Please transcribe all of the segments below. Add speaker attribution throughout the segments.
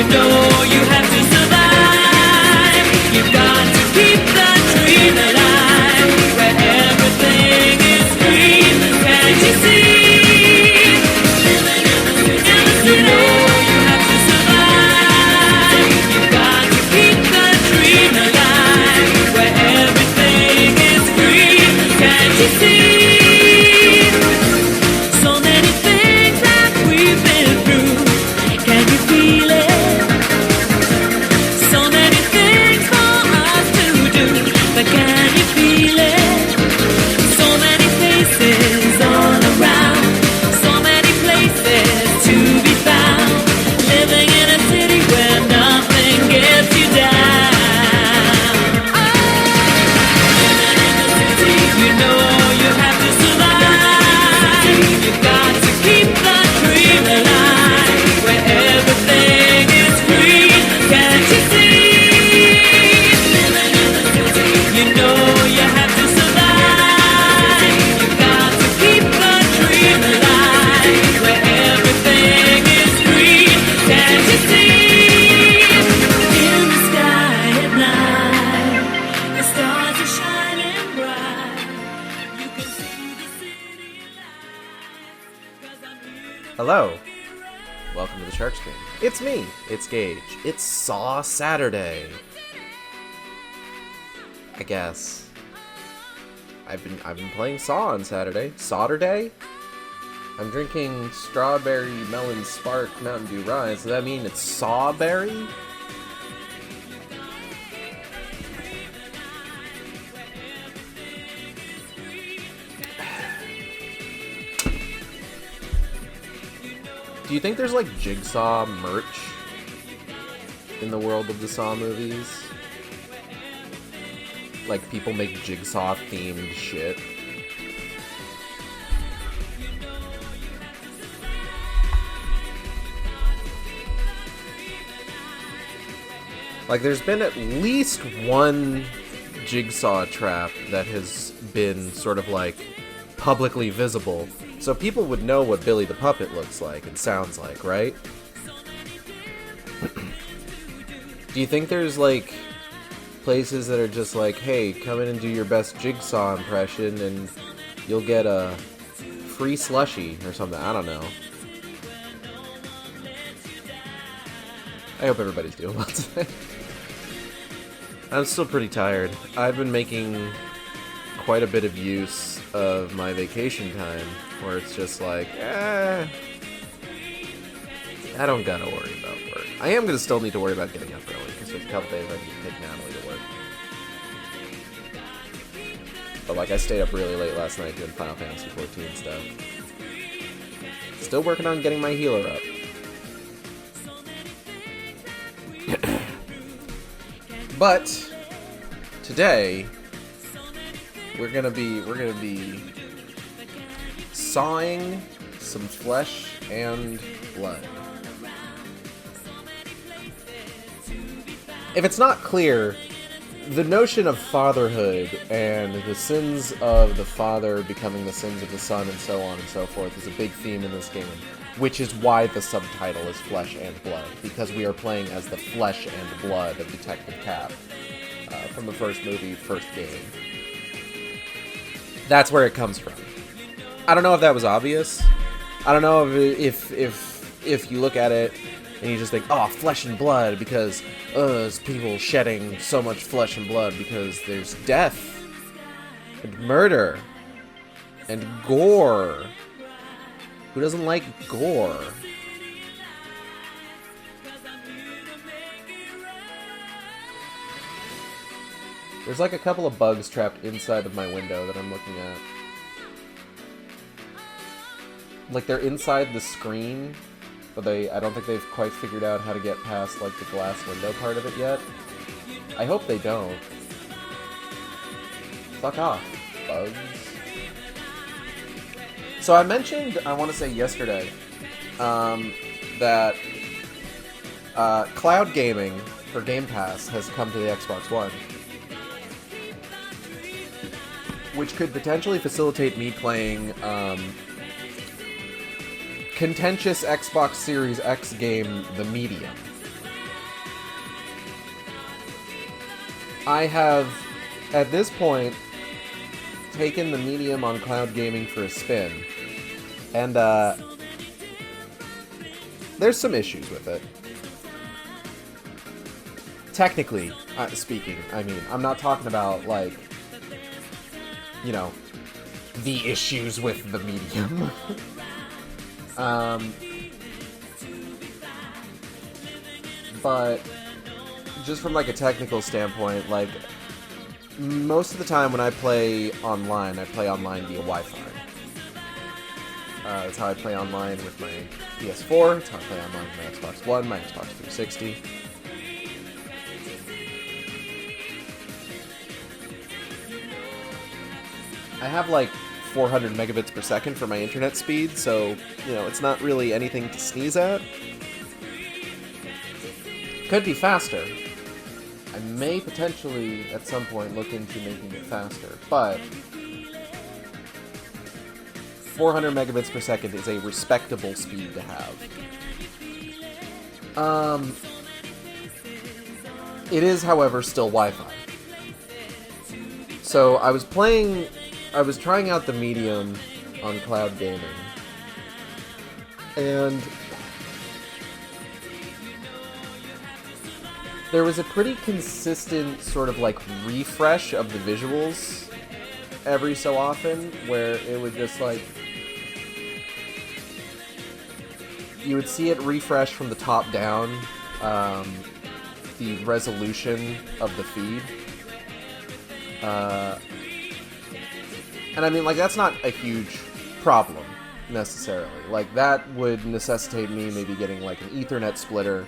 Speaker 1: know you have to survive. You've got to keep the dream alive, where everything is free. Can't you see? You know you have to survive. You've got to keep the dream alive, where everything is free. Can't you see? So many things that we've been through. Can you feel it? So many things for us to do, but can you feel it? So many faces all around, so many places to be found. Living in a city where nothing gets you down. Living in the city, you know you have to survive. You've got to keep the dream alive, where everything is free. Can't you see? Living in the city, you know you have to survive. You've got to keep the dream alive, where everything is free. Can't you see? In the sky at night, the stars are shining bright. You can see the city lights, 'cause I'm here to
Speaker 2: Hello. Welcome to the Sharks Game. It's me. It's Gage. It's Saw Saturday. I guess. I've been playing Saw on Saturday. Saturday? I'm drinking strawberry melon spark Mountain Dew Rye. Does that mean it's Sawberry? Do you think there's like Jigsaw merch in the world of the Saw movies? Like people make Jigsaw themed shit. Like there's been at least one Jigsaw trap that has been sort of like publicly visible, so people would know what Billy the Puppet looks like and sounds like, right? Do you think there's like places that are just like, hey, come in and do your best Jigsaw impression and you'll get a free slushie or something? I don't know. I hope everybody's doing well today. I'm still pretty tired. I've been making quite a bit of use of my vacation time, where it's just like, I don't gotta worry about work. I am gonna still need to worry about getting up early, because there's a couple days I need to take Natalie to work. But like, I stayed up really late last night doing Final Fantasy XIV stuff. Still working on getting my healer up. But today we're gonna be sawing some flesh and blood. If it's not clear, the notion of fatherhood and the sins of the father becoming the sins of the son and so on and so forth is a big theme in this game, which is why the subtitle is Flesh and Blood, because we are playing as the flesh and blood of Detective Cap from the first movie, first game. That's where it comes from. I don't know if that was obvious. I don't know if you look at it and you just think, oh, flesh and blood, because it's people shedding so much flesh and blood because there's death and murder and gore. Who doesn't like gore? There's like a couple of bugs trapped inside of my window that I'm looking at. Like they're inside the screen, but I don't think they've quite figured out how to get past like the glass window part of it yet. I hope they don't. Fuck off, bugs. So I mentioned, I want to say yesterday, that cloud gaming for Game Pass has come to the Xbox One, which could potentially facilitate me playing contentious Xbox Series X game, The Medium. I have, at this point, taken the medium on cloud gaming for a spin, and there's some issues with it. Technically speaking, I mean, I'm not talking about, like, you know, the issues with the medium. But just from, like, a technical standpoint, like, most of the time when I play online via Wi-Fi. That's how I play online with my PS4. That's how I play online with my Xbox One, my Xbox 360. I have like 400 megabits per second for my internet speed, so, you know, it's not really anything to sneeze at. Could be faster. I may potentially, at some point, look into making it faster, but 400 megabits per second is a respectable speed to have. It is, however, still Wi-Fi. So I was trying out the medium on cloud gaming, and there was a pretty consistent sort of like refresh of the visuals every so often, where it would just like, you would see it refresh from the top down, the resolution of the feed. And I mean, like, that's not a huge problem, necessarily. Like, that would necessitate me maybe getting, like, an Ethernet splitter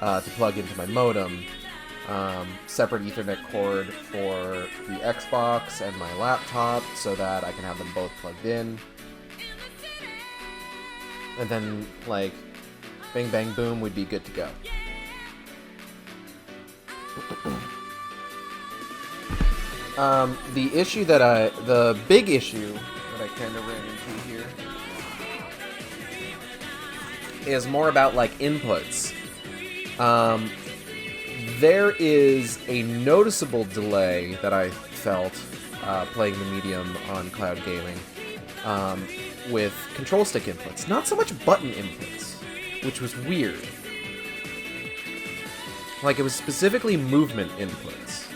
Speaker 2: to plug into my modem, separate Ethernet cord for the Xbox and my laptop so that I can have them both plugged in. And then, like, bang, bang, boom, we'd be good to go. The big issue that I kind of ran into here is more about, like, inputs. There is a noticeable delay that I felt playing the medium on cloud gaming with control stick inputs. Not so much button inputs, which was weird. Like, it was specifically movement inputs.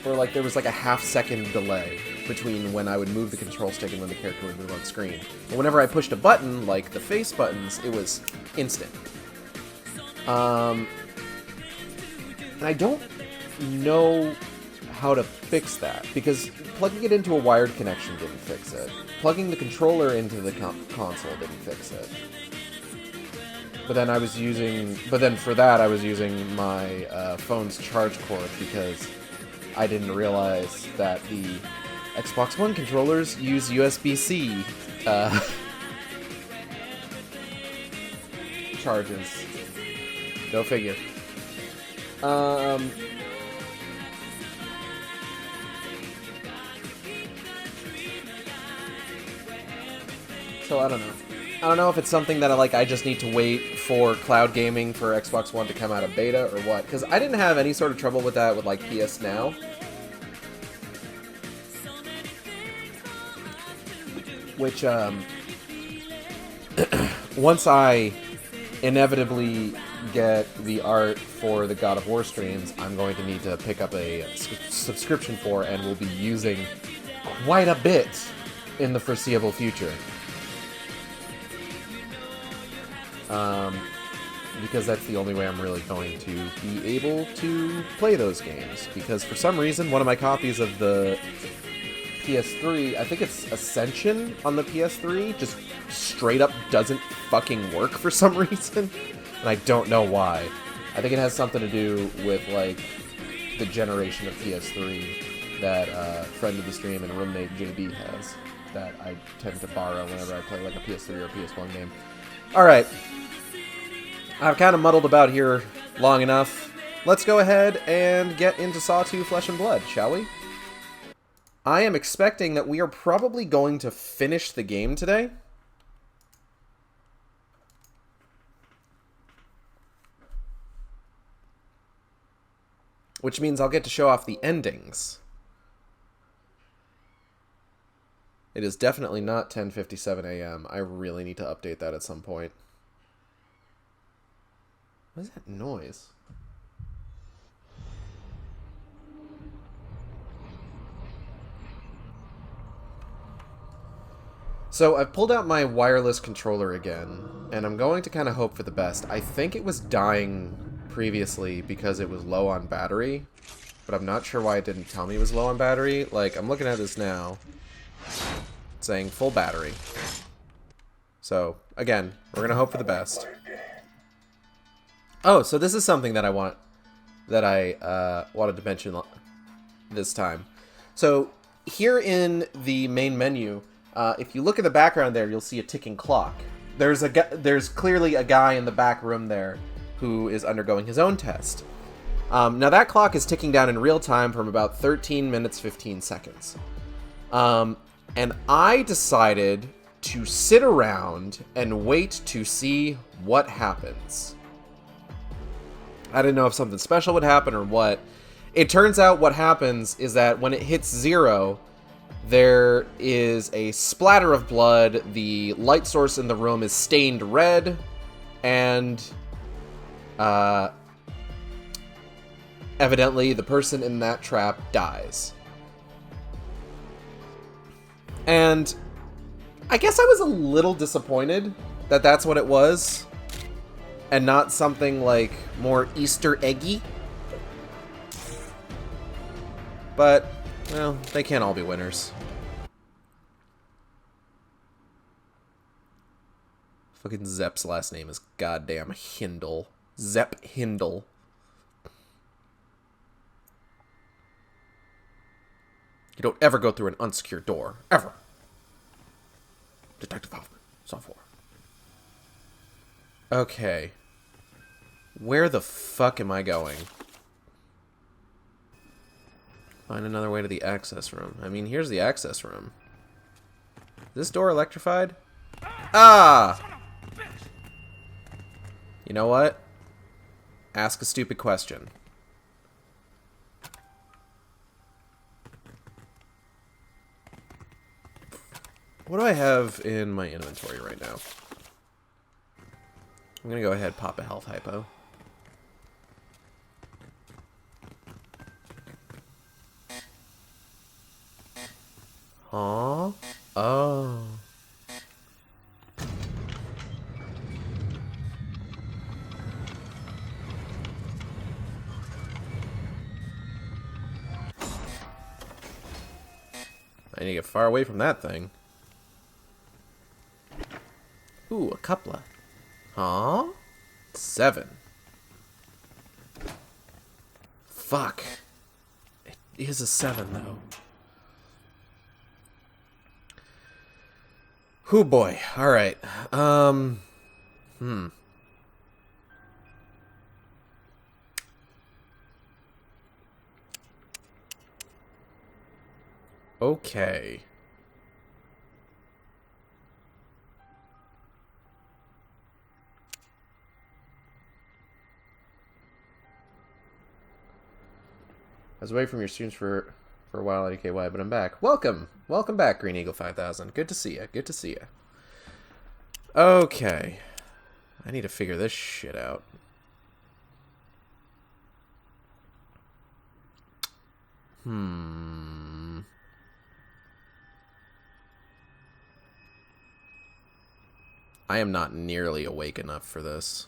Speaker 2: Or like there was like a half-second delay between when I would move the control stick and when the character would move on screen. But whenever I pushed a button, like the face buttons, it was instant. And I don't know how to fix that, because plugging it into a wired connection didn't fix it. Plugging the controller into the console didn't fix it. But then for that I was using my phone's charge cord, because I didn't realize that the Xbox One controllers use USB-C charges. Go figure. So I don't know. I don't know if it's something that I just need to wait for cloud gaming for Xbox One to come out of beta or what. Because I didn't have any sort of trouble with that with like PS Now. Which, once I inevitably get the art for the God of War streams, I'm going to need to pick up a subscription for, and will be using quite a bit in the foreseeable future. Because that's the only way I'm really going to be able to play those games. Because for some reason, one of my copies of the PS3, I think it's Ascension on the PS3, just straight up doesn't fucking work for some reason. And I don't know why. I think it has something to do with, like, the generation of PS3 that friend of the stream and roommate JB has, that I tend to borrow whenever I play, like, a PS3 or a PS1 game. Alright. I've kind of muddled about here long enough. Let's go ahead and get into Saw 2 Flesh and Blood, shall we? I am expecting that we are probably going to finish the game today. which means I'll get to show off the endings. It is definitely not 10:57 a.m. I really need to update that at some point. What is that noise? So I've pulled out my wireless controller again, and I'm going to kind of hope for the best. I think it was dying previously because it was low on battery, but I'm not sure why it didn't tell me it was low on battery. Like, I'm looking at this now, it's saying full battery. So, again, we're gonna hope for the best. Oh, so this is something that I wanted to mention this time. So, here in the main menu, if you look at the background there, you'll see a ticking clock. There's clearly a guy in the back room there who is undergoing his own test. Now that clock is ticking down in real time from about 13 minutes 15 seconds. And I decided to sit around and wait to see what happens. I didn't know if something special would happen or what. It turns out what happens is that when it hits 0, there is a splatter of blood, the light source in the room is stained red, and evidently the person in that trap dies. And I guess I was a little disappointed that that's what it was, and not something like more Easter eggy. But, well, they can't all be winners. Fucking Zepp's last name is goddamn Hindle. Zepp Hindle. You don't ever go through an unsecured door. Ever. Detective Hoffman. Software. Okay. Where the fuck am I going? Find another way to the access room. I mean, here's the access room. Is this door electrified? Ah! You know what? Ask a stupid question. What do I have in my inventory right now? I'm gonna go ahead and pop a health hypo. Huh? Oh. I need to get far away from that thing. Ooh, a coupla. Huh? 7. Fuck. It is a 7, though. Hoo boy. Alright. Okay. I was away from your streams for a while at AKY, but I'm back. Welcome! Welcome back, Green Eagle 5000. Good to see ya. Good to see ya. Okay. I need to figure this shit out. I am not nearly awake enough for this.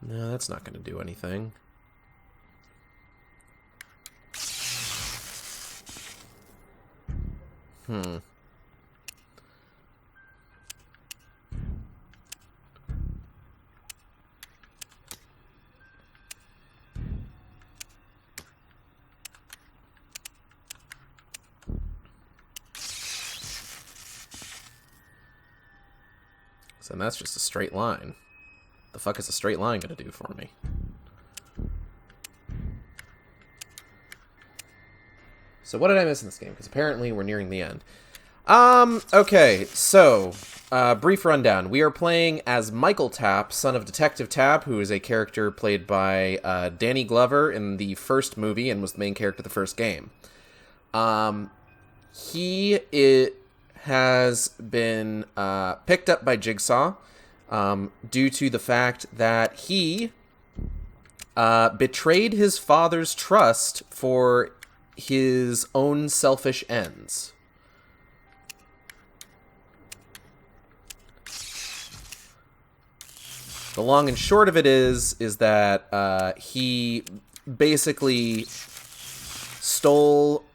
Speaker 2: No, that's not going to do anything. And that's just a straight line. The fuck is a straight line gonna do for me? So what did I miss in this game? Because apparently we're nearing the end. Okay, so, brief rundown. We are playing as Michael Tapp, son of Detective Tapp, who is a character played by Danny Glover in the first movie and was the main character of the first game. He has been picked up by Jigsaw due to the fact that he betrayed his father's trust for his own selfish ends. The long and short of it is that he basically stole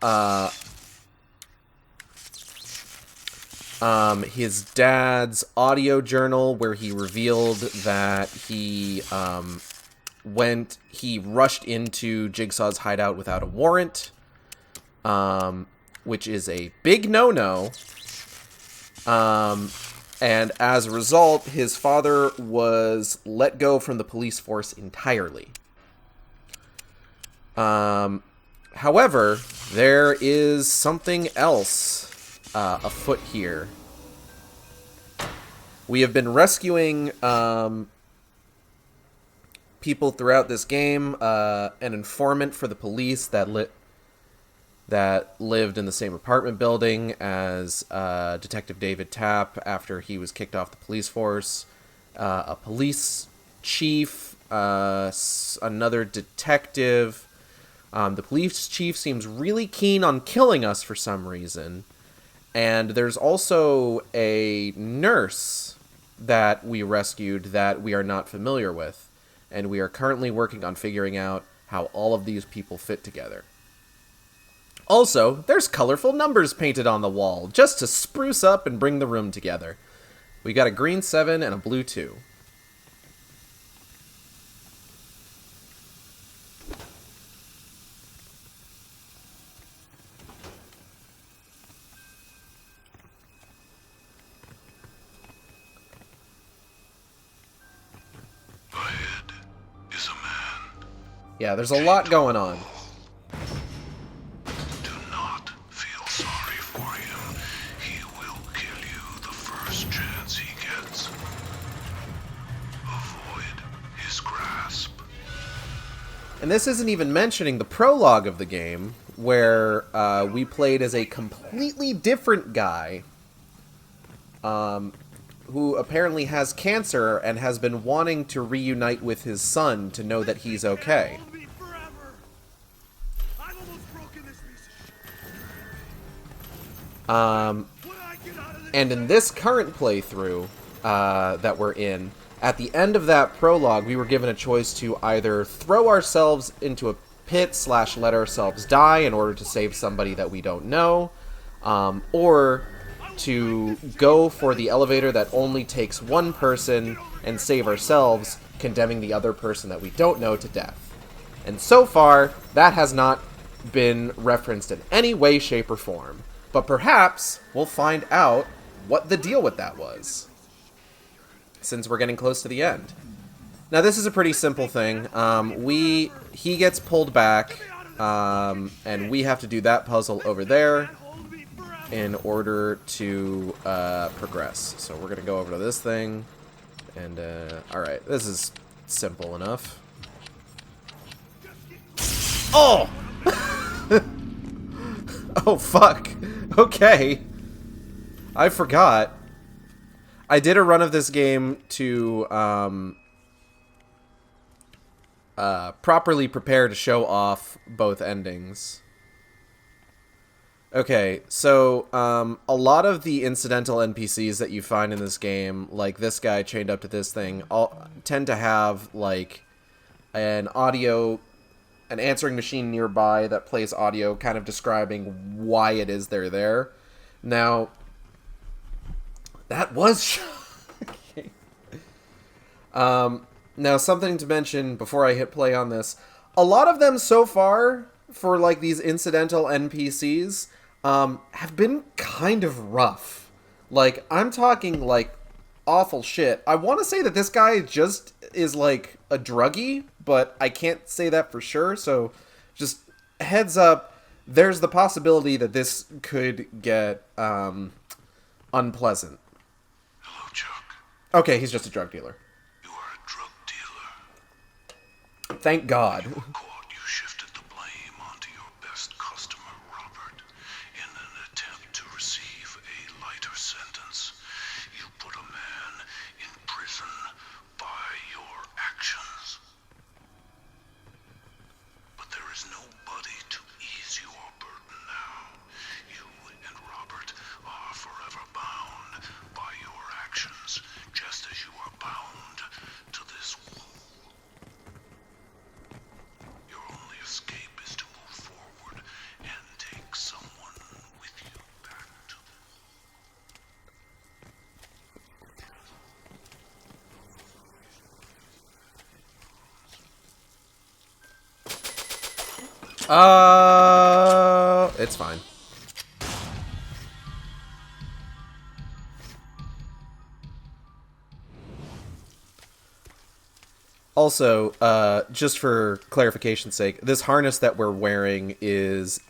Speaker 2: his dad's audio journal, where he revealed that he rushed into Jigsaw's hideout without a warrant, which is a big no-no. And as a result, his father was let go from the police force entirely. However, there is something else afoot here. We have been rescuing people throughout this game. An informant for the police that lived in the same apartment building as Detective David Tapp after he was kicked off the police force. A police chief, another detective. The police chief seems really keen on killing us for some reason. And there's also a nurse that we rescued that we are not familiar with. And we are currently working on figuring out how all of these people fit together. Also, there's colorful numbers painted on the wall, just to spruce up and bring the room together. We got a green 7 and a blue 2.
Speaker 3: Ahead is a man.
Speaker 2: Yeah, there's a lot going on.
Speaker 3: Do not feel sorry for him. He will kill you the first chance he gets. Avoid his grasp.
Speaker 2: And this isn't even mentioning the prologue of the game, where we played as a completely different guy who apparently has cancer and has been wanting to reunite with his son to know that he's okay. And in this current playthrough that we're in, at the end of that prologue, we were given a choice to either throw ourselves into a pit / let ourselves die in order to save somebody that we don't know, or to go for the elevator that only takes one person and save ourselves, condemning the other person that we don't know to death. And so far, that has not been referenced in any way, shape, or form. But perhaps we'll find out what the deal with that was, since we're getting close to the end. Now, this is a pretty simple thing. He gets pulled back, and we have to do that puzzle over there in order to progress. So we're gonna go over to this thing, and alright, this is simple enough. Oh! Oh, fuck. Okay. I forgot. I did a run of this game to properly prepare to show off both endings. Okay, so a lot of the incidental NPCs that you find in this game, like this guy chained up to this thing, all tend to have like an answering machine nearby that plays audio kind of describing why it is they're there. Now, that was okay. Now, something to mention before I hit play on this. A lot of them so far, for like these incidental NPCs, have been kind of rough. Like, I'm talking like awful shit. I want to say that this guy just is like a druggie, but I can't say that for sure. So just heads up, there's the possibility that this could get unpleasant.
Speaker 3: Hello, Chuck.
Speaker 2: Okay, he's just a drug dealer.
Speaker 3: You are a drug dealer.
Speaker 2: Thank God.
Speaker 3: You were caught. You shifted the blame onto your best customer, Robert. In an attempt to receive a lighter sentence, you put a man in prison by your actions. But there is nobody to ease your burden now. You and Robert are forever bound by your actions, just as you are bound to this wall. Your only escape is to move forward and take someone with you back to the
Speaker 2: It's fine. Also, just for clarification's sake, this harness that we're wearing is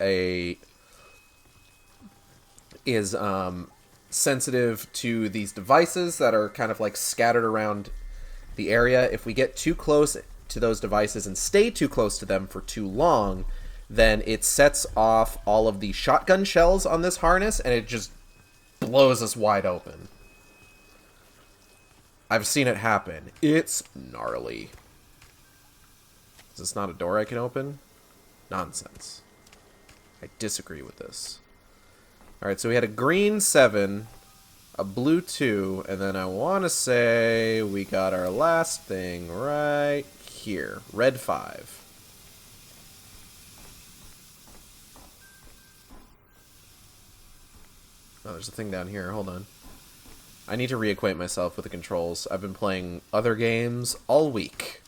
Speaker 2: sensitive to these devices that are kind of like scattered around the area. If we get too close to those devices and stay too close to them for too long, then it sets off all of the shotgun shells on this harness and it just blows us wide open. I've seen it happen. It's gnarly. Is this not a door I can open? Nonsense. I disagree with this. Alright, so we had a green 7, a blue 2, and then I want to say we got our last thing right here. Red 5. Oh, there's a thing down here. Hold on. I need to reacquaint myself with the controls. I've been playing other games all week.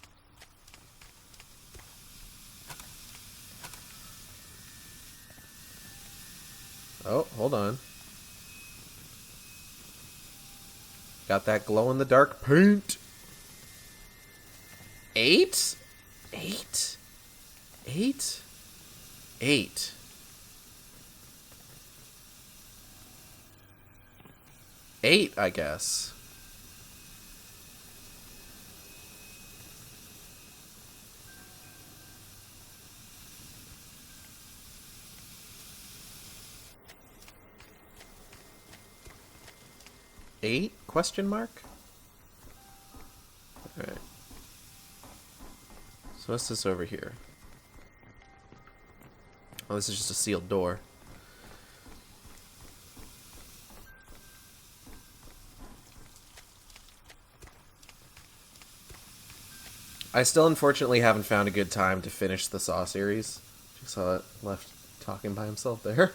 Speaker 2: Oh, hold on. Got that glow-in-the-dark paint. 8? 8? 8? 8. 8, I guess. Eight? Question mark? Alright. So what's this over here? Oh, this is just a sealed door. I still unfortunately haven't found a good time to finish the Saw series. Just saw it left talking by himself there.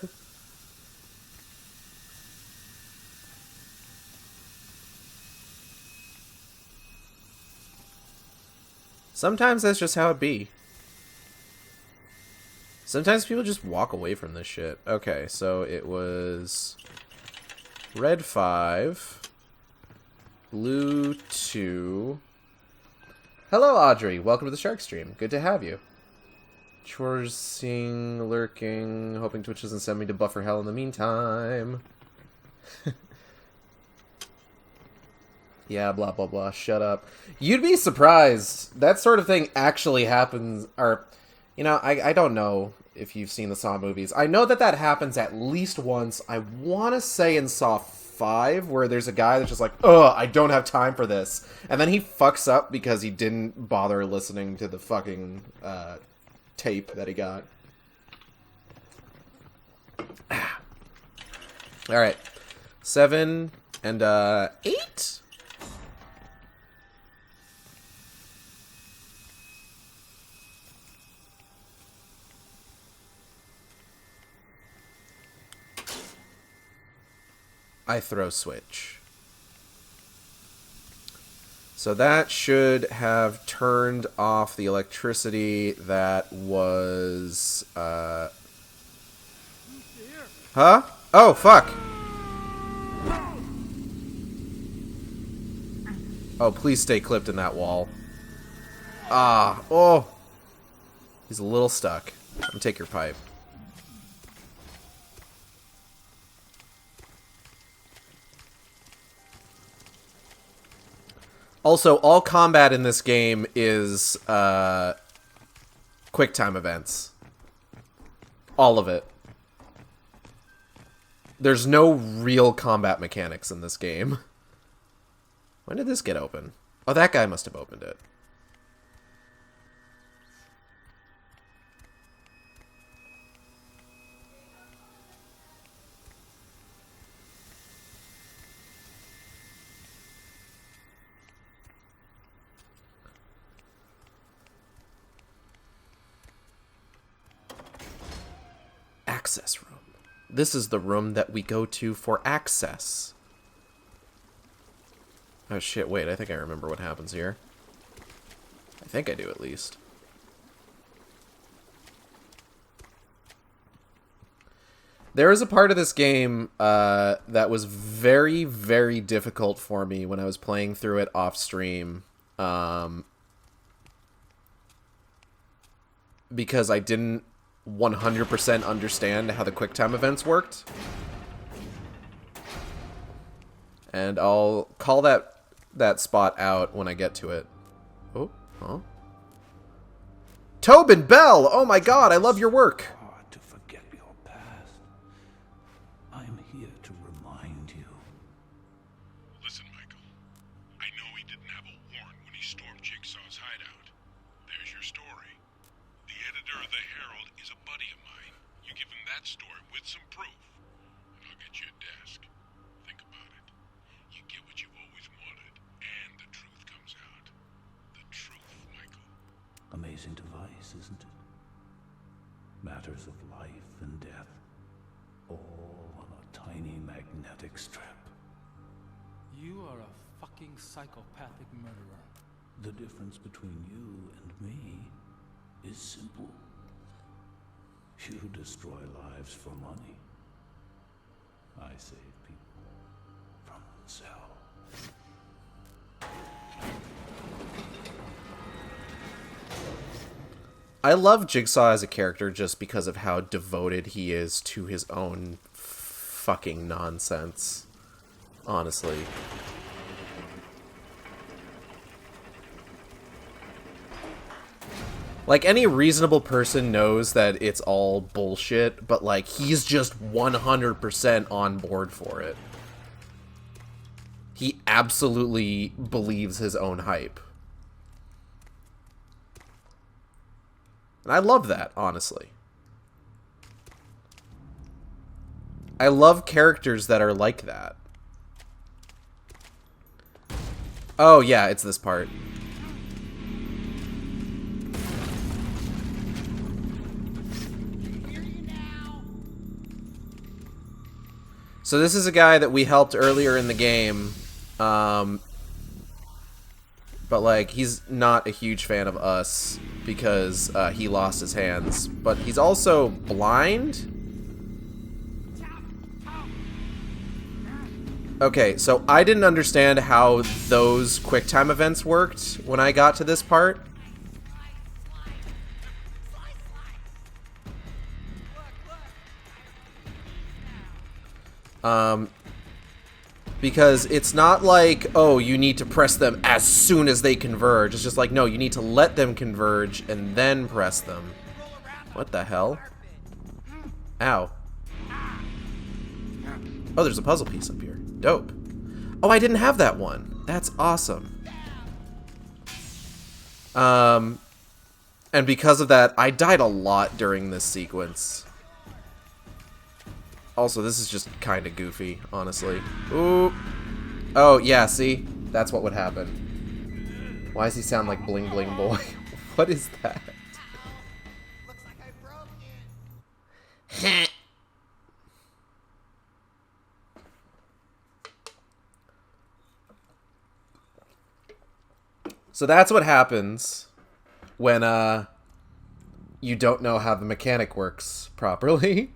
Speaker 2: Sometimes that's just how it be. Sometimes people just walk away from this shit. Okay, so it was red 5, blue 2. Hello, Audrey. Welcome to the Shark Stream. Good to have you. Chores, seeing, lurking, hoping Twitch doesn't send me to buffer hell in the meantime. Yeah, blah, blah, blah. Shut up. You'd be surprised. That sort of thing actually happens. Or, you know, I don't know if you've seen the Saw movies. I know that that happens at least once. I want to say in Saw 5, where there's a guy that's just like, ugh, I don't have time for this. And then he fucks up because he didn't bother listening to the fucking tape that he got. Alright. 7 and 8? I throw switch. So that should have turned off the electricity that was, Huh? Oh, fuck. Oh, please stay clipped in that wall. Ah, oh. He's a little stuck. Let me take your pipe. Also, all combat in this game is quick time events. All of it. There's no real combat mechanics in this game. When did this get open? Oh, that guy must have opened it. Access room. This is the room that we go to for access. Oh shit, wait, I think I remember what happens here. I think I do, at least. There is a part of this game that was very, very difficult for me when I was playing through it off stream. Because I didn't 100% understand how the QuickTime events worked. And I'll call that spot out when I get to it. Oh, huh? Tobin Bell! Oh my god, I love your work!
Speaker 3: Hard to forget your past. I'm here to remind you. Listen, Michael. I know he didn't have a warrant when he stormed Jigsaw's hideout. There's your story. The editor of the Herald is a buddy of mine. You give him that story with some proof, and I'll get you a desk. Think about it. You get what you've always wanted, and the truth comes out. The truth, Michael. Amazing device, isn't it? Matters of life and death, all on a tiny magnetic strip.
Speaker 4: You are a fucking psychopathic murderer.
Speaker 3: The difference between you and me is simple. You destroy lives for money. I save people from themselves.
Speaker 2: I love Jigsaw as a character just because of how devoted he is to his own fucking nonsense. Honestly. Like, any reasonable person knows that it's all bullshit, but, like, he's just 100% on board for it. He absolutely believes his own hype. And I love that, honestly. I love characters that are like that. Oh, yeah, it's this part. So this is a guy that we helped earlier in the game, but like, he's not a huge fan of us because he lost his hands, but he's also blind? Okay, so I didn't understand how those QuickTime events worked when I got to this part. Because it's not like, oh, you need to press them as soon as they converge. It's just like, no, you need to let them converge and then press them. What the hell? Ow. Oh, there's a puzzle piece up here. Dope. Oh, I didn't have that one. That's awesome. And because of that, I died a lot during this sequence. Also, this is just kind of goofy, honestly. Ooh. Oh, yeah, see? That's what would happen. Why does he sound like Bling Bling Boy? What is that?
Speaker 5: Looks like I broke it.
Speaker 2: So that's what happens when, you don't know how the mechanic works properly.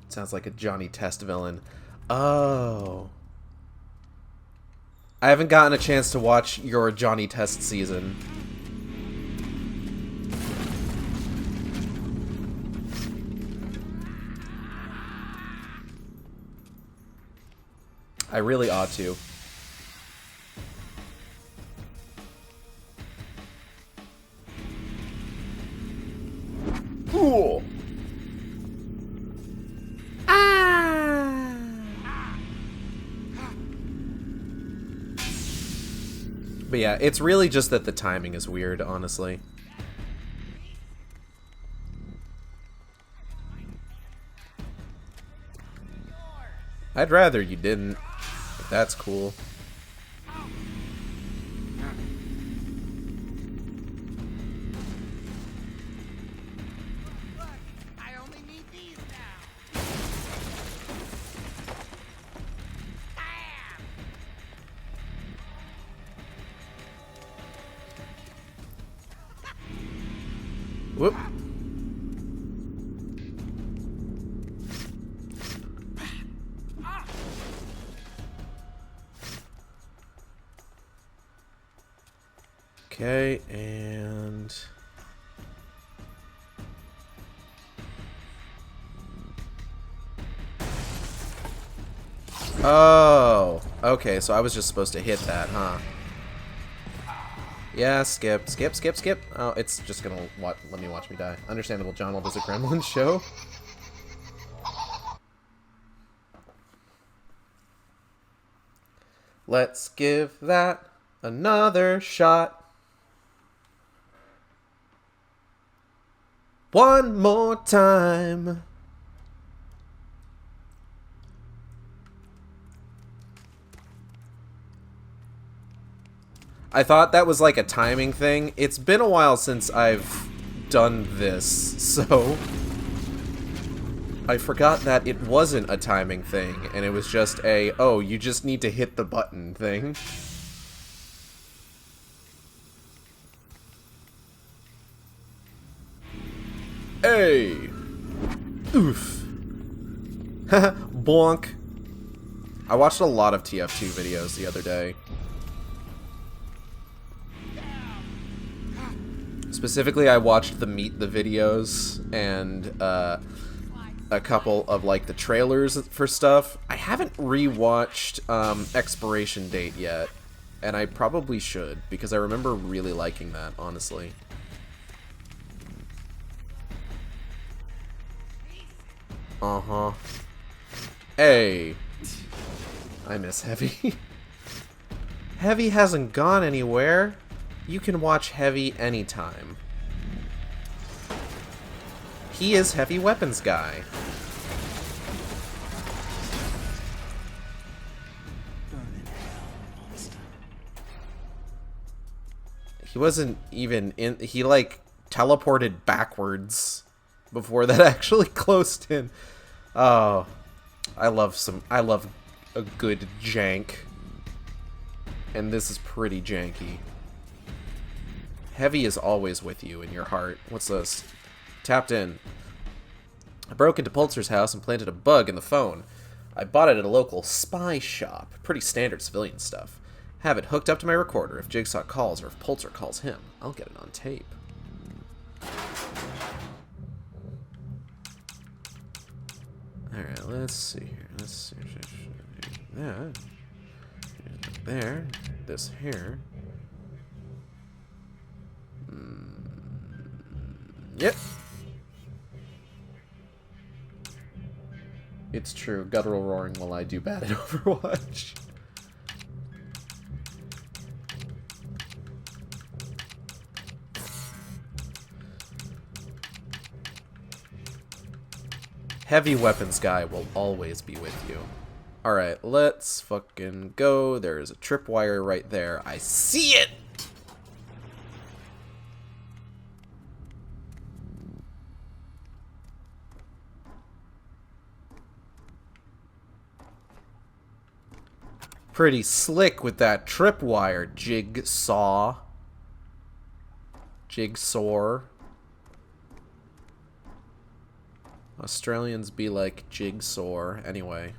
Speaker 2: Sounds like a Johnny Test villain. Oh. I haven't gotten a chance to watch your Johnny Test season. I really ought to. Cool. But yeah, it's really just that the timing is weird, honestly. I'd rather you didn't, if that's cool.
Speaker 5: Look, I only need these now.
Speaker 2: Whoop. Okay, and... Oh, okay, so I was just supposed to hit that, huh? Yeah, skip, skip, skip, skip. Oh, it's just gonna let me watch me die. Understandable, John Wall does a Gremlin show. Let's give that another shot. One more time. I thought that was like a timing thing. It's been a while since I've done this, so I forgot that it wasn't a timing thing, and it was just a, oh, you just need to hit the button thing. Hey! Oof. Bonk. I watched a lot of TF2 videos the other day. Specifically, I watched the Meet the videos and a couple of like the trailers for stuff. I haven't rewatched Expiration Date yet, and I probably should because I remember really liking that, honestly. Uh-huh. Hey. I miss Heavy. Heavy hasn't gone anywhere. You can watch Heavy anytime. He is Heavy Weapons Guy. He wasn't even in... He, like, teleported backwards before that actually closed in. Oh. I love a good jank. And this is pretty janky. Heavy is always with you in your heart. What's this? Tapped in. I broke into Pultzer's house and planted a bug in the phone. I bought it at a local spy shop. Pretty standard civilian stuff. Have it hooked up to my recorder. If Jigsaw calls or if Pultzer calls him, I'll get it on tape. Alright, let's see here. Let's see. That. There. This here. Yep. It's true. Guttural roaring while I do bad at Overwatch. Heavy Weapons Guy will always be with you. Alright, let's fucking go. There's a tripwire right there. I see it! Pretty slick with that tripwire, Jigsaw. Jigsaw. Australians be like Jigsaw. Anyway.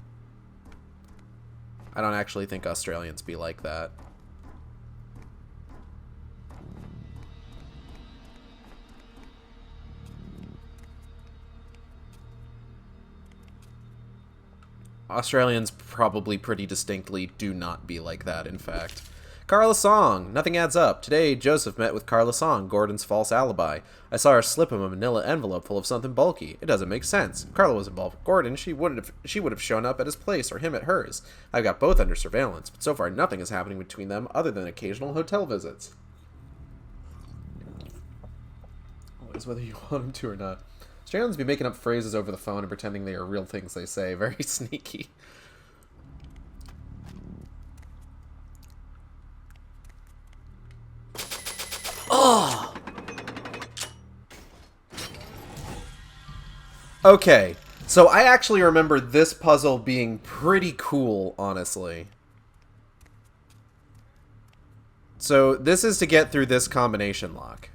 Speaker 2: I don't actually think Australians be like that. Australians probably pretty distinctly do not be like that, in fact. Carla Song. Nothing adds up. Today, Joseph met with Carla Song, Gordon's false alibi. I saw her slip him a manila envelope full of something bulky. It doesn't make sense. If Carla was involved with Gordon, she would have shown up at his place or him at hers. I've got both under surveillance, but so far nothing is happening between them other than occasional hotel visits. Always whether you want them to or not. Australians be making up phrases over the phone and pretending they are real things they say. Very sneaky. Oh! Okay, so I actually remember this puzzle being pretty cool, honestly. So this is to get through this combination lock.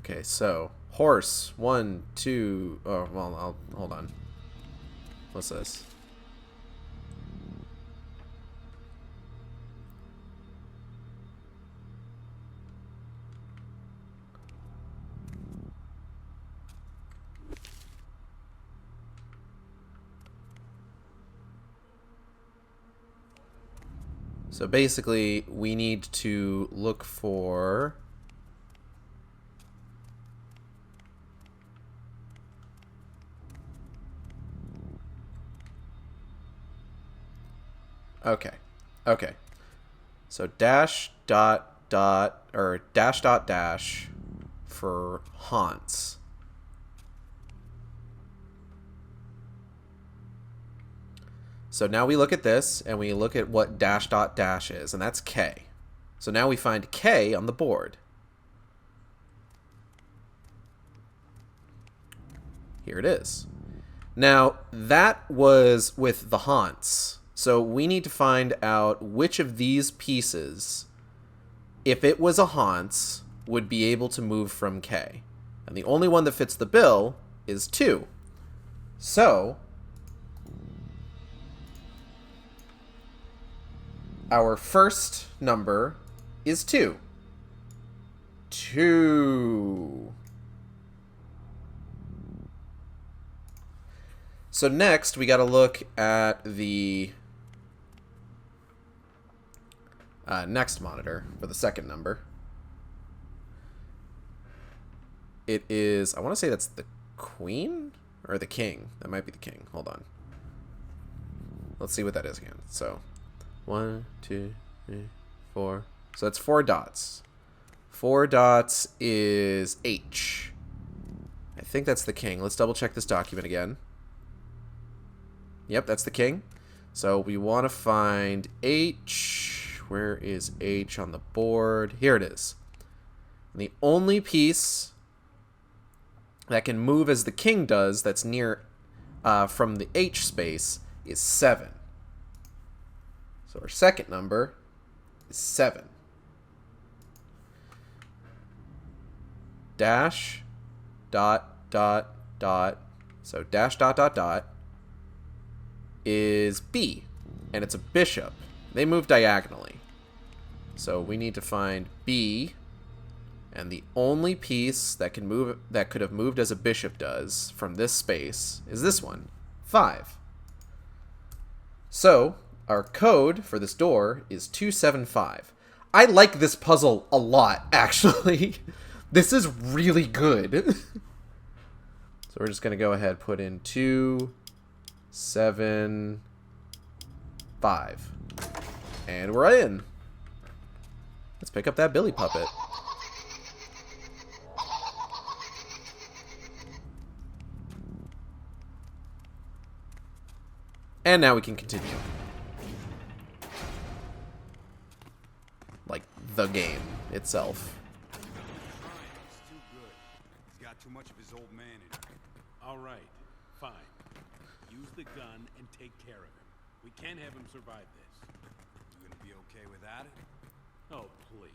Speaker 2: Okay, so horse, 1, 2. Oh, well, I'll hold on. What's this? So basically, we need to look for... Okay. Okay. So dash dot dot or dash dot dash for haunts. So now we look at this and we look at what dash dot dash is, and that's K. So now we find K on the board. Here it is. Now that was with the haunts. So we need to find out which of these pieces, if it was a haunts, would be able to move from K. And the only one that fits the bill is 2. So our first number is 2. 2. So next we got to look at the next monitor for the second number. It is, I want to say that's the queen or the king. That might be the king. Hold on. Let's see what that is again. So 1, 2, 3, 4. So that's 4 dots. 4 dots is H. I think that's the king. Let's double check this document again. Yep, that's the king. So we want to find H. Where is H on the board? Here it is. And the only piece that can move as the king does that's near from the H space is 7. So our second number is 7. Dash dot dot dot. So dash dot dot dot is B, and it's a bishop. They move diagonally. So we need to find B, and the only piece that can move, that could have moved as a bishop does from this space is this one, 5. So our code for this door is 275. I like this puzzle a lot, actually. This is really good. So we're just gonna go ahead and put in 2, 7, 5. And we're in. Let's pick up that Billy puppet. And now we can continue. Like, the game itself.
Speaker 6: It's too good. He's got too much of his old man in him.
Speaker 7: All right, fine. Use the gun and take care of him. We can't have him survive this.
Speaker 6: You gonna be okay with that?
Speaker 7: Oh, please.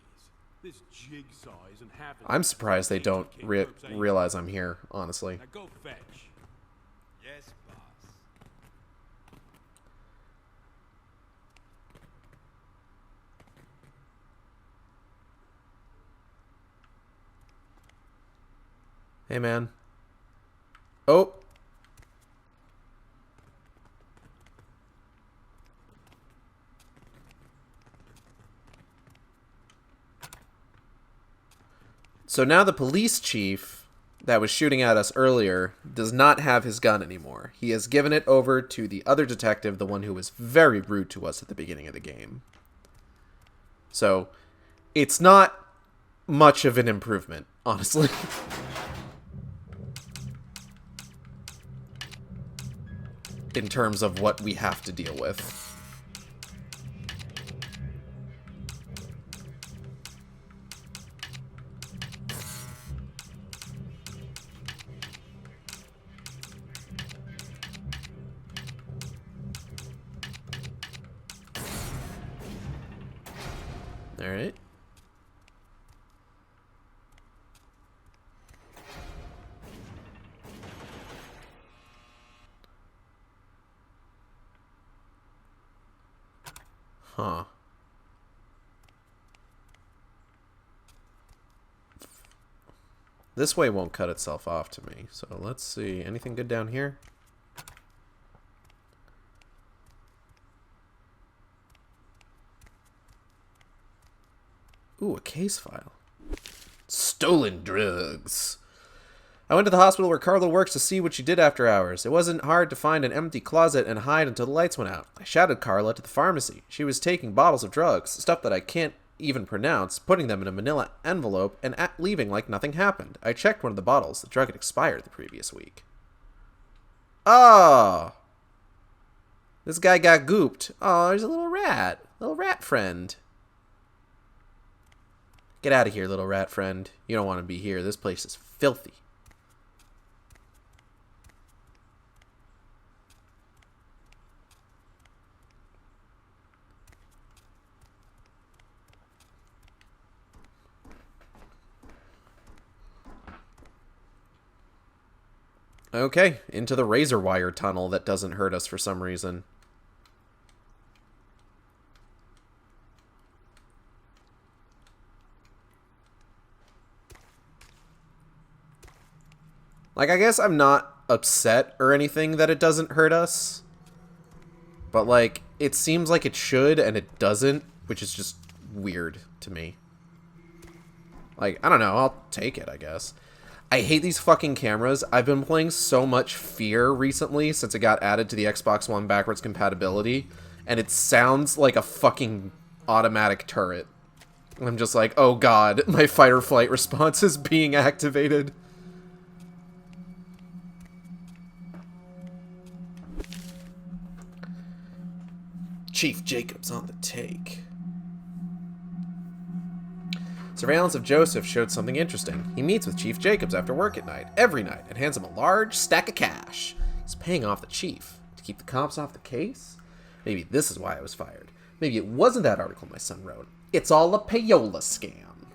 Speaker 7: This jigsaw isn't half as
Speaker 2: I'm surprised they don't realize I'm here, honestly.
Speaker 7: Now go fetch.
Speaker 6: Yes, boss.
Speaker 2: Hey, man. Oh. So now the police chief that was shooting at us earlier does not have his gun anymore. He has given it over to the other detective, the one who was very rude to us at the beginning of the game. So it's not much of an improvement, honestly. In terms of what we have to deal with. All right. Huh. This way won't cut itself off to me. So let's see. Anything good down here? Ooh, a case file. Stolen drugs. I went to the hospital where Carla works to see what she did after hours. It wasn't hard to find an empty closet and hide until the lights went out. I shouted Carla to the pharmacy. She was taking bottles of drugs, stuff that I can't even pronounce, putting them in a manila envelope and leaving like nothing happened. I checked one of the bottles. The drug had expired the previous week. Oh! This guy got gooped. Oh, there's a little rat. Little rat friend. Get out of here, little rat friend. You don't want to be here. This place is filthy. Okay, into the razor wire tunnel that doesn't hurt us for some reason. Like, I guess I'm not upset or anything that it doesn't hurt us. But, like, it seems like it should and it doesn't, which is just weird to me. Like, I don't know, I'll take it, I guess. I hate these fucking cameras. I've been playing so much Fear recently since it got added to the Xbox One backwards compatibility, and it sounds like a fucking automatic turret. I'm just like, oh god, my fight or flight response is being activated. Chief Jacobs on the take. Surveillance of Joseph showed something interesting. He meets with Chief Jacobs after work at night, every night, and hands him a large stack of cash. He's paying off the chief to keep the cops off the case? Maybe this is why I was fired. Maybe it wasn't that article my son wrote. It's all a payola scam.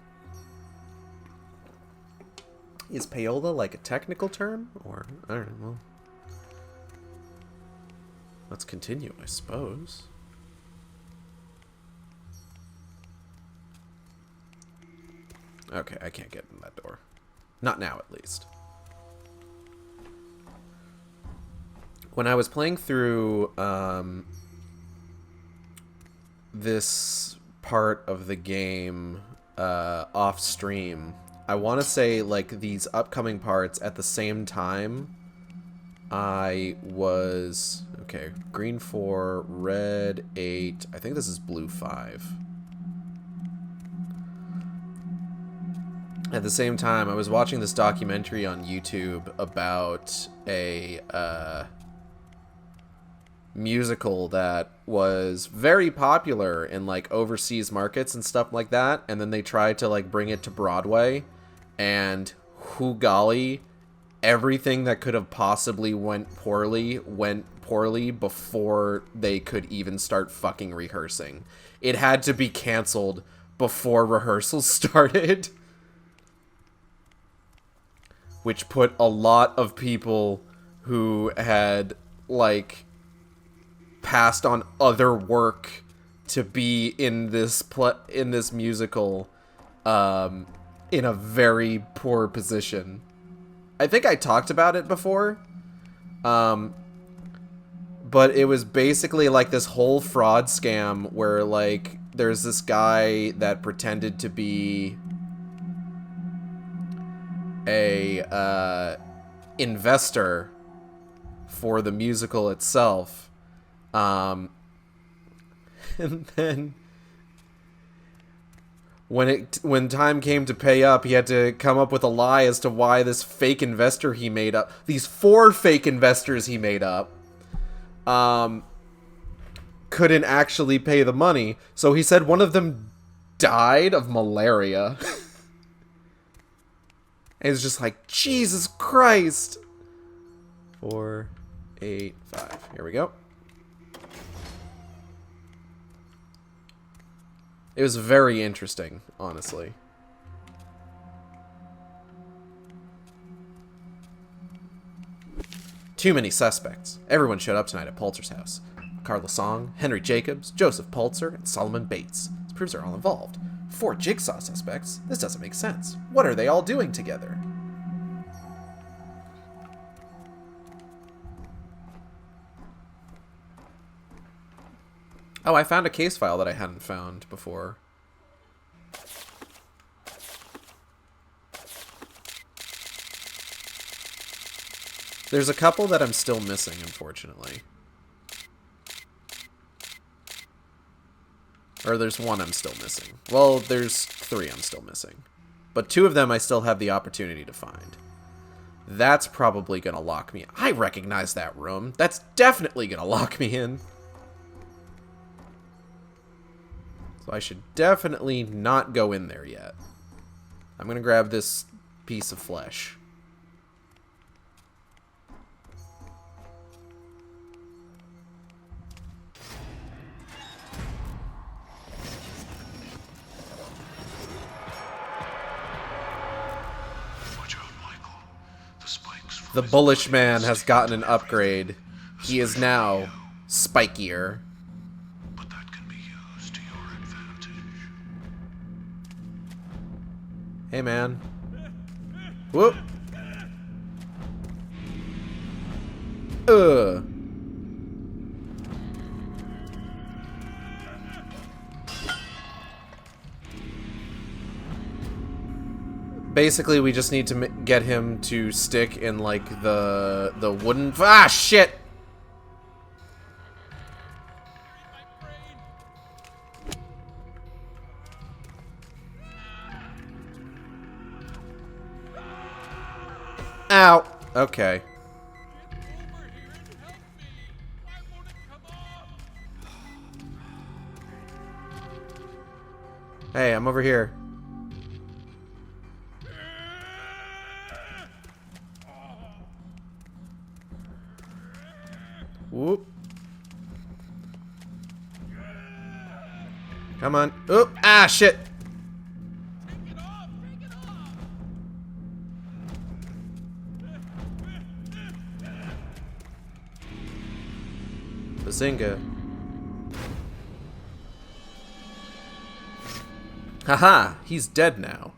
Speaker 2: Is payola like a technical term? Or, I don't know. Let's continue, I suppose. Okay, I can't get in that door. Not now, at least. When I was playing through this part of the game off stream, I want to say, like, these upcoming parts at the same time, I was... Okay, green 4, red 8, I think this is blue 5. At the same time, I was watching this documentary on YouTube about a musical that was very popular in, like, overseas markets and stuff like that, and then they tried to, like, bring it to Broadway, and who golly, everything that could have possibly went poorly before they could even start fucking rehearsing. It had to be canceled before rehearsals started. Which put a lot of people who had, like, passed on other work to be in this musical, in a very poor position. I think I talked about it before, but it was basically like this whole fraud scam where, like, there's this guy that pretended to be a investor for the musical itself, and then when time came to pay up, he had to come up with a lie as to why this fake investor he made up, these 4 fake investors he made up, couldn't actually pay the money. So he said one of them died of malaria. And it's just like, Jesus Christ. 4, 8, 5. Here we go. It was very interesting, honestly. Too many suspects. Everyone showed up tonight at Pulser's house. Carla Song, Henry Jacobs, Joseph Pulser, and Solomon Bates. This proves they're all involved. 4 jigsaw suspects? This doesn't make sense. What are they all doing together? Oh, I found a case file that I hadn't found before. There's a couple that I'm still missing, unfortunately. Or there's one I'm still missing. Well, there's 3 I'm still missing. But 2 of them I still have the opportunity to find. That's probably gonna lock me in. I recognize that room. That's definitely gonna lock me in. So I should definitely not go in there yet. I'm gonna grab this piece of flesh.
Speaker 3: Watch out, Michael. The spikes from
Speaker 2: The
Speaker 3: his
Speaker 2: bullish
Speaker 3: body
Speaker 2: man
Speaker 3: stick
Speaker 2: has gotten an
Speaker 3: to everything,
Speaker 2: upgrade. He is now spikier.
Speaker 3: but that can be used to your advantage.
Speaker 2: Hey, man. Whoop. Basically, we just need to get him to stick in, like, the wooden... Ah, shit! Ow! Okay. Hey, I'm over here. Whoop. Come on. Oop. Ah, shit. Bazinga. Haha, he's dead now.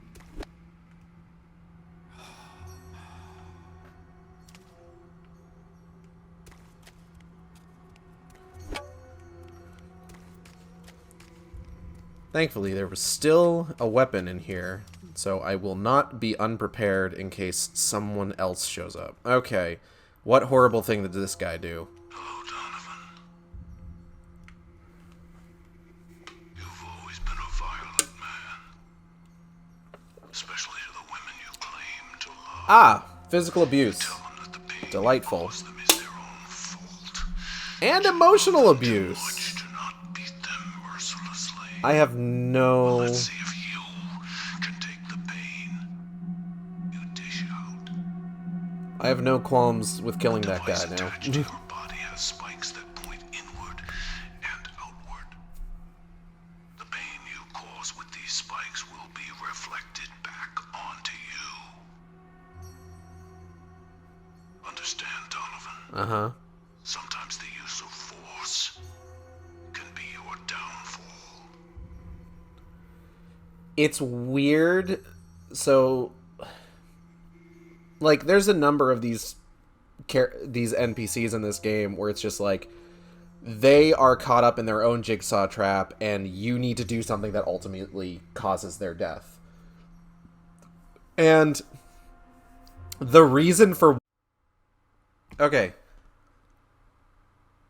Speaker 2: Thankfully, there was still a weapon in here, so I will not be unprepared in case someone else shows up. Okay, what horrible thing did this guy do?
Speaker 3: Hello, Donovan. You've always been a violent man. Especially to the women you claim to love.
Speaker 2: Ah, physical abuse.
Speaker 3: Tell them that the pain
Speaker 2: Delightful.
Speaker 3: you cause them is their own fault.
Speaker 2: And emotional
Speaker 3: Too
Speaker 2: abuse.
Speaker 3: much to not beat them mercilessly.
Speaker 2: I have no...
Speaker 3: Let's see if you can take the pain you dish out.
Speaker 2: I have no qualms with killing that guy
Speaker 3: Device
Speaker 2: now.
Speaker 3: attached to your body has spikes that point inward and outward. The pain you cause with the these spikes will be reflected back onto you. Understand, Donovan?
Speaker 2: Uh-huh.
Speaker 3: Sometimes the use of force can be your downfall.
Speaker 2: It's weird. So, like, there's a number of these NPCs in this game where it's just like, they are caught up in their own jigsaw trap, and you need to do something that ultimately causes their death. And the reason for... Okay.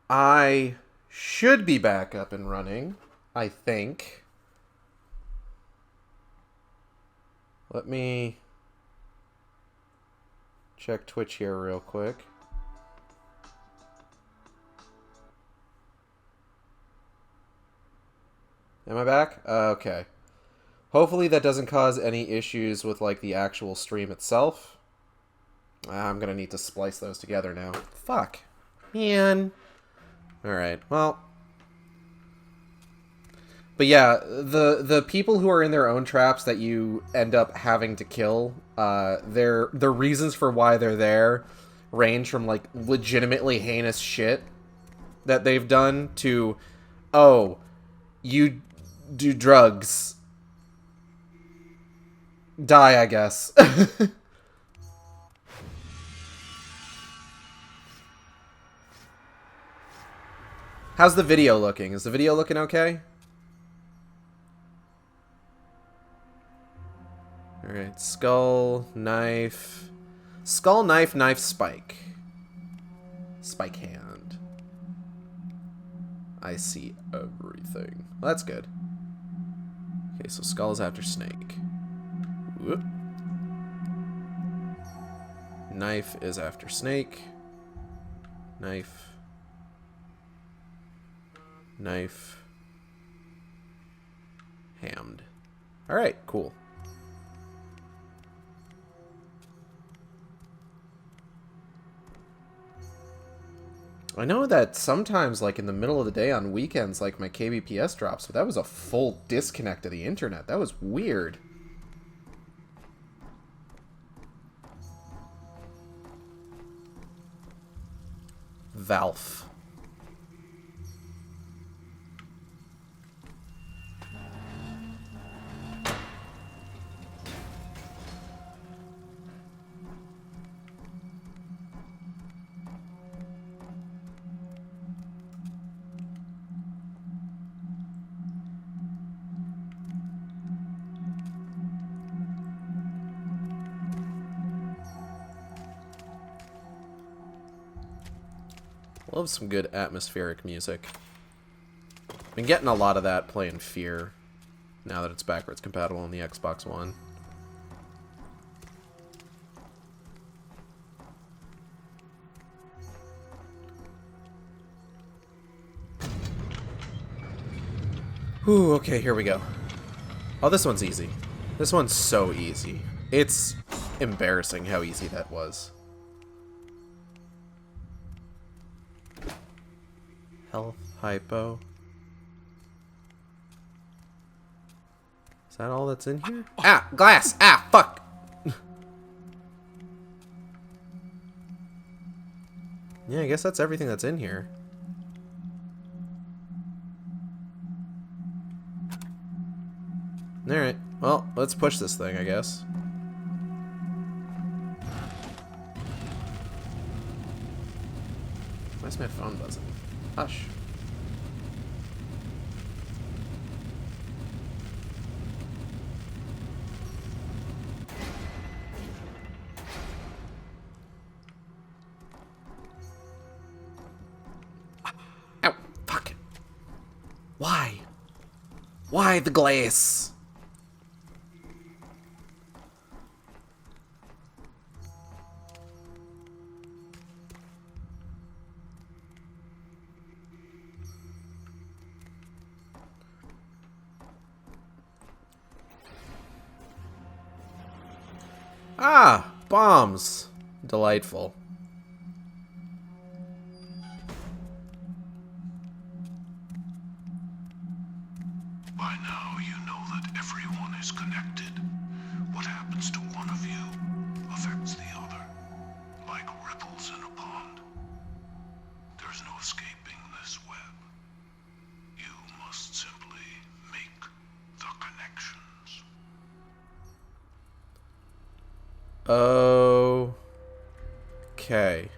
Speaker 2: I should be back up and running, I think. Let me check Twitch here real quick. Am I back? Okay. Hopefully that doesn't cause any issues with, like, the actual stream itself. I'm gonna need to splice those together now. Fuck. Man. Alright, well. But yeah, the people who are in their own traps that you end up having to kill, the reasons for why they're there range from, like, legitimately heinous shit that they've done to, oh, you do drugs. Die, I guess. How's the video looking? Is the video looking okay? Alright, skull, knife. Skull, knife, knife, spike. Spike hand. I see everything. Well, that's good. Okay, so skull is after snake. Whoop. Knife is after snake. Knife. Knife. Hammed. Alright, cool. I know that sometimes, like, in the middle of the day on weekends, like, my kbps drops, but that was a full disconnect of the internet. That was weird. Valve. Love some good atmospheric music. Been getting a lot of that playing Fear, now that it's backwards compatible on the Xbox One. Ooh, okay, here we go. Oh, this one's easy. This one's so easy. It's embarrassing how easy that was. Health, hypo. Is that all that's in here? Ah, glass! Ah, fuck! Yeah, I guess that's everything that's in here. Alright, well, let's push this thing, I guess. Why's my phone buzzing? Hush. Ow, fuck. Why? Why the glass? Ah, bombs. Delightful.
Speaker 3: By now you know that everyone is connected. What happens to one of you affects the other, like ripples in a pond. There's no escaping this web. You must simply make the connections.
Speaker 2: Okay.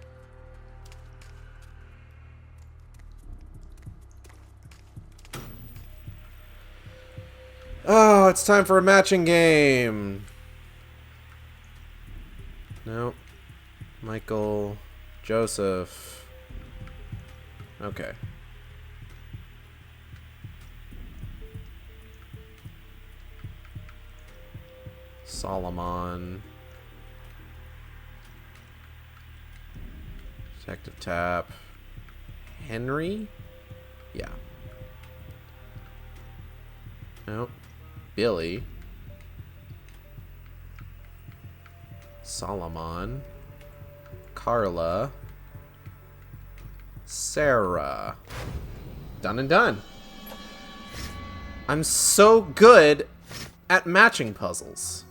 Speaker 2: Oh, it's time for a matching game. Nope. Michael, Joseph. Okay. Solomon. Detective Tap. Henry? Yeah. Nope. Billy. Solomon. Carla. Sarah. Done and done. I'm so good at matching puzzles.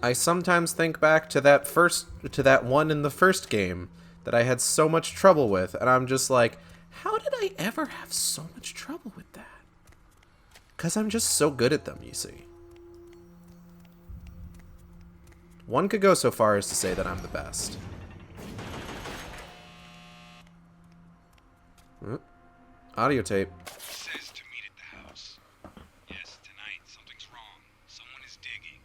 Speaker 2: I sometimes think back to that one in the first game that I had so much trouble with, and I'm just like, how did I ever have so much trouble with that? Because I'm just so good at them, you see. One could go so far as to say that I'm the best. Audio tape.
Speaker 6: Says to meet at the house. Yes, tonight something's wrong. Someone is digging.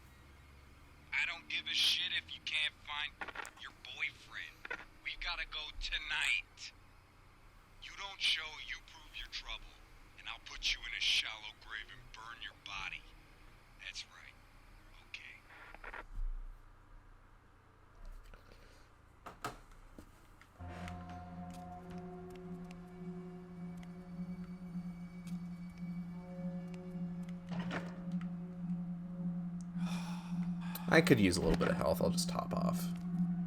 Speaker 6: I don't give a shit if you can't find your boyfriend. We gotta go tonight. You don't show, you prove your trouble, and I'll put you in a shallow grave and burn your body. That's right. Okay.
Speaker 2: I could use a little bit of health. I'll just top off.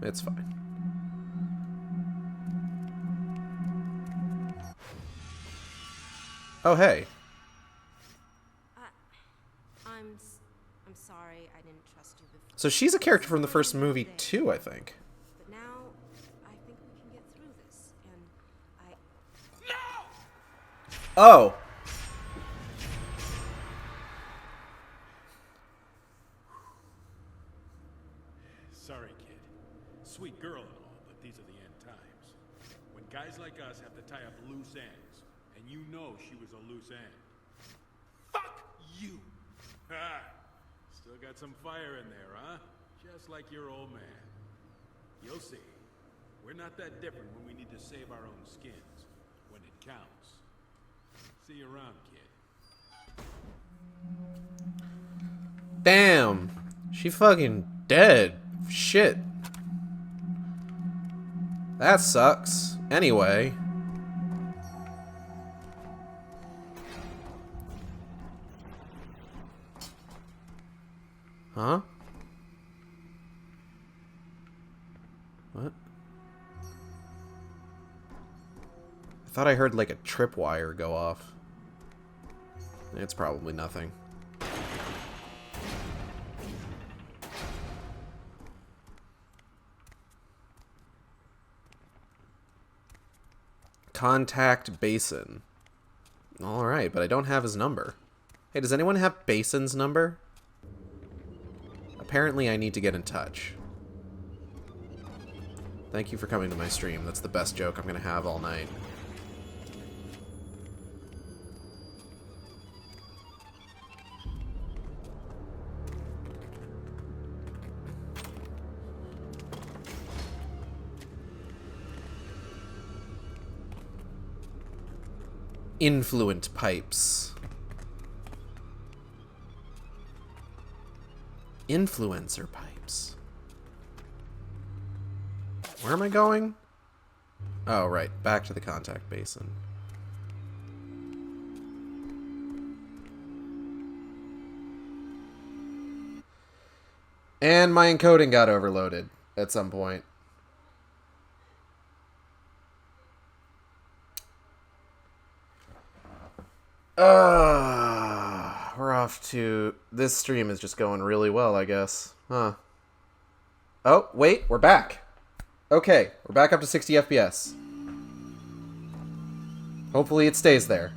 Speaker 2: It's fine. Oh, hey.
Speaker 8: I'm sorry I didn't trust you before.
Speaker 2: So she's a character from the first movie, too, I think.
Speaker 8: But now, I think we can get through this, and
Speaker 2: Oh!
Speaker 7: Sorry, kid. Sweet girl and all, but these are the end times. When guys like us have to tie up loose ends, and you know she was a loose end. Fuck you! Ha! Still got some fire in there, huh? Just like your old man. You'll see. We're not that different when we need to save our own skins. When it counts. See you around, kid.
Speaker 2: Damn. She fucking dead. Shit. That sucks. Anyway. Huh? What? I thought I heard like a tripwire go off. It's probably nothing. Contact Basin. Alright, but I don't have his number. Hey, does anyone have Basin's number? Apparently I need to get in touch. Thank you for coming to my stream. That's the best joke I'm gonna have all night. Influent pipes. Influencer pipes. Where am I going? Oh, right. Back to the contact basin. And my encoding got overloaded at some point. We're off to... This stream is just going really well, I guess. Huh. Oh, wait, we're back. Okay, we're back up to 60 FPS. Hopefully it stays there.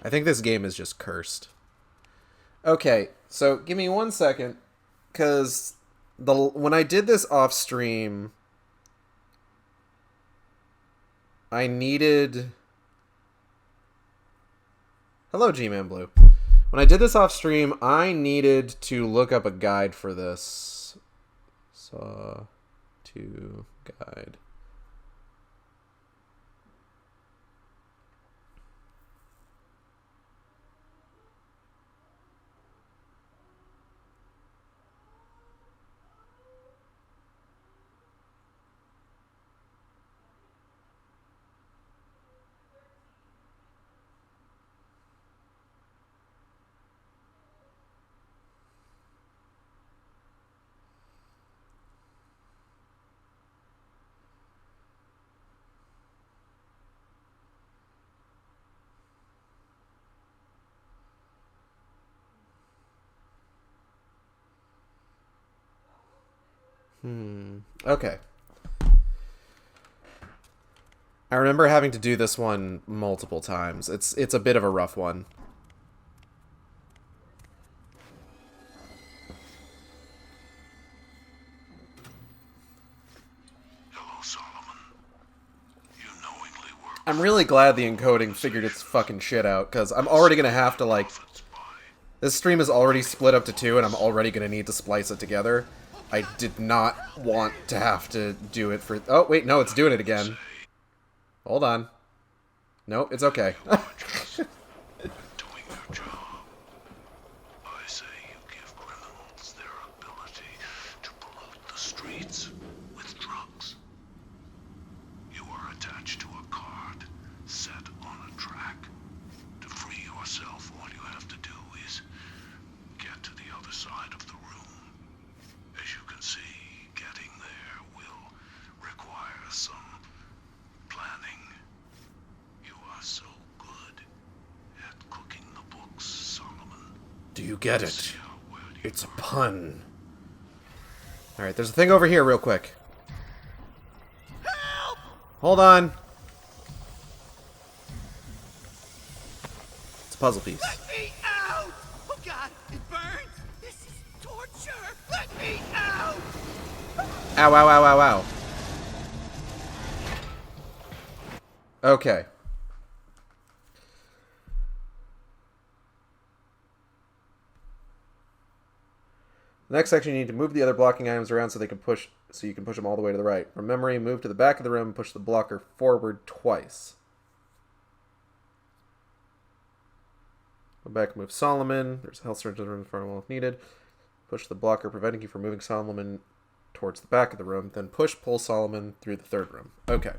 Speaker 2: I think this game is just cursed. Okay, so give me 1 second, because when I did this off stream, I needed... Hello, G-Man Blue. When I did this off stream, I needed to look up a guide for this. Saw to guide. Okay. I remember having to do this one multiple times. It's a bit of a rough one.
Speaker 3: Hello, Solomon. You knowingly work
Speaker 2: I'm really glad the encoding figured its fucking shit out, because I'm already gonna have to, like... This stream is already split up to 2, and I'm already gonna need to splice it together. I did not want to have to do it for... Oh, wait, no, it's doing it again. Hold on. Nope, it's okay.
Speaker 3: doing your job. I say you give criminals their ability to pollute the streets with drugs. You are attached to a card set on a track. To free yourself, all you have to do is get to the other side of the room. As you can see, getting there will require some planning. You are so good at cooking the books, Solomon.
Speaker 2: Do you get it? It's a pun. Alright, there's a thing over here real quick.
Speaker 5: Help!
Speaker 2: Hold on. It's a puzzle piece.
Speaker 5: Let me out! Oh God, it burns! This is torture! Let me out!
Speaker 2: Ow, ow, ow, ow, ow. Okay. The next section, you need to move the other blocking items around so you can push them all the way to the right. From memory, move to the back of the room, push the blocker forward twice. Go back, move Solomon. There's a health surge in the room in front of if needed. Push the blocker, preventing you from moving Solomon towards the back of the room. Then pull Solomon through the third room. Okay.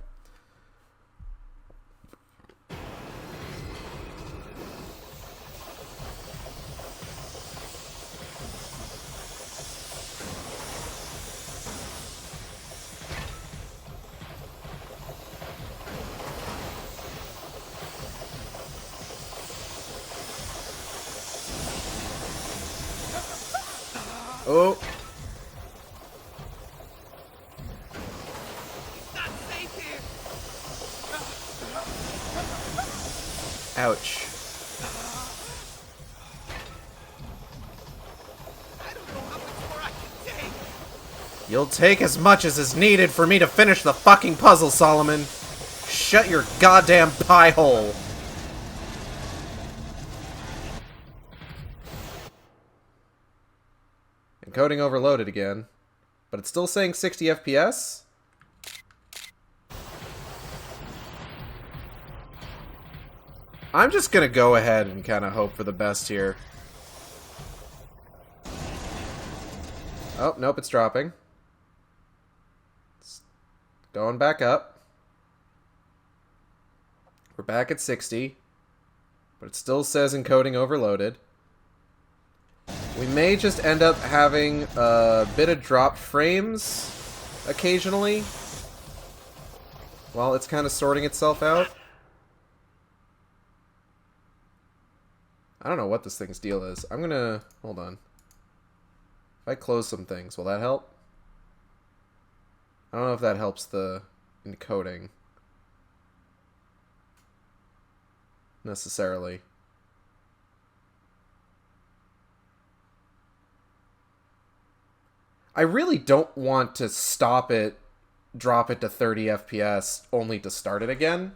Speaker 2: Oh.
Speaker 5: Not safe here!
Speaker 2: Ouch.
Speaker 5: I don't know how much more I can take!
Speaker 2: You'll take as much as is needed for me to finish the fucking puzzle, Solomon. Shut your goddamn pie hole. Encoding overloaded again. But it's still saying 60 FPS? I'm just gonna go ahead and kind of hope for the best here. Oh, nope, it's dropping. It's going back up. We're back at 60. But it still says encoding overloaded. We may just end up having a bit of dropped frames occasionally while it's kind of sorting itself out. I don't know what this thing's deal is. I'm gonna... hold on. If I close some things, will that help? I don't know if that helps the encoding. Necessarily. I really don't want to stop it, drop it to 30 FPS, only to start it again.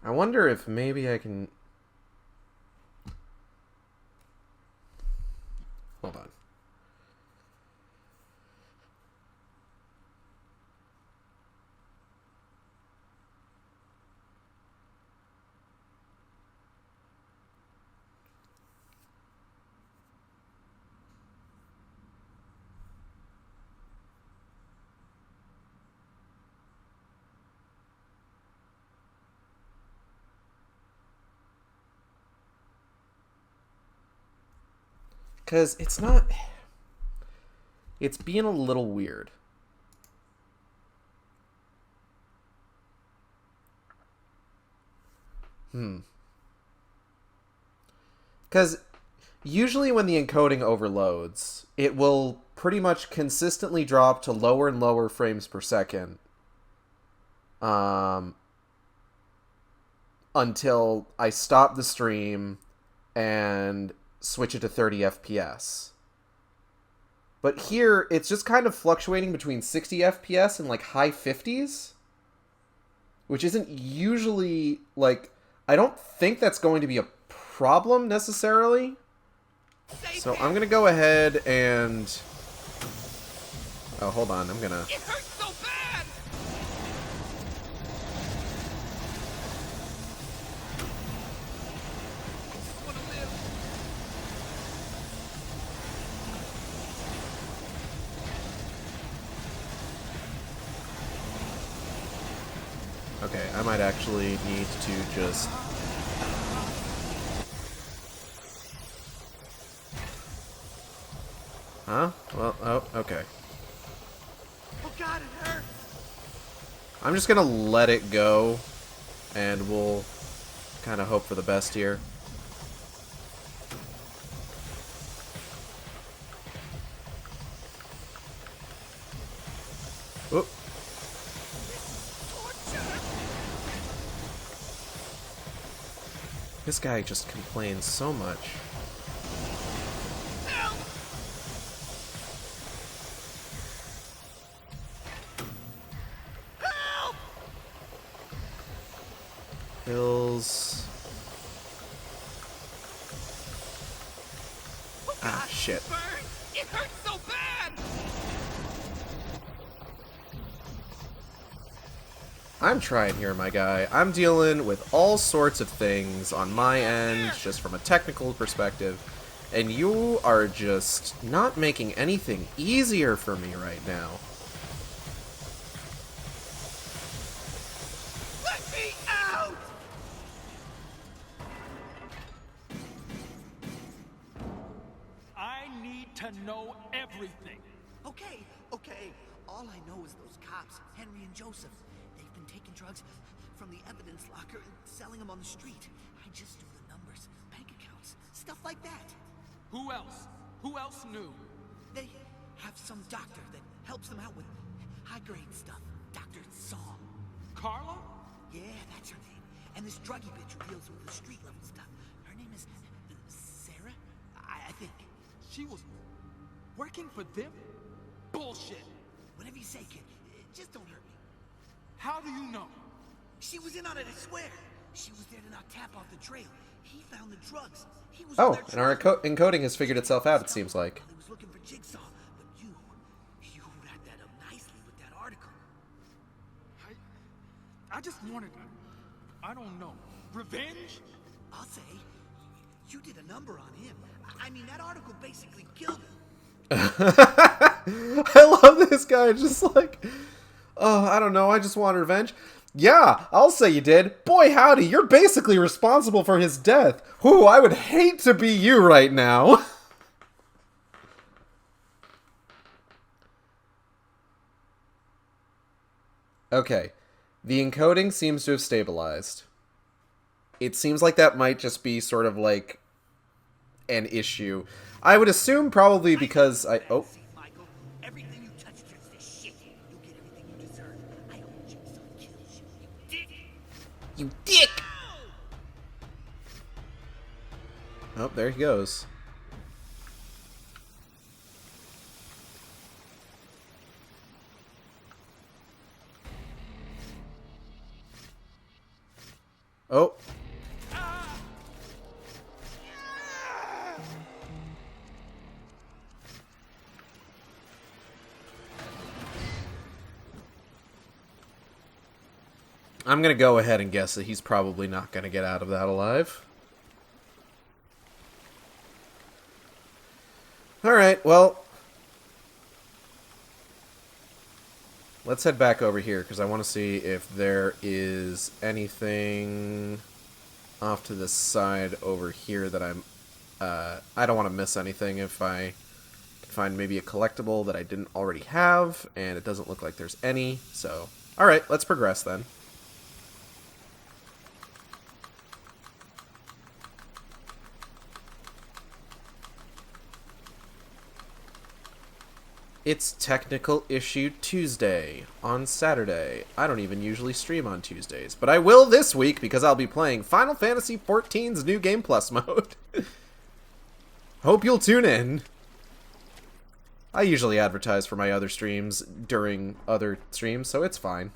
Speaker 2: I wonder if maybe I can... hold on. Because it's not... it's being a little weird. Because usually when the encoding overloads, it will pretty much consistently drop to lower and lower frames per second. Until I stop the stream and switch it to 30 FPS. But here, it's just kind of fluctuating between 60 FPS and like high 50s. Which isn't usually, like, I don't think that's going to be a problem necessarily. So I'm gonna go ahead and... oh, hold on, I'm gonna...
Speaker 5: It hurts so bad! I just wanna live.
Speaker 2: Okay, I might actually need to just... huh? Well, oh, okay.
Speaker 5: Oh god, it hurts!
Speaker 2: I'm just gonna let it go, and we'll kind of hope for the best here. Oop. This guy just complains so much.
Speaker 5: Help! Help!
Speaker 2: Hills.
Speaker 5: Oh
Speaker 2: Ah,
Speaker 5: god,
Speaker 2: shit.
Speaker 5: it burns! It hurts so bad!
Speaker 2: I'm trying here, my guy. I'm dealing with all sorts of things on my end, just from a technical perspective, and you are just not making anything easier for me right now.
Speaker 5: Let me out!
Speaker 4: I need to know everything.
Speaker 5: Okay, okay. All I know is those cops, Henry and Joseph. They've been taking drugs from the evidence locker and selling them on the street. I just do the numbers, bank accounts, stuff like that.
Speaker 4: Who else? Who else knew?
Speaker 5: They have some doctor that helps them out with high-grade stuff. Dr. Song.
Speaker 4: Carla?
Speaker 5: Yeah, that's her name. And this druggy bitch who deals with the street-level stuff. Her name is Sarah, I think.
Speaker 4: She was working for them? Bullshit.
Speaker 5: Whatever you say, kid. Just don't hurt me.
Speaker 4: How do you know?
Speaker 5: She was in on it, I swear. She was there to knock Tap off the trail. He found the drugs. He was on
Speaker 2: Oh,
Speaker 5: their
Speaker 2: and our
Speaker 5: trail.
Speaker 2: encoding has figured itself out, it seems like.
Speaker 5: He was looking for Jigsaw, but you wrapped that up nicely with that article.
Speaker 4: I just wanted, I don't know, revenge?
Speaker 5: I'll say, you did a number on him. I mean, that article basically killed him.
Speaker 2: I love this guy, just like, oh, I don't know, I just want revenge. Yeah, I'll say you did. Boy, howdy, you're basically responsible for his death. Whew, I would hate to be you right now. Okay, the encoding seems to have stabilized. It seems like that might just be sort of like an issue. I would assume probably because I... Oh.
Speaker 5: Michael, everything you touch turns to shit. You'll get everything you deserve. I hope Jigsaw kills you, you dick.
Speaker 2: You dick! Oh, there he goes. Oh. I'm gonna go ahead and guess that he's probably not gonna get out of that alive. Alright, well... let's head back over here, because I want to see if there is anything off to the side over here that I'm... I don't want to miss anything if I can find maybe a collectible that I didn't already have, and it doesn't look like there's any, so... Alright, let's progress then. It's Technical Issue Tuesday on Saturday. I don't even usually stream on Tuesdays, but I will this week because I'll be playing Final Fantasy XIV's New Game Plus mode. Hope you'll tune in. I usually advertise for my other streams during other streams, so it's fine.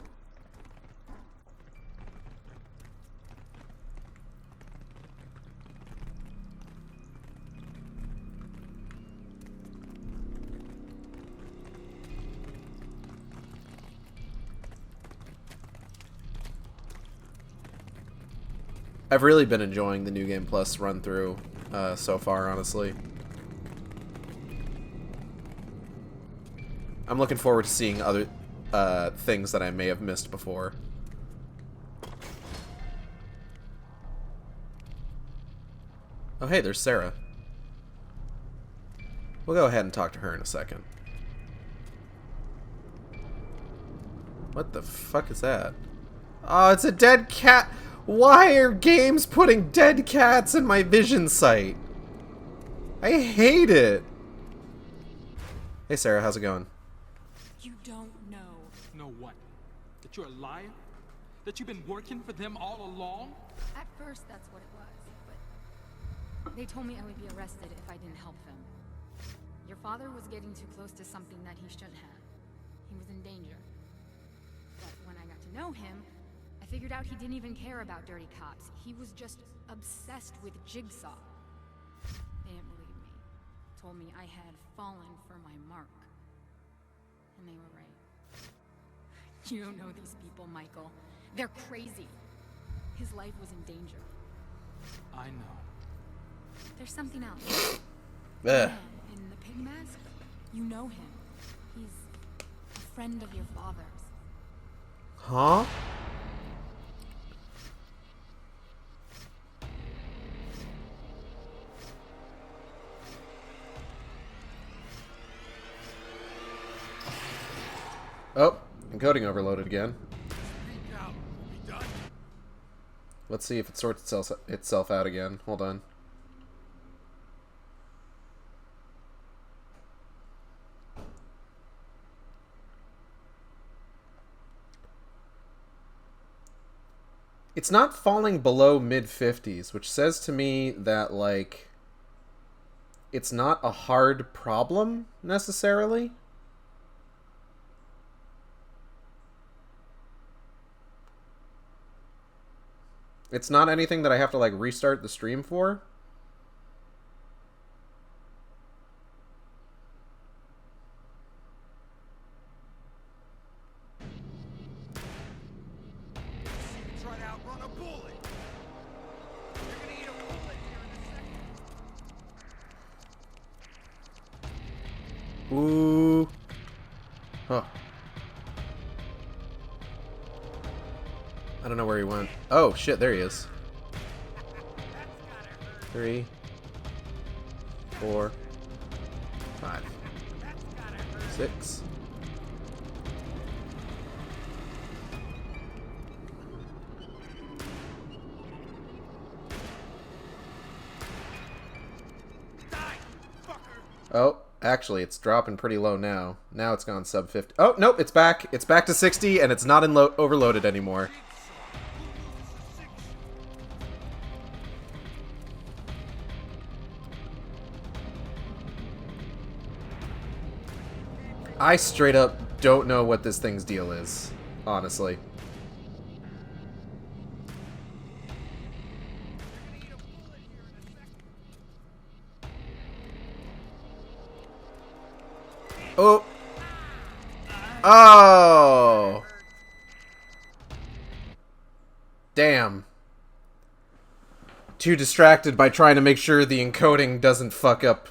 Speaker 2: I've really been enjoying the New Game Plus run-through so far, honestly. I'm looking forward to seeing other things that I may have missed before. Oh, hey, there's Sarah. We'll go ahead and talk to her in a second. What the fuck is that? Oh, it's a dead cat! Why are games putting dead cats in my vision sight? I hate it! Hey Sarah, how's it going?
Speaker 8: You don't know.
Speaker 4: Know what? That you're a liar? That you've been working for them all along?
Speaker 9: At first, that's what it was, but they told me I would be arrested if I didn't help them. Your father was getting too close to something that he shouldn't have. He was in danger. But when I got to know him, I figured out he didn't even care about dirty cops. He was just obsessed with Jigsaw. They didn't believe me. Told me I had fallen for my mark. And they were right. You don't know these people, Michael. They're crazy. His life was in danger.
Speaker 4: I know.
Speaker 9: There's something else.
Speaker 2: Ugh.
Speaker 9: Man in the pig mask? You know him. He's a friend of your father's.
Speaker 2: Huh? Oh, encoding overloaded again. Let's see if it sorts itself out again. Hold on. It's not falling below mid-50s, which says to me that, like, it's not a hard problem, necessarily. It's not anything that I have to, like, restart the stream for.
Speaker 5: Try to outrun a bullet. You're gonna eat a bullet here in a second.
Speaker 2: Ooh. Huh. I don't know where he went. Oh, shit, there he is. 3, 4, 5, 6. Oh, actually, it's dropping pretty low now. Now it's gone sub 50. Oh, nope, it's back. It's back to 60, and it's not overloaded anymore. I straight up don't know what this thing's deal is, honestly. Oh! Oh! Damn. Too distracted by trying to make sure the encoding doesn't fuck up.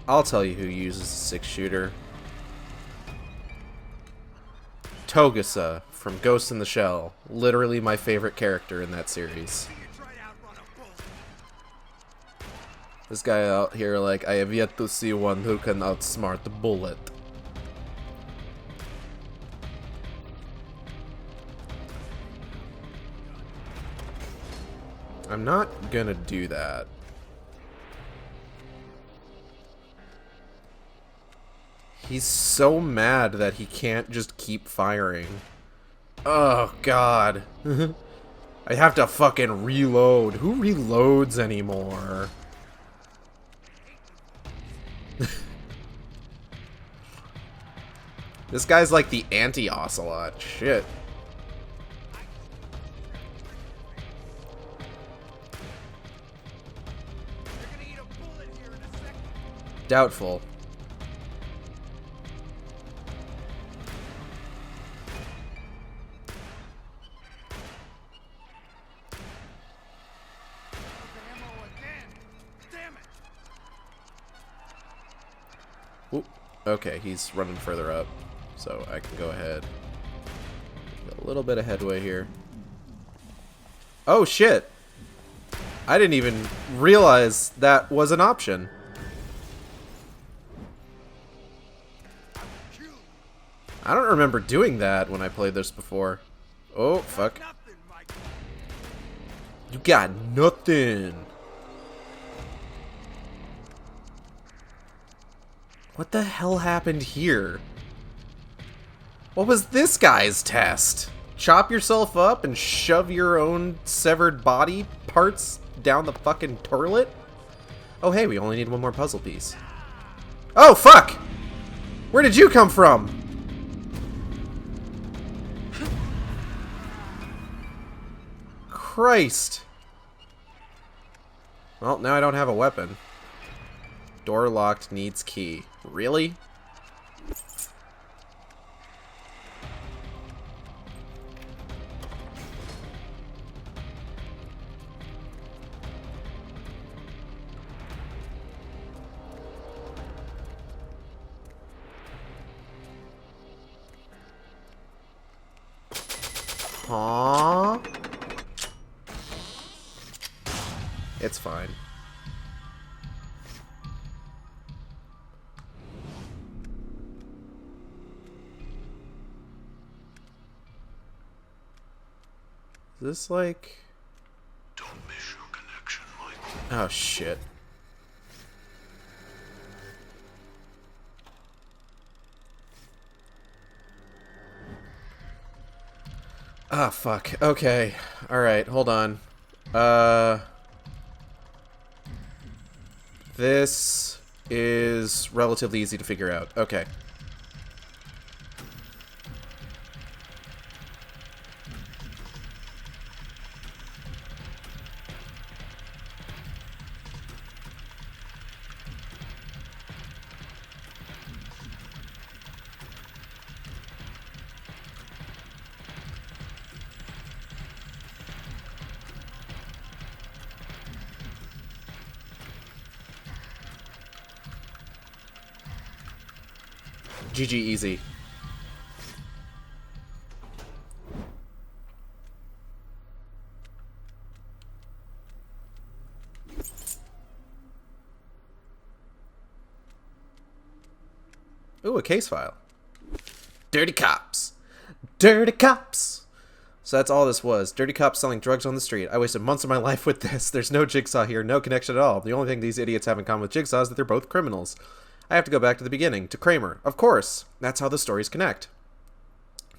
Speaker 2: I'll tell you who uses a 6-shooter. Togusa from Ghost in the Shell. Literally my favorite character in that series. This guy out here like, I have yet to see one who can outsmart the bullet. I'm not gonna do that. He's so mad that he can't just keep firing. Oh, God. I have to fucking reload. Who reloads anymore? This guy's like the anti-Ocelot. Shit. Doubtful. Oop. Okay, he's running further up, so I can go ahead. A little bit of headway here. Oh shit! I didn't even realize that was an option. I don't remember doing that when I played this before. Oh, fuck. You got nothing. What the hell happened here? What was this guy's test? Chop yourself up and shove your own severed body parts down the fucking toilet? Oh hey, we only need one more puzzle piece. Oh fuck! Where did you come from? Christ. Well, now I don't have a weapon. Door locked, needs key. Really? Aww. It's fine. Is this like...
Speaker 3: Don't miss your connection, Michael.
Speaker 2: Oh shit. Ah, fuck. Okay. Alright, hold on. This is relatively easy to figure out. Okay. GG easy. Ooh, a case file. Dirty cops. Dirty cops. So that's all this was. Dirty cops selling drugs on the street. I wasted months of my life with this. There's no Jigsaw here, no connection at all. The only thing these idiots have in common with Jigsaw is that they're both criminals. I have to go back to the beginning, to Kramer. Of course. That's how the stories connect.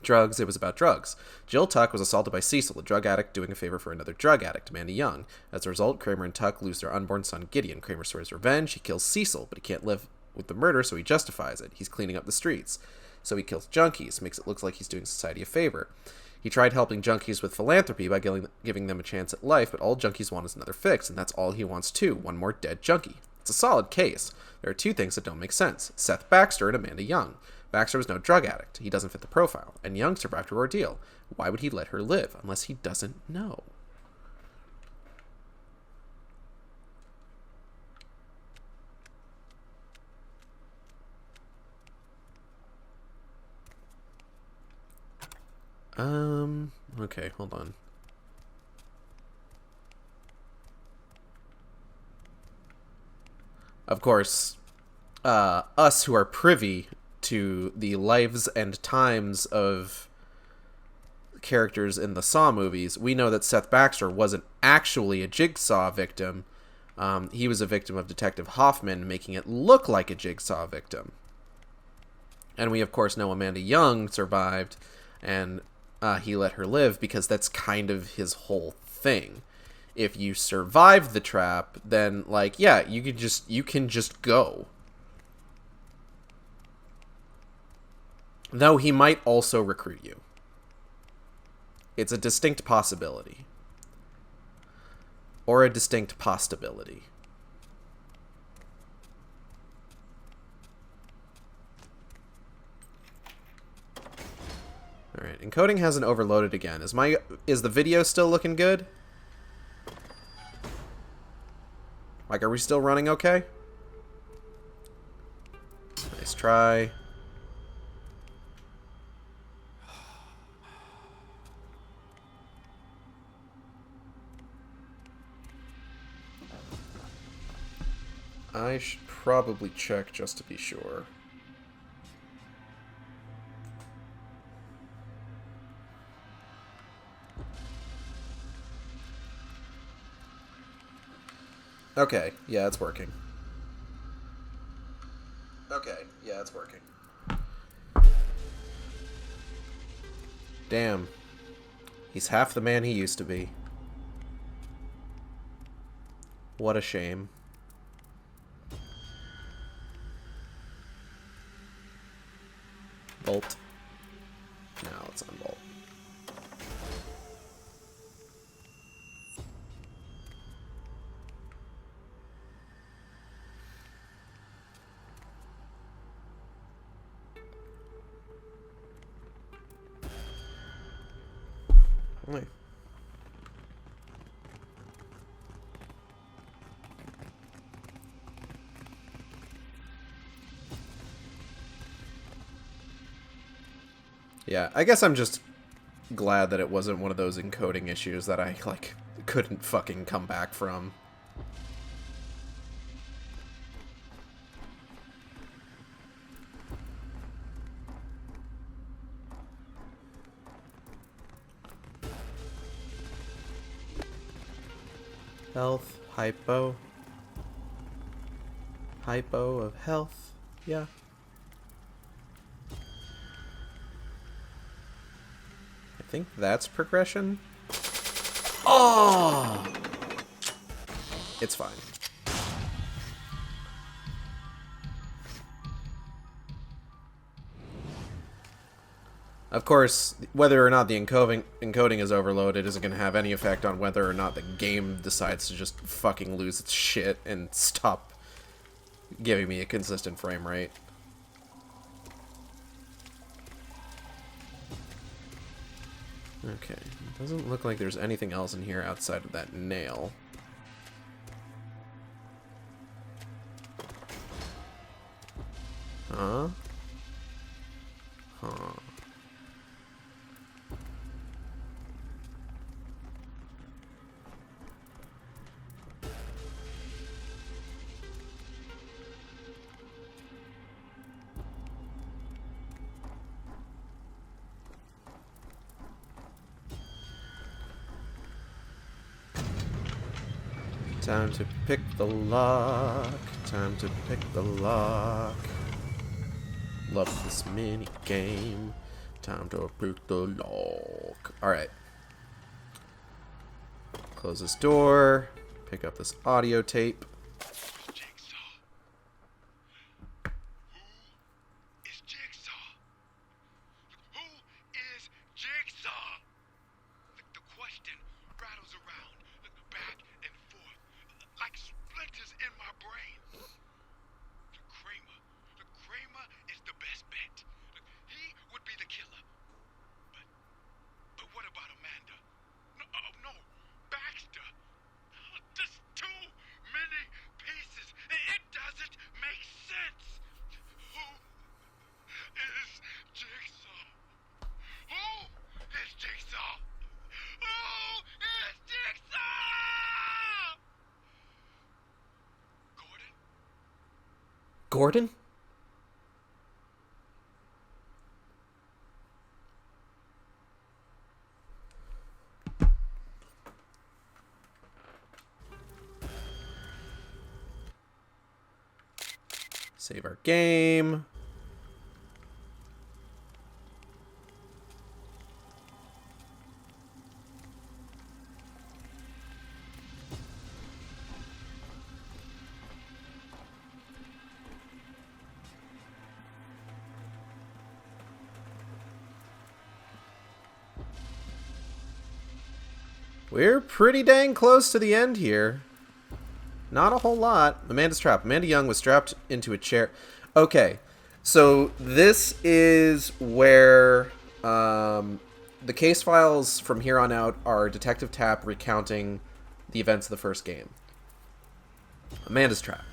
Speaker 2: Drugs, it was about drugs. Jill Tuck was assaulted by Cecil, a drug addict doing a favor for another drug addict, Amanda Young. As a result, Kramer and Tuck lose their unborn son, Gideon. Kramer swears revenge. He kills Cecil, but he can't live with the murder, so he justifies it. He's cleaning up the streets. So he kills junkies, makes it look like he's doing society a favor. He tried helping junkies with philanthropy by giving them a chance at life, but all junkies want is another fix, and that's all he wants too, one more dead junkie. It's a solid case. There are two things that don't make sense. Seth Baxter and Amanda Young. Baxter was no drug addict. He doesn't fit the profile. And Young survived her ordeal. Why would he let her live unless he doesn't know? Okay, hold on. Of course, us who are privy to the lives and times of characters in the Saw movies, we know that Seth Baxter wasn't actually a Jigsaw victim. He was a victim of Detective Hoffman, making it look like a Jigsaw victim. And we, of course, know Amanda Young survived, and he let her live because that's kind of his whole thing. If you survive the trap, then, like, yeah, you can just go. Though he might also recruit you. It's a distinct possibility. Or a distinct possibility. Alright, encoding hasn't overloaded again. Is the video still looking good? Like, are we still running okay? Nice try. I should probably check just to be sure. Okay, yeah, it's working. Okay, yeah, it's working. Damn. He's half the man he used to be. What a shame. Bolt. Now let's unbolt. Wait. Yeah, I guess I'm just glad that it wasn't one of those encoding issues that I, like, couldn't fucking come back from. Health, hypo. Hypo of health, yeah. I think that's progression. Oh! It's fine. Of course, whether or not the encoding is overloaded isn't going to have any effect on whether or not the game decides to just fucking lose its shit and stop giving me a consistent frame rate. Okay, it doesn't look like there's anything else in here outside of that nail. Huh? Huh. Time to pick the lock. Time to pick the lock. Love this mini game. Time to pick the lock. Alright. Close this door. Pick up this audio tape. Gordon? Save our game. We're pretty dang close to the end here. Not a whole lot. Amanda's trapped. Amanda Young was strapped into a chair. Okay, so this is where the case files from here on out are Detective Tapp recounting the events of the first game. Amanda's trapped.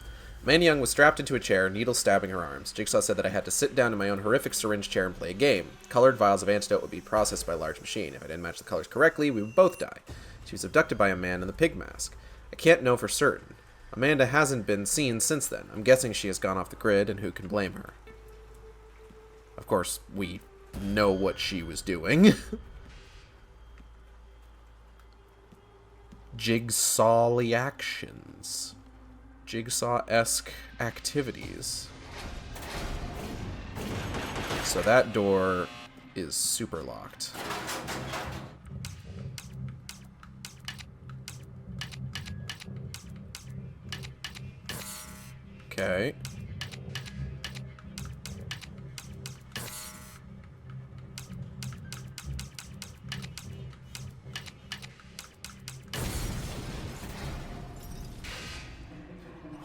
Speaker 2: Amanda Young was strapped into a chair, needles stabbing her arms. Jigsaw said that I had to sit down in my own horrific syringe chair and play a game. Colored vials of antidote would be processed by a large machine. If I didn't match the colors correctly, we would both die. She was abducted by a man in the pig mask. I can't know for certain. Amanda hasn't been seen since then. I'm guessing she has gone off the grid, and who can blame her? Of course, we know what she was doing. Jigsaw-ly actions. Jigsaw-esque activities. So that door is super locked. Okay.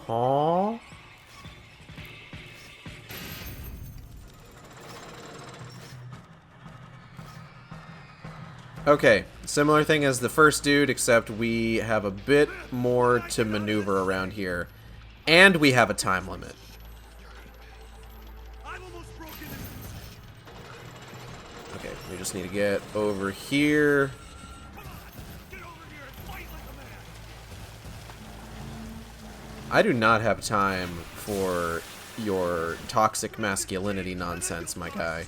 Speaker 2: Huh? Okay, similar thing as the first dude, except we have a bit more to maneuver around here. And we have a time limit. Okay, we just need to get over here. I do not have time for your toxic masculinity nonsense, my guy.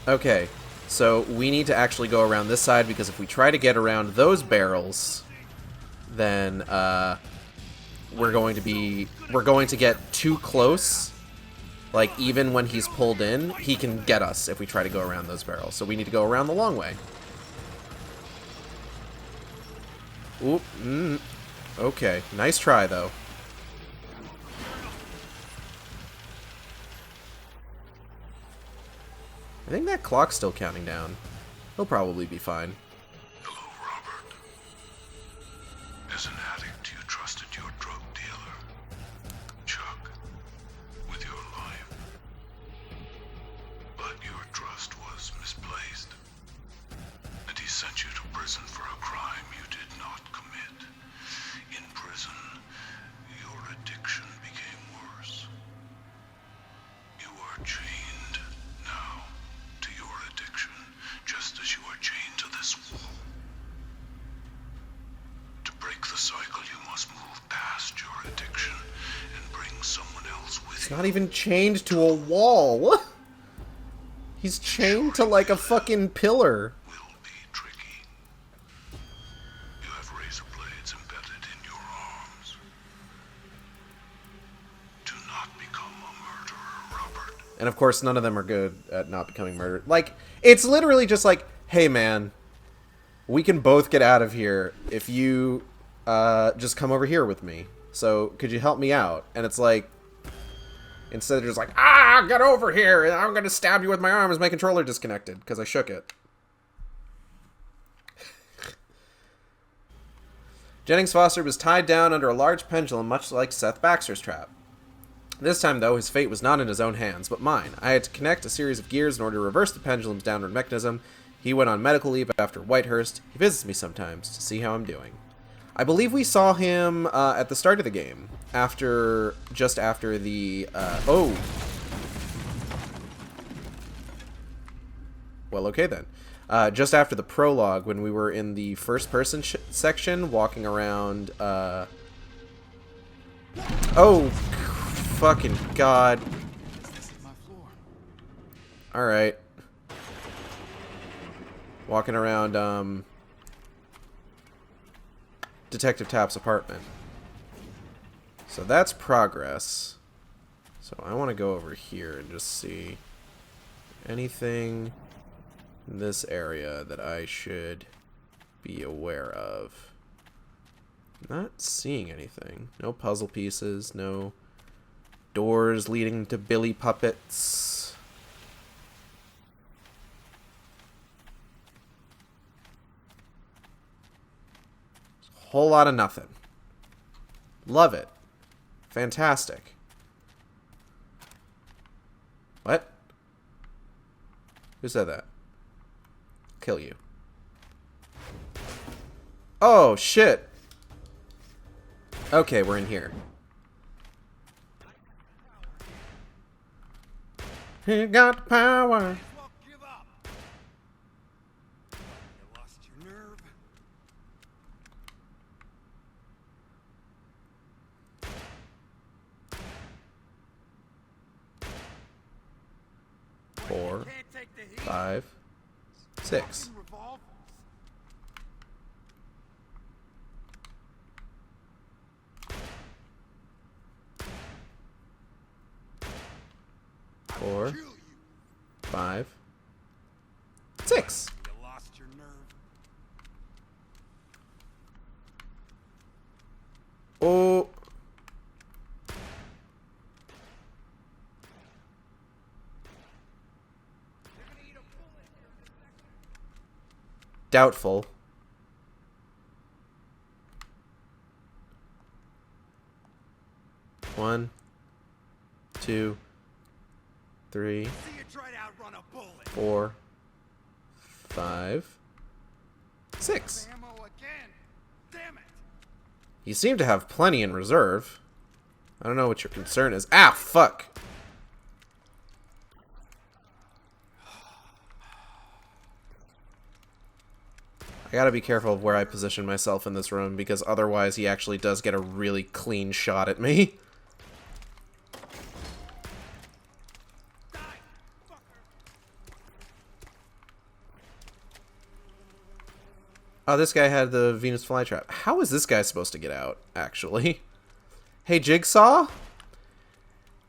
Speaker 2: Okay, so we need to actually go around this side, because if we try to get around those barrels, then we're going to get too close Like, even when he's pulled in, he can get us if we try to go around those barrels. So we need to go around the long way. Oop. Okay. Nice try, though. I think that clock's still counting down. He'll probably be fine.
Speaker 3: Hello, Robert. As an addict, you trusted your drug dealer, Chuck, with your life. But your trust was misplaced, and he sent you to prison for a crime you did not commit. In prison, your addiction became worse. You are chained now to your addiction, just as you are chained to this wall. To break the cycle, you must move past your addiction and bring someone else with
Speaker 2: He's
Speaker 3: you.
Speaker 2: not even chained to a wall. He's chained to like a fucking pillar.
Speaker 3: Will be tricky. You have razor blades embedded in your arms. Do not become a murderer, Robert.
Speaker 2: And of course, none of them are good at not becoming murdered. Like, it's literally just like, hey man, we can both get out of here if you just come over here with me. So, could you help me out? And it's like, instead of just like, get over here, and I'm gonna stab you with my arm as my controller disconnected, because I shook it. Jennings Foster was tied down under a large pendulum, much like Seth Baxter's trap. This time, though, his fate was not in his own hands, but mine. I had to connect a series of gears in order to reverse the pendulum's downward mechanism. He went on medical leave after Whitehurst. He visits me sometimes to see how I'm doing. I believe we saw him at the start of the game, just after the, Well, okay then. Just after the prologue, when we were in the first-person section, walking around, Oh, fucking God. Alright. Walking around, Detective Tapp's apartment. So that's progress. So I want to go over here and just see anything in this area that I should be aware of. Not seeing anything. No puzzle pieces, no doors leading to Billy puppets. Whole lot of nothing. Love it. Fantastic. What? Who said that? Kill you. Oh, shit. Okay, we're in here. You got the power. Four, 5, 6. Four, 5, 6.
Speaker 7: You lost your nerve.
Speaker 2: Oh. Doubtful. One, 2, 3, 4, 5, 6. You seem to have plenty in reserve. I don't know what your concern is. Ah, fuck! I gotta be careful of where I position myself in this room, because otherwise he actually does get a really clean shot at me. Oh, this guy had the Venus flytrap. How is this guy supposed to get out, actually? Hey, Jigsaw?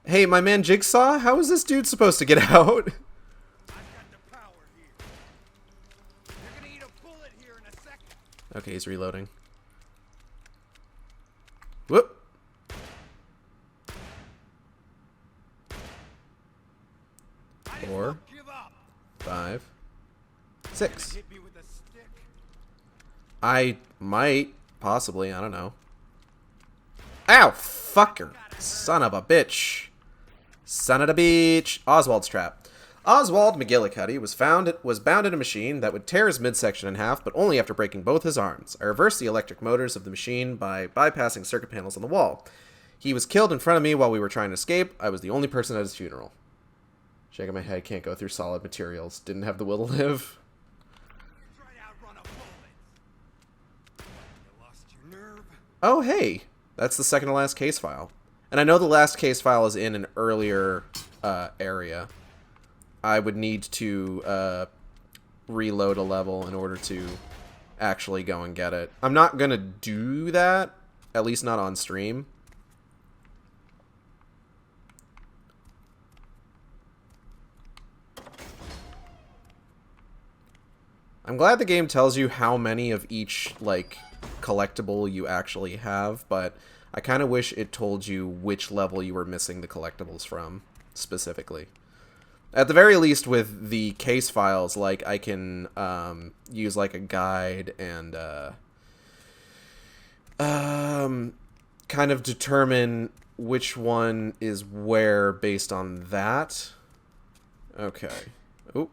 Speaker 2: Hey, my man Jigsaw, how is this dude supposed to get out? Okay, he's reloading. Whoop. Four, 5, 6. I might, possibly, I don't know. Ow, fucker. Son of a bitch. Son of a bitch. Oswald's trap. Oswald McGillicuddy was bound in a machine that would tear his midsection in half, but only after breaking both his arms. I reversed the electric motors of the machine by bypassing circuit panels on the wall. He was killed in front of me while we were trying to escape. I was the only person at his funeral. Shaking my head, can't go through solid materials. Didn't have the will to live. Oh, hey. That's the second to last case file. And I know the last case file is in an earlier area. I would need to reload a level in order to actually go and get it. I'm not going to do that, at least not on stream. I'm glad the game tells you how many of each, like, collectible you actually have, but I kind of wish it told you which level you were missing the collectibles from, specifically. At the very least, with the case files, like, I can use, like, a guide and kind of determine which one is where based on that. Okay. Oop.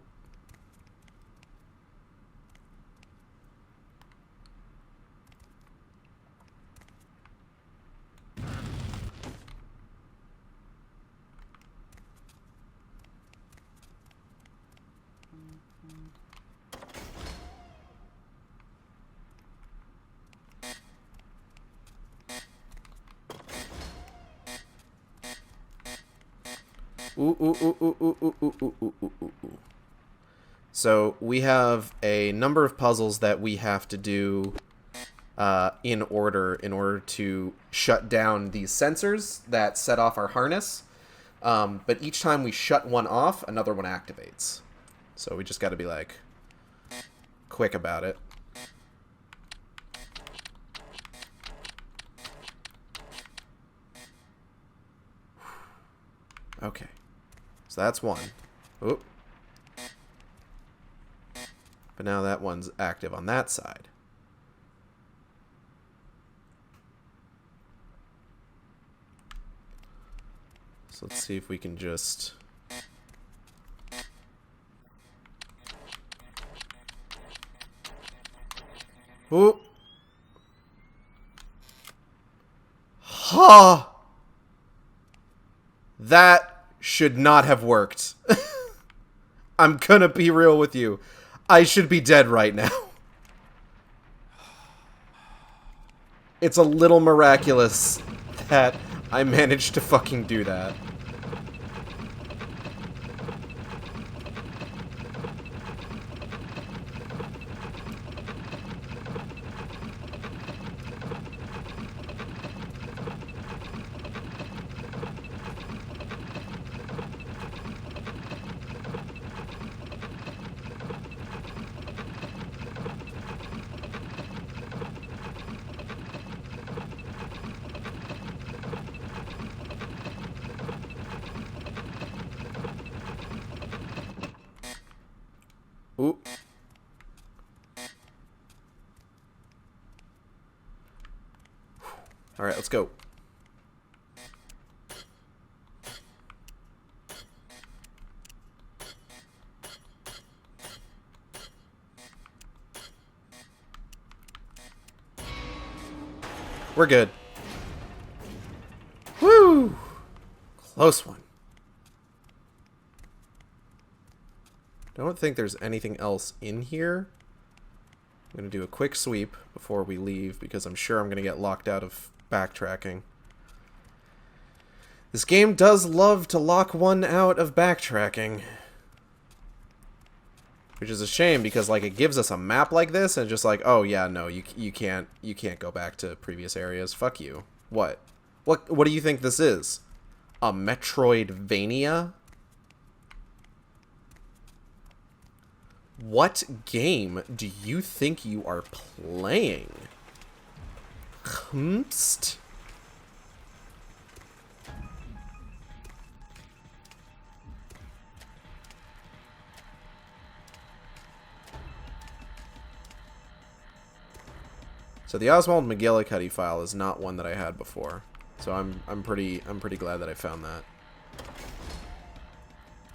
Speaker 2: So we have a number of puzzles that we have to do in order to shut down these sensors that set off our harness. But each time we shut one off, another one activates. So we just got to be like quick about it. Okay. So that's one. Oop. But now that one's active on that side. So let's see if we can just... Oop. Ha! That should not have worked. I'm gonna be real with you. I should be dead right now. It's a little miraculous that I managed to fucking do that. Ooh. All right, let's go. We're good. Woo! Close one. Don't think there's anything else in here. I'm going to do a quick sweep before we leave because I'm sure I'm going to get locked out of backtracking. This game does love to lock one out of backtracking. Which is a shame because like it gives us a map like this and just like, oh yeah, no, you can't go back to previous areas. Fuck you. What do you think this is? A Metroidvania? What game do you think you are playing? Humst? So the Oswald McGillicuddy file is not one that I had before. So I'm pretty glad that I found that.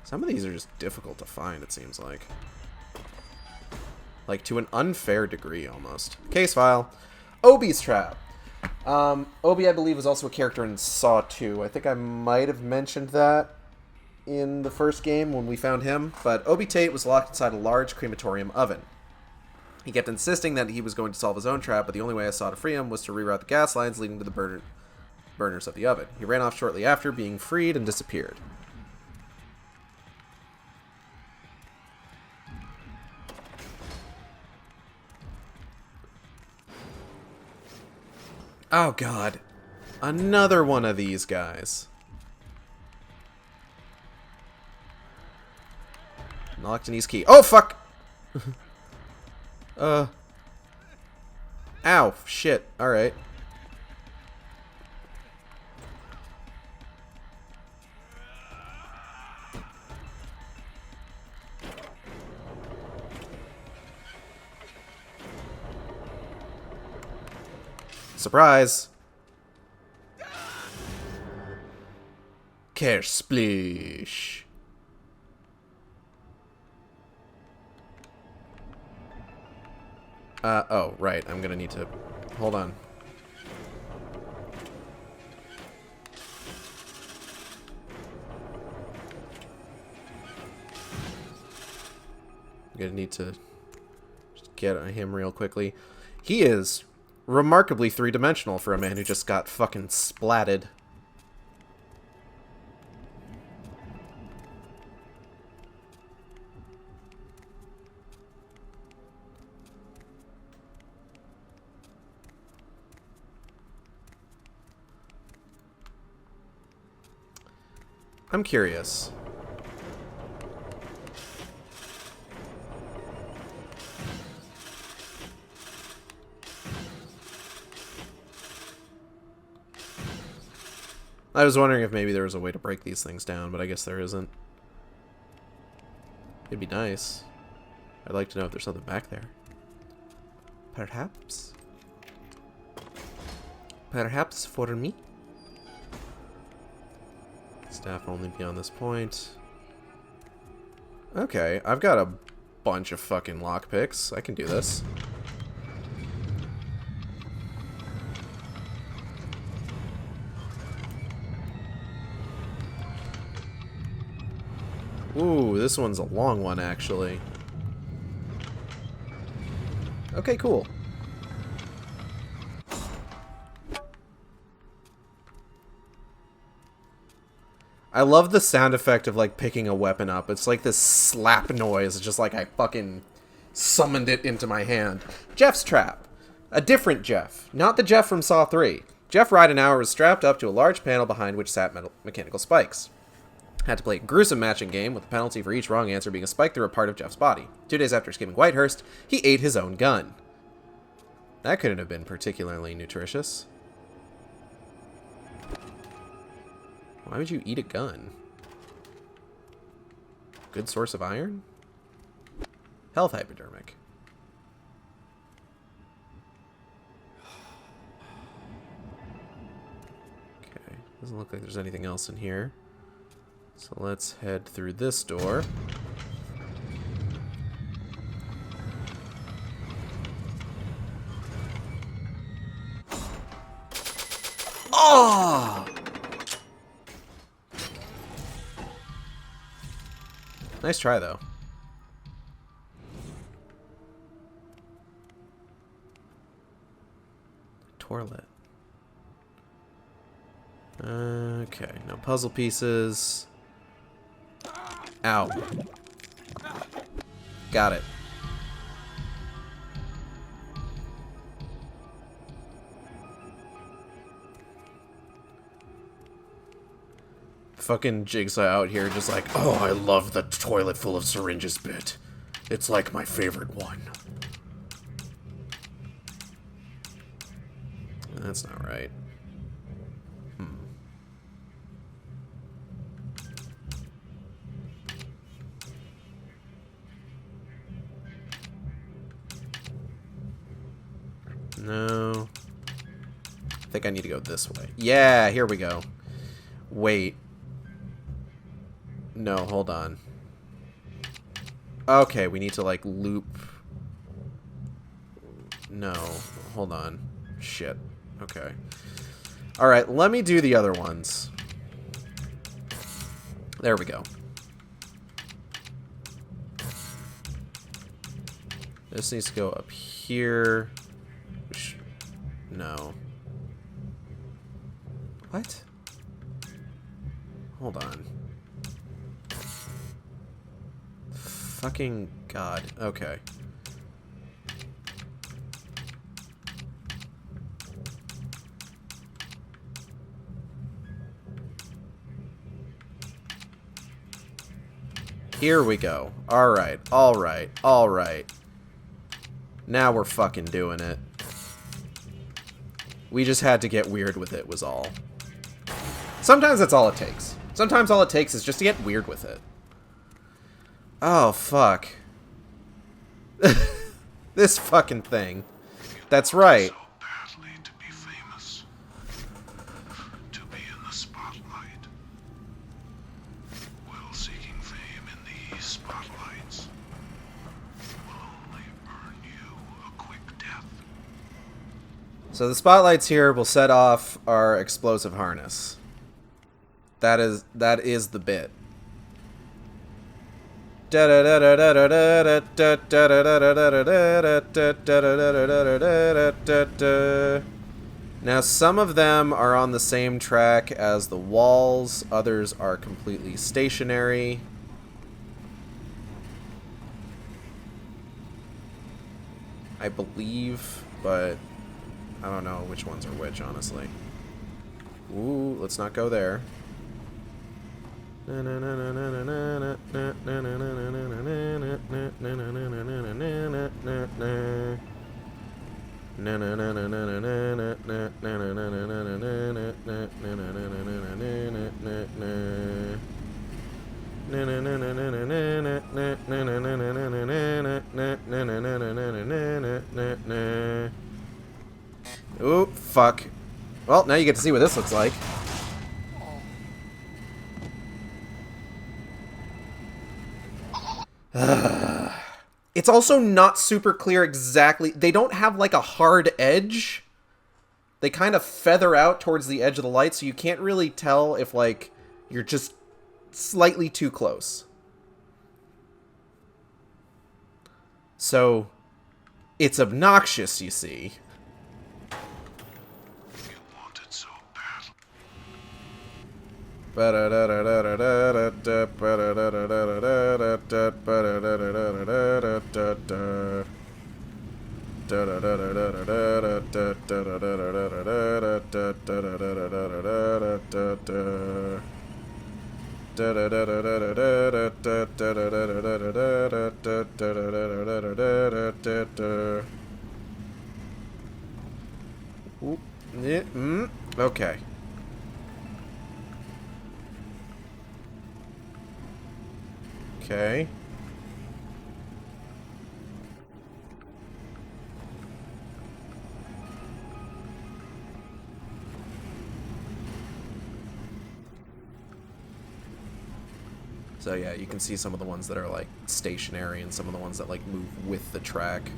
Speaker 2: Some of these are just difficult to find, it seems like. Like, to an unfair degree, almost. Case file. Obi's Trap. Obi, I believe, was also a character in Saw 2. I think I might have mentioned that in the first game when we found him. But Obi Tate was locked inside a large crematorium oven. He kept insisting that he was going to solve his own trap, but the only way I saw to free him was to reroute the gas lines leading to the burners of the oven. He ran off shortly after, being freed, and disappeared. Oh, God. Another one of these guys. Locked in his key. Oh, fuck! Ow. Shit. Alright. Surprise! Care splish. Oh, right. I'm gonna need to... Hold on. I'm gonna need to just get him real quickly. He is remarkably three-dimensional for a man who just got fucking splatted. I'm curious. I was wondering if maybe there was a way to break these things down, but I guess there isn't. It'd be nice. I'd like to know if there's something back there. Perhaps? Perhaps for me? Staff only beyond this point. Okay, I've got a bunch of fucking lockpicks. I can do this. Ooh, this one's a long one, actually. Okay, cool. I love the sound effect of, like, picking a weapon up. It's like this slap noise. It's just like I fucking summoned it into my hand. Jeff's Trap. A different Jeff. Not the Jeff from Saw 3. Jeff Ridenhour was strapped up to a large panel behind which sat mechanical spikes. Had to play a gruesome matching game with the penalty for each wrong answer being a spike through a part of Jeff's body. 2 days after escaping Whitehurst, he ate his own gun. That couldn't have been particularly nutritious. Why would you eat a gun? Good source of iron? Health hypodermic. Okay, doesn't look like there's anything else in here. So let's head through this door. Oh! Nice try, though. Toilet. Okay, no puzzle pieces. Ow. Got it. Fucking Jigsaw out here just like, oh, I love the toilet full of syringes bit. It's like my favorite one. That's not right. No. I think I need to go this way. Yeah, here we go. Wait. No, hold on. Okay, we need to, like, loop. No, hold on. Shit. Okay. Alright, let me do the other ones. There we go. This needs to go up here. No. What? Hold on. Fucking God. Okay. Here we go. Alright, alright, alright. Now we're fucking doing it. We just had to get weird with it, was all. Sometimes that's all it takes. Sometimes all it takes is just to get weird with it. Oh, fuck. This fucking thing. That's right.
Speaker 3: So badly to be famous, to be in the spotlight. Well, seeking fame in these spotlights will only earn you a quick death.
Speaker 2: So the spotlights here will set off our explosive harness. That is the bit. Now some of them are on the same track as the walls, others are completely stationary. I believe, but I don't know which ones are which, honestly. Ooh, let's not go there. Ooh, fuck. Well, now you get to see what this looks like. It's also not super clear exactly. They don't have like a hard edge. They kind of feather out towards the edge of the light, so you can't really tell if like you're just slightly too close. So it's obnoxious, you see.
Speaker 3: You want it so badly.
Speaker 2: Okay. Okay. So yeah, you can see some of the ones that are like stationary and some of the ones that like move with the track.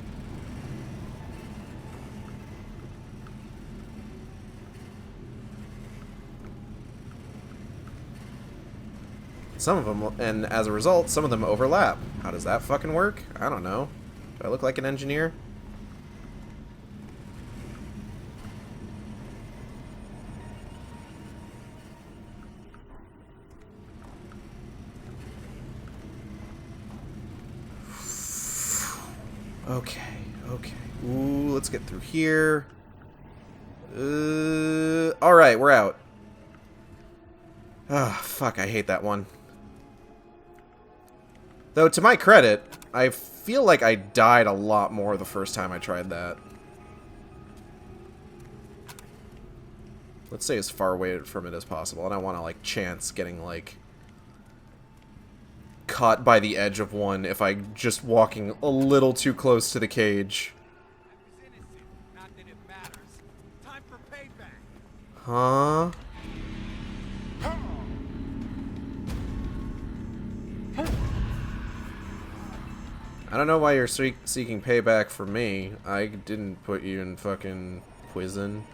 Speaker 2: Some of them, and as a result, some of them overlap. How does that fucking work? I don't know. Do I look like an engineer? Okay, okay. Ooh, let's get through here. Alright, we're out. Ah, fuck, I hate that one. Though, to my credit, I feel like I died a lot more the first time I tried that. Let's stay as far away from it as possible. I don't want to, like, chance getting, like, caught by the edge of one if I'm just walking a little too close to the cage.
Speaker 7: Not that it matters. Time for payback.
Speaker 2: Huh? I don't know why you're seeking payback for me. I didn't put you in fucking prison.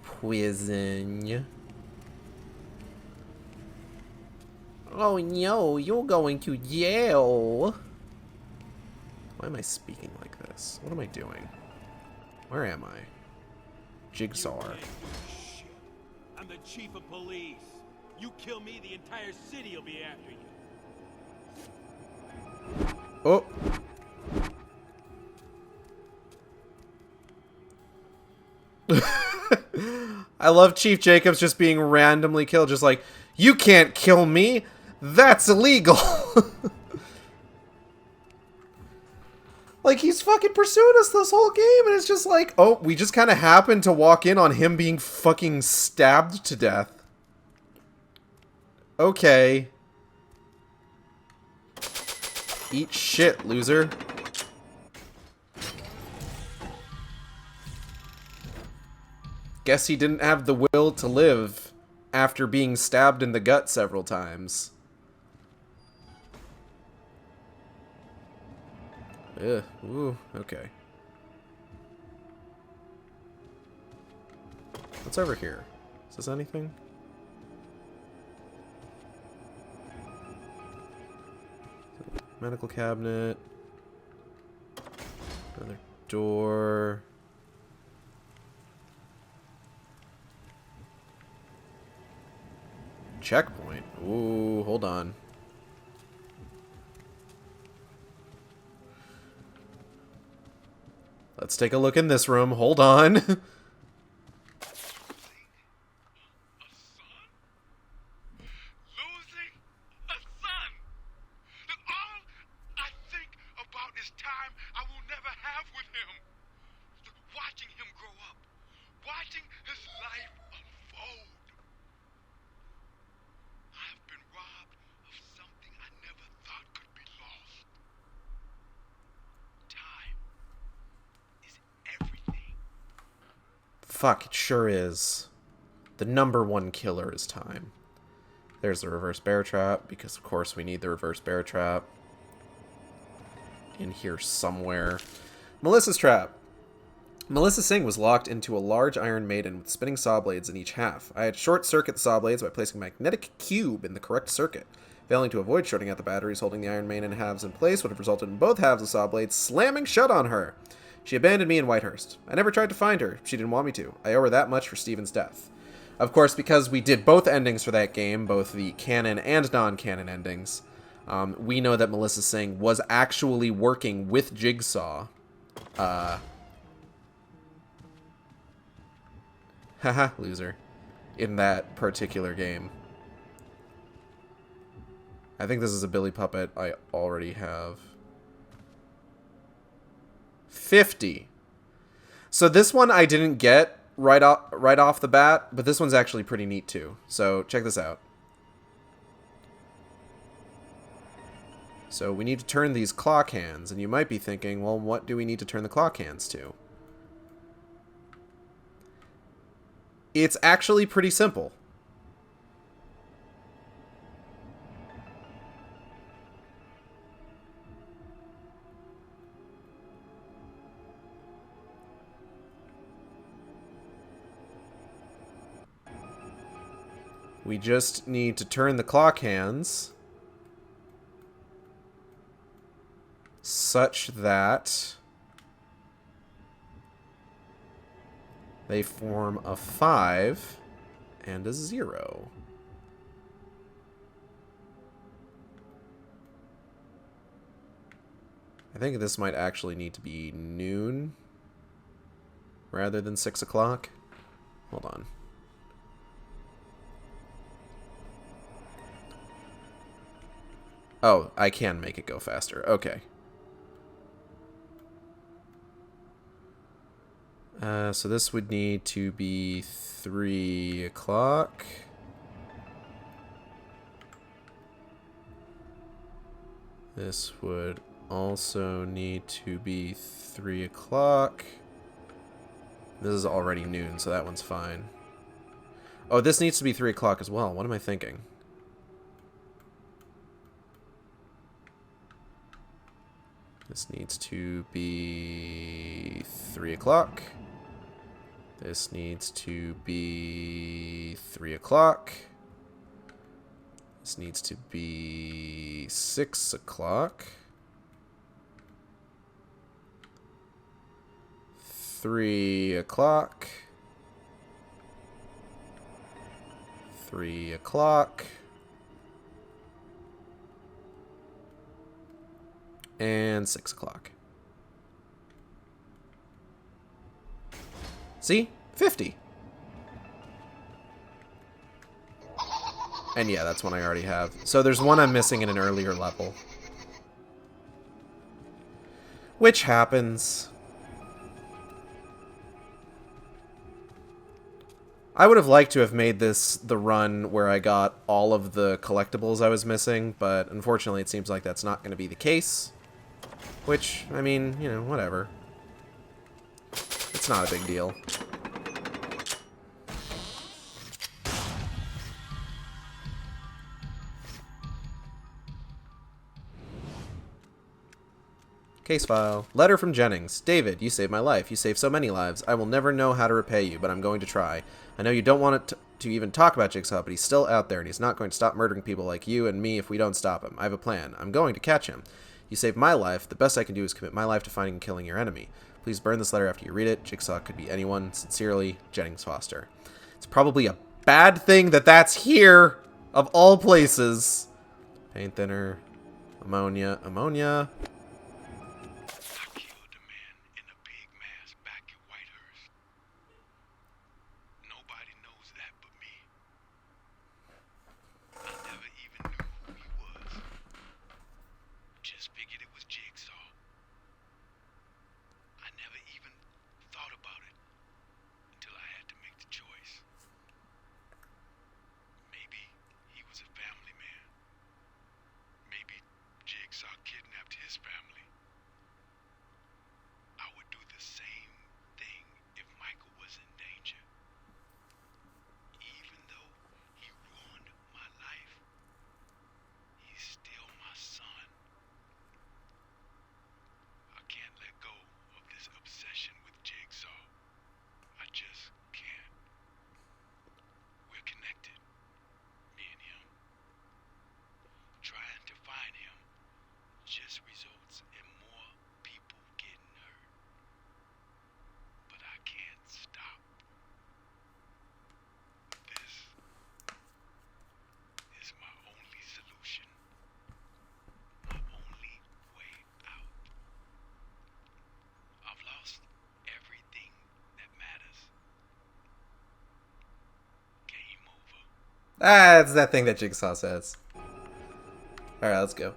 Speaker 2: Prison. Oh no, you're going to jail. Why am I speaking like this? What am I doing? Where am I? Jigsaw.
Speaker 7: Shit. I'm the chief of police. You kill me, the entire city will be after you.
Speaker 2: Oh. I love Chief Jacobs just being randomly killed, just like, you can't kill me! That's illegal! Like, he's fucking pursuing us this whole game, and it's just like, oh, we just kind of happened to walk in on him being fucking stabbed to death. Okay. Eat shit, loser. Guess he didn't have the will to live after being stabbed in the gut several times. Ugh. Ooh, okay. What's over here? Is this anything? Medical cabinet. Another door. Checkpoint. Ooh, hold on. Let's take a look in this room. Hold on. Fuck, it sure is. The #1 killer is time. There's the reverse bear trap, because of course we need the reverse bear trap. In here somewhere. Melissa's trap. Melissa Singh was locked into a large iron maiden with spinning saw blades in each half. I had short-circuit the saw blades by placing a magnetic cube in the correct circuit. Failing to avoid shorting out the batteries holding the iron maiden halves in place would have resulted in both halves of saw blades slamming shut on her. She abandoned me in Whitehurst. I never tried to find her. She didn't want me to. I owe her that much for Steven's death. Of course, because we did both endings for that game, both the canon and non-canon endings, we know that Melissa Singh was actually working with Jigsaw. Haha, loser. In that particular game. I think this is a Billy puppet I already have. 50. So this one I didn't get right off the bat, but this one's actually pretty neat too. So check this out. So we need to turn these clock hands, and you might be thinking, well, what do we need to turn the clock hands to? It's actually pretty simple. We just need to turn the clock hands such that they form a 5 and a 0. I think this might actually need to be noon rather than 6 o'clock. Hold on. Oh, I can make it go faster. Okay. So this would need to be 3 o'clock. This would also need to be 3 o'clock. This is already noon, so that one's fine. Oh, this needs to be 3 o'clock as well. What am I thinking? This needs to be 3 o'clock. This needs to be 3 o'clock. This needs to be 6 o'clock. 3 o'clock. 3 o'clock. And 6 o'clock. See? 50. And yeah, that's one I already have. So there's one I'm missing in an earlier level. Which happens. I would have liked to have made this the run where I got all of the collectibles I was missing, but unfortunately it seems like that's not going to be the case. Which, I mean, you know, whatever. It's not a big deal. Case file. Letter from Jennings. David, you saved my life. You saved so many lives. I will never know how to repay you, but I'm going to try. I know you don't want it to even talk about Jigsaw, but he's still out there, and he's not going to stop murdering people like you and me if we don't stop him. I have a plan. I'm going to catch him. You saved my life. The best I can do is commit my life to finding and killing your enemy. Please burn this letter after you read it. Jigsaw could be anyone. Sincerely, Jennings Foster. It's probably a bad thing that that's here, of all places. Paint thinner. Ammonia. Ammonia. Ah, it's that thing that Jigsaw says. Alright, let's go.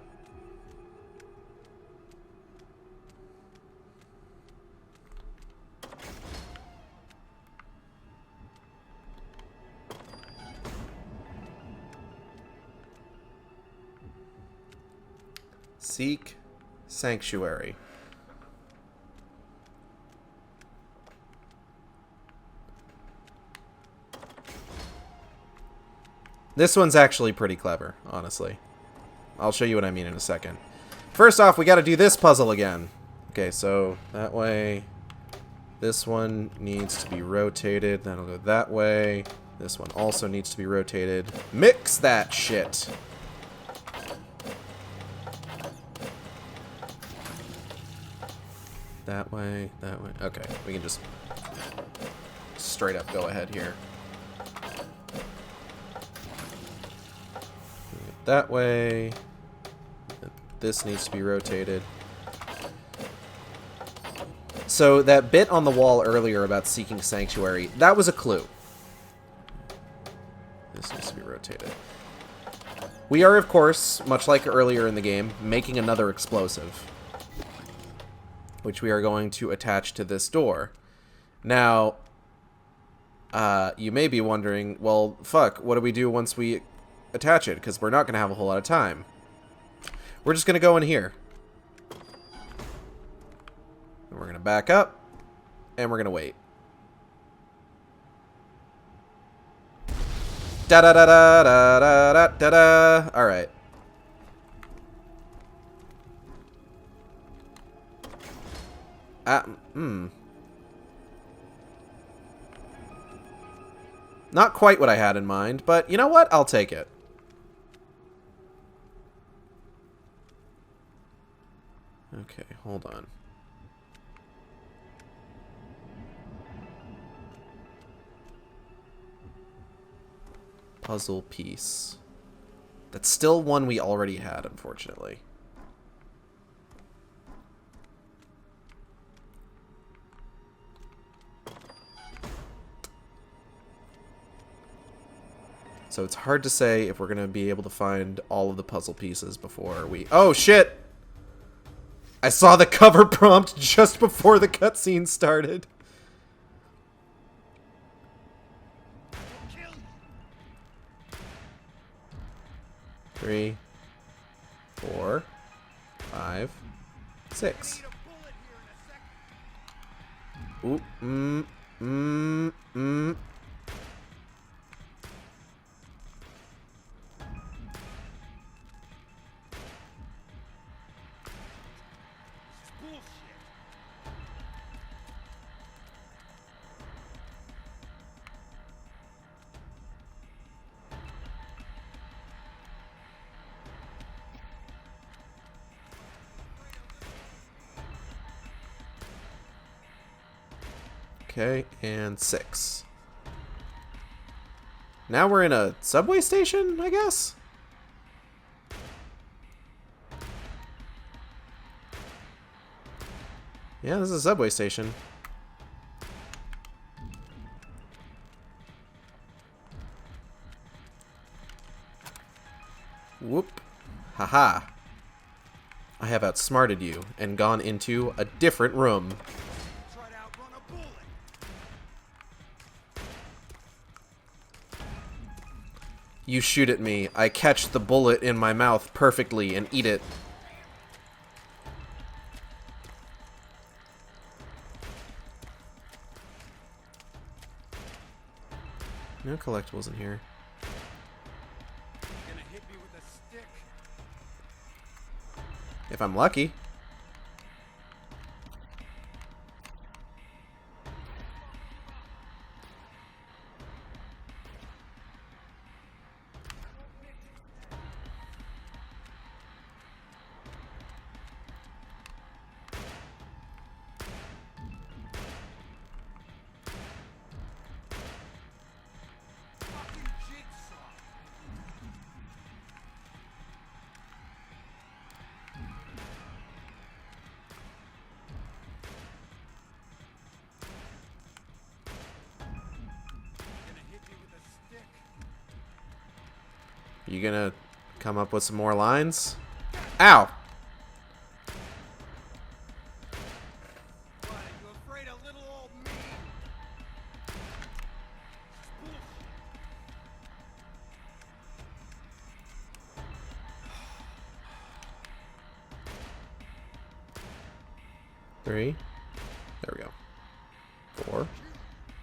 Speaker 2: Seek Sanctuary. This one's actually pretty clever, honestly. I'll show you what I mean in a second. First off, we gotta do this puzzle again. Okay, so that way. This one needs to be rotated. That'll go that way. This one also needs to be rotated. Mix that shit! That way, that way. Okay, we can just straight up go ahead here. That way. This needs to be rotated. So that bit on the wall earlier about seeking sanctuary, that was a clue. This needs to be rotated. We are, of course, much like earlier in the game, making another explosive, which we are going to attach to this door. Now, you may be wondering, well, fuck, what do we do once we attach it? Because we're not going to have a whole lot of time. We're just going to go in here. And we're going to back up, and we're going to wait. Da da da da da da da da. All right. Not quite what I had in mind, but you know what? I'll take it. Okay, hold on. Puzzle piece. That's still one we already had, unfortunately. So it's hard to say if we're going to be able to find all of the puzzle pieces before we... Oh, shit! I saw the cover prompt just before the cutscene started. Three, 4, 5, 6. Ooh, Okay, and 6. Now we're in a subway station, I guess? Yeah, this is a subway station. Whoop. Haha. I have outsmarted you and gone into a different room. You shoot at me. I catch the bullet in my mouth perfectly and eat it. No collectibles in here.
Speaker 7: Gonna hit me with a stick.
Speaker 2: If I'm lucky. You gonna come up with some more lines? Ow!
Speaker 7: What, are you afraid of little old me?
Speaker 2: Three. There we go. 4,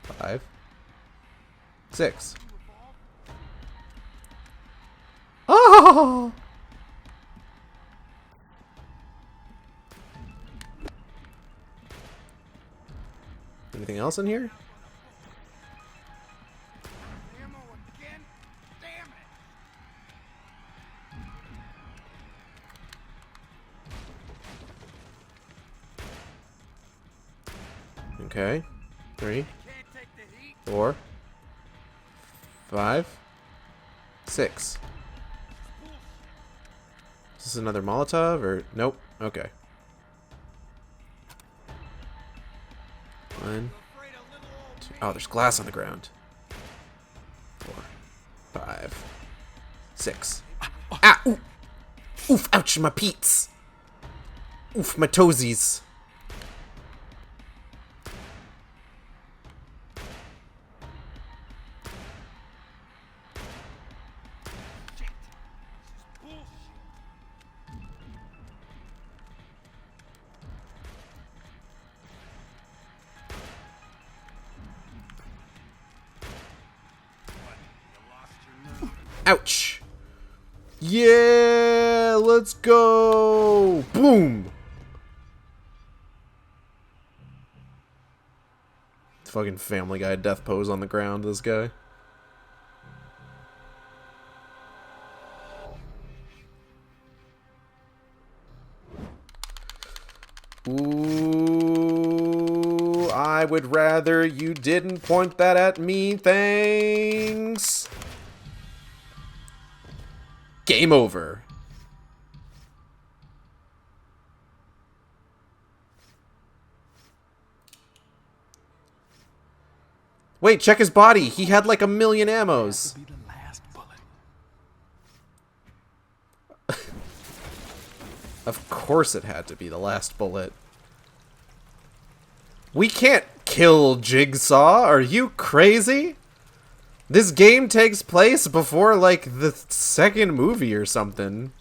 Speaker 2: 5, 6. Oh! Anything else in here?
Speaker 7: Ammo again? Damn it!
Speaker 2: Okay. 3,
Speaker 7: Can't take the heat.
Speaker 2: 4, 5, 6. Is this another Molotov or nope? Okay. 1, 2. Oh, there's glass on the ground. 4, 5, 6. Ah, ooh. Oof, ouch, my peats. Oof, my toesies. Ouch. Yeah, let's go. Boom. Fucking Family Guy death pose on the ground, this guy. Ooh, I would rather you didn't point that at me, thanks. Game over. Wait, check his body. He had like 1,000,000 ammos.
Speaker 7: Be the last bullet.
Speaker 2: Of course it had to be the last bullet. We can't kill Jigsaw. Are you crazy? This game takes place before, like, the second movie or something.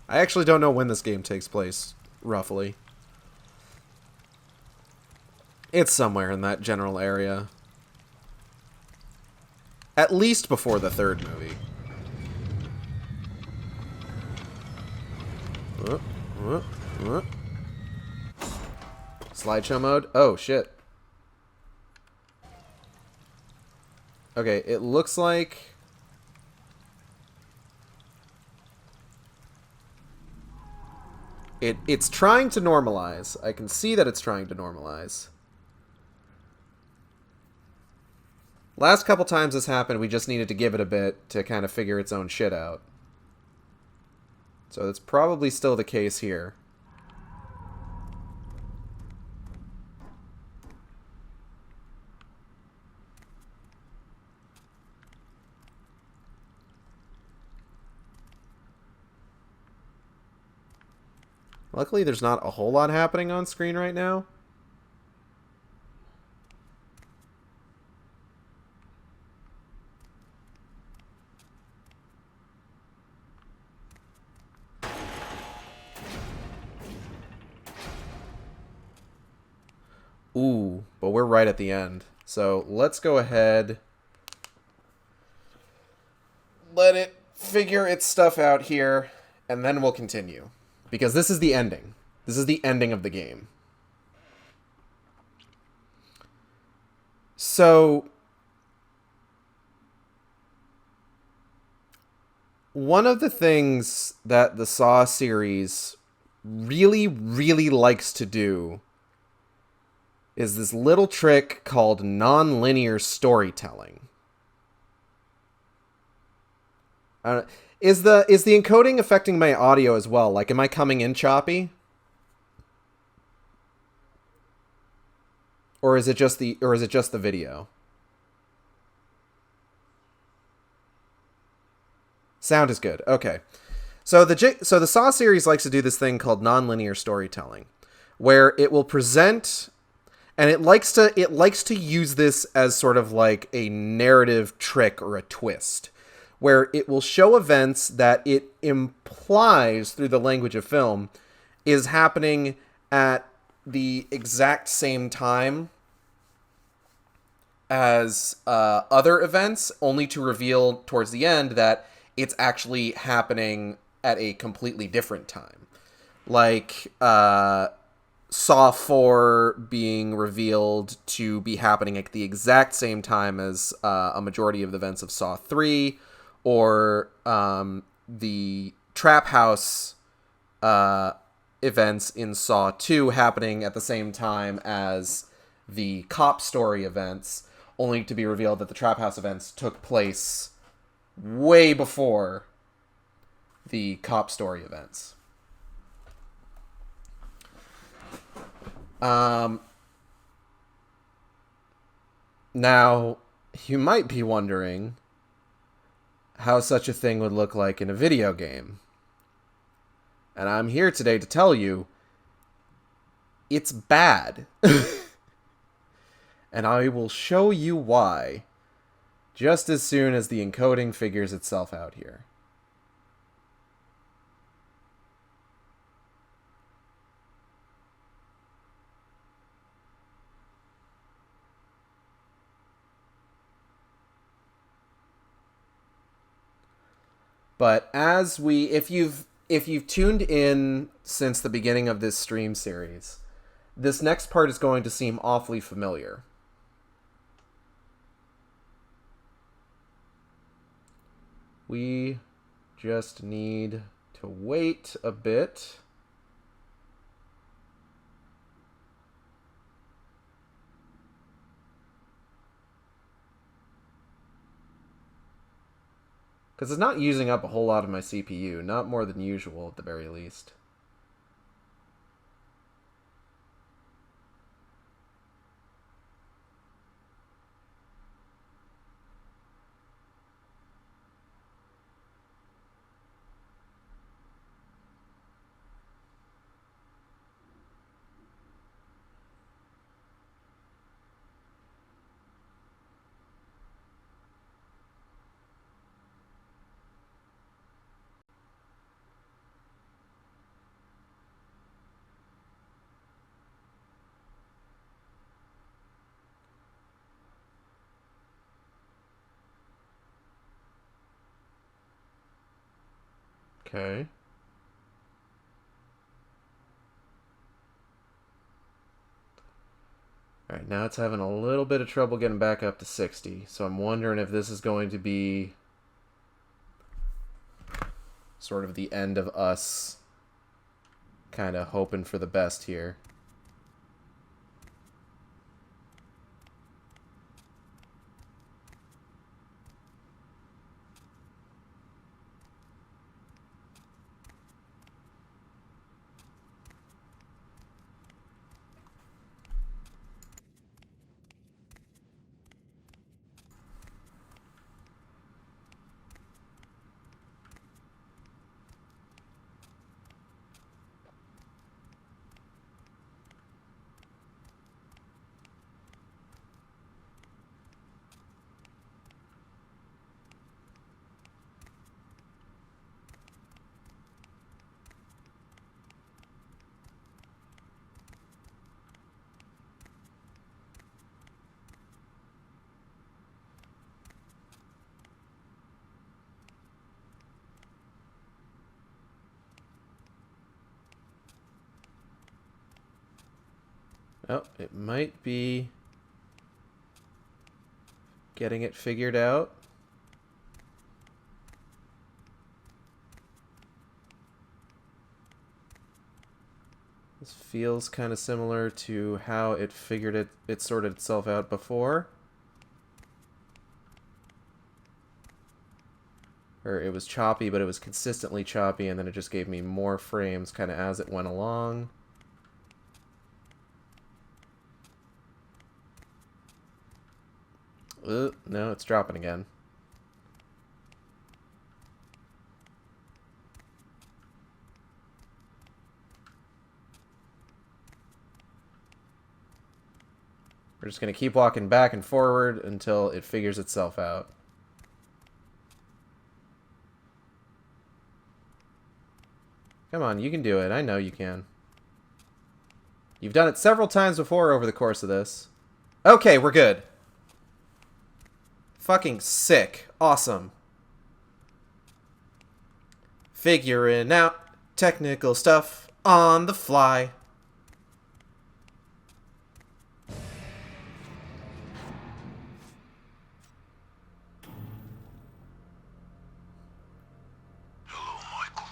Speaker 2: I actually don't know when this game takes place, roughly. It's somewhere in that general area. At least before the third movie. Slideshow mode? Oh, shit. Okay, it looks like... It's trying to normalize. I can see that it's trying to normalize. Last couple times this happened, we just needed to give it a bit to kind of figure its own shit out. So that's probably still the case here. Luckily, there's not a whole lot happening on screen right now. Ooh, but we're right at the end. So let's go ahead. Let it figure its stuff out here, and then we'll continue. Because this is the ending. This is the ending of the game. So, one of the things that the Saw series really, really likes to do is this little trick called non-linear storytelling. Is the encoding affecting my audio as well? Like, am I coming in choppy? Or is it just the video? Sound is good. Okay. So the Saw series likes to do this thing called non-linear storytelling, where it will present, and it likes to use this as sort of like a narrative trick or a twist, where it will show events that it implies through the language of film is happening at the exact same time as other events, only to reveal towards the end that it's actually happening at a completely different time. Like Saw 4 being revealed to be happening at the exact same time as a majority of the events of Saw 3, or the Trap House events in Saw 2 happening at the same time as the Cop Story events, only to be revealed that the Trap House events took place way before the Cop Story events. Now, you might be wondering, how such a thing would look like in a video game. And I'm here today to tell you, it's bad. And I will show you why, just as soon as the encoding figures itself out here. But as if you've tuned in since the beginning of this stream series, this next part is going to seem awfully familiar. We just need to wait a bit. Because it's not using up a whole lot of my CPU, not more than usual at the very least. Okay. Alright, now it's having a little bit of trouble getting back up to 60, so I'm wondering if this is going to be sort of the end of us kind of hoping for the best here. Oh, it might be getting it figured out. This feels kind of similar to how it figured it sorted itself out before. Or it was choppy, but it was consistently choppy, and then it just gave me more frames kind of as it went along. No, it's dropping again. We're just going to keep walking back and forward until it figures itself out. Come on, you can do it. I know you can. You've done it several times before over the course of this. Okay, we're good. Fucking sick. Awesome. Figuring out technical stuff on the fly.
Speaker 3: Hello, Michael.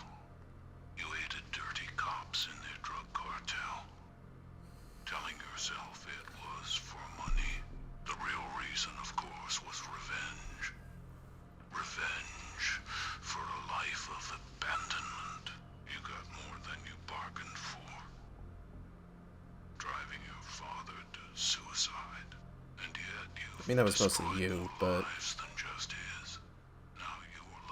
Speaker 3: You hated dirty cops in their drug cartel, telling yourself it was for money. The real reason, of course, was revenge. Revenge for a life of abandonment. You got more than you bargained for. Driving your father to suicide. And yet you
Speaker 2: I mean, that was mostly you, but...
Speaker 3: lives than just his. Now you are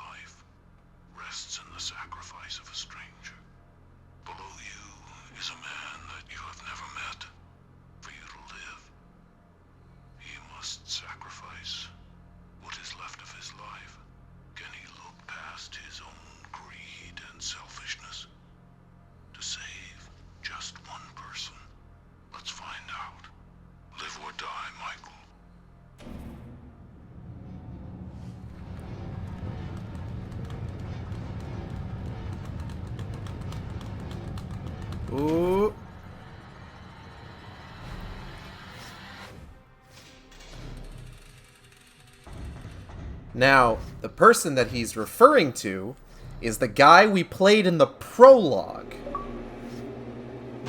Speaker 2: Now, the person that he's referring to is the guy we played in the prologue.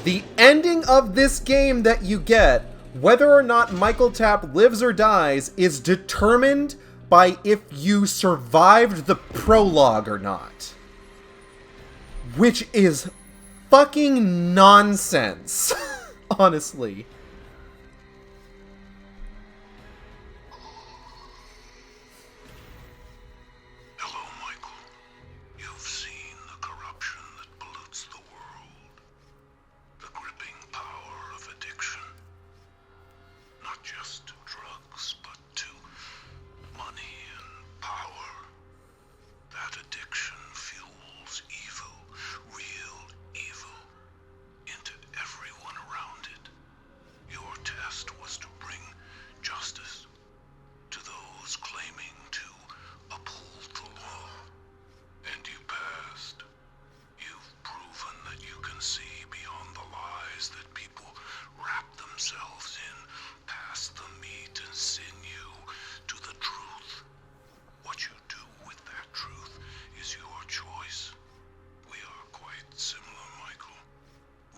Speaker 2: The ending of this game that you get, whether or not Michael Tapp lives or dies, is determined by if you survived the prologue or not. Which is fucking nonsense, honestly.
Speaker 3: Hello, Michael. You've seen the corruption that pollutes the world. The gripping power of addiction. Not just to drugs, but to money and power. That addiction fuels evil, real evil, into everyone around it. Your test was to bring justice to those claiming to uphold the law. And you passed. You've proven that you can see beyond the lies that people wrap themselves in, past the meat and sinew to the truth. What you do with that truth is your choice. We are quite similar, Michael.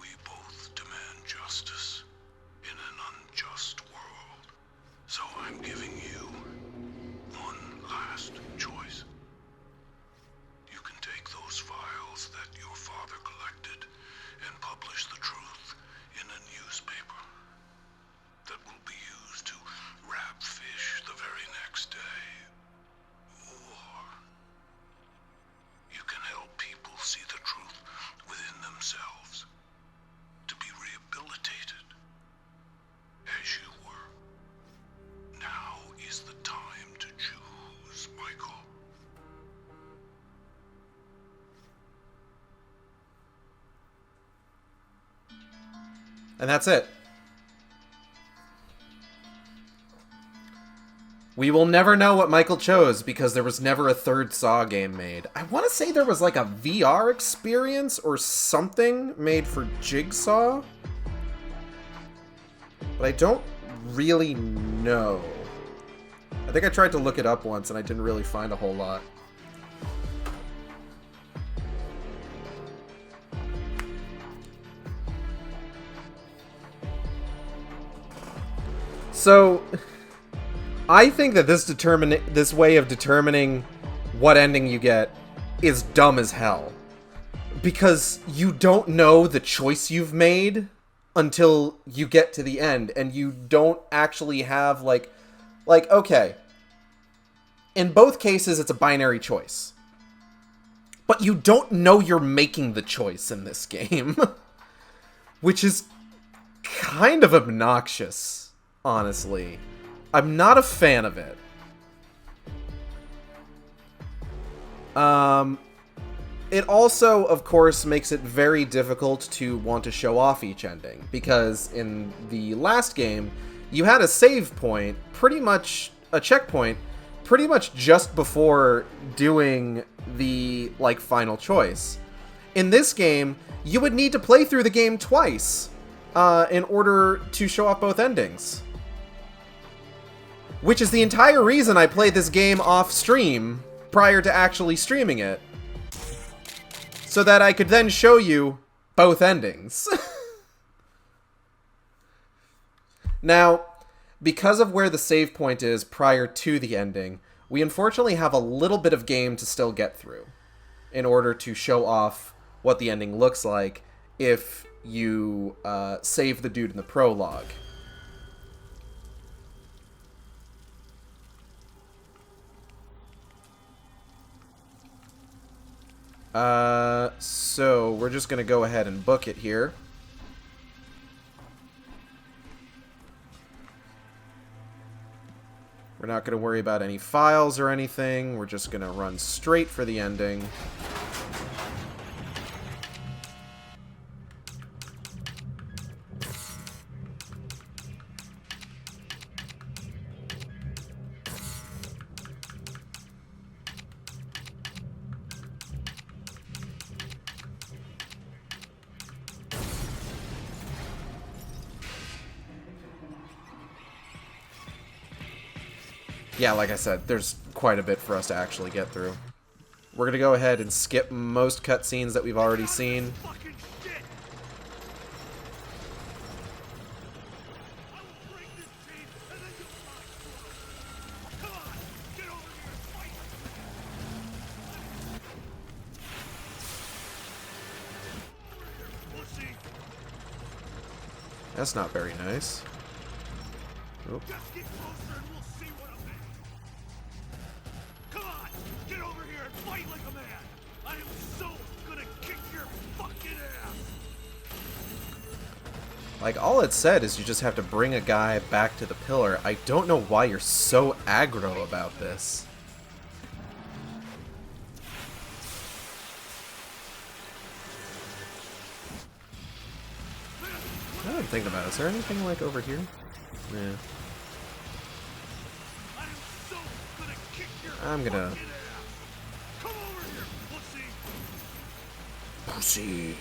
Speaker 3: We both demand justice in an unjust world. So I'm giving you one last choice. You can take those files that your father collected and publish the truth in a newspaper that will be used to wrap fish the very next day. Or you can help people see the truth within themselves, to be rehabilitated as you were. Now is the time to choose, Michael.
Speaker 2: And that's it. We will never know what Michael chose because there was never a third Saw game made. I want to say there was like a VR experience or something made for Jigsaw, but I don't really know. I think I tried to look it up once and I didn't really find a whole lot. So, I think that this way of determining what ending you get is dumb as hell. Because you don't know the choice you've made until you get to the end, and you don't actually have, like, okay. In both cases, it's a binary choice. But you don't know you're making the choice in this game. Which is kind of obnoxious, honestly. I'm not a fan of it. It also, of course, makes it very difficult to want to show off each ending, because in the last game, you had a save point, pretty much a checkpoint, pretty much just before doing the, like, final choice. In this game, you would need to play through the game twice in order to show off both endings. Which is the entire reason I played this game off stream prior to actually streaming it. So that I could then show you both endings. Now, because of where the save point is prior to the ending, we unfortunately have a little bit of game to still get through in order to show off what the ending looks like if you save the dude in the prologue. So we're just gonna go ahead and book it here. We're not gonna worry about any files or anything. We're just gonna run straight for the ending. Yeah, like I said, there's quite a bit for us to actually get through. We're gonna go ahead and skip most cutscenes that we've already seen.
Speaker 7: Fucking shit! I will break this chain, and then you'll fight. Come on, get over here and fight! Pussy!
Speaker 2: That's not very nice. Oop.
Speaker 7: Just get closer and we'll see what I'm at. Come on, get over here and fight like a man. I am so gonna kick your fucking ass.
Speaker 2: Like, all it said is you just have to bring a guy back to the pillar. I don't know why you're so aggro about this. I didn't think about it. Is there anything, like, over here? Yeah.
Speaker 7: I am so gonna kick your
Speaker 2: I'm gonna...
Speaker 7: fucking ass. Come over here, pussy.
Speaker 2: Pussy.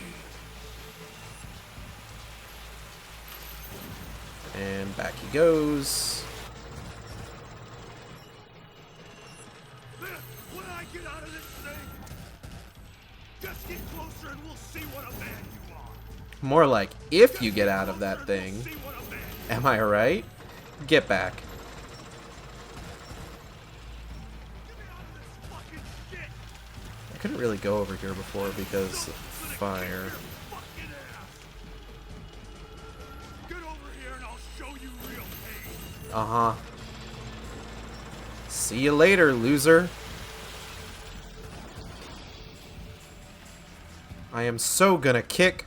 Speaker 2: And back he goes.
Speaker 7: When I get out of this thing, just get closer and we'll see what a man you are.
Speaker 2: More like, if you get out of that thing.
Speaker 7: See what a man.
Speaker 2: Am I right? Get back.
Speaker 7: Get me out of this fucking shit.
Speaker 2: I couldn't really go over here before because of fire.
Speaker 7: Fucking ass. Get over here and I'll show you real pain.
Speaker 2: Uh-huh. See you later, loser. I am so gonna kick.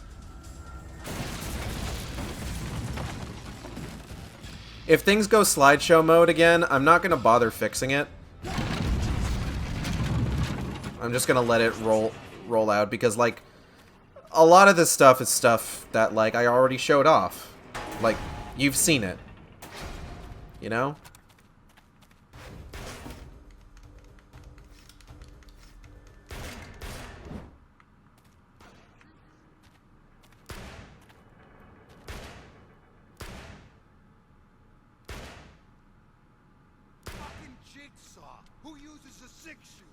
Speaker 2: If things go slideshow mode again, I'm not gonna bother fixing it. I'm just gonna let it roll out because, like, a lot of this stuff is stuff that, like, I already showed off. Like, you've seen it. You know?
Speaker 7: Fucking jigsaw. Who uses a 6-shooter?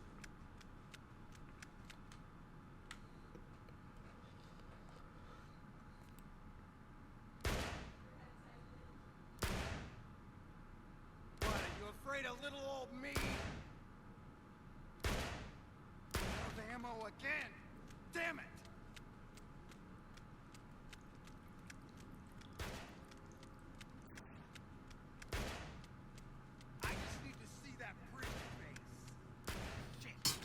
Speaker 7: What, are you afraid of little old me? Out of ammo again. Damn it. I just need to see that pretty face. Shit. This is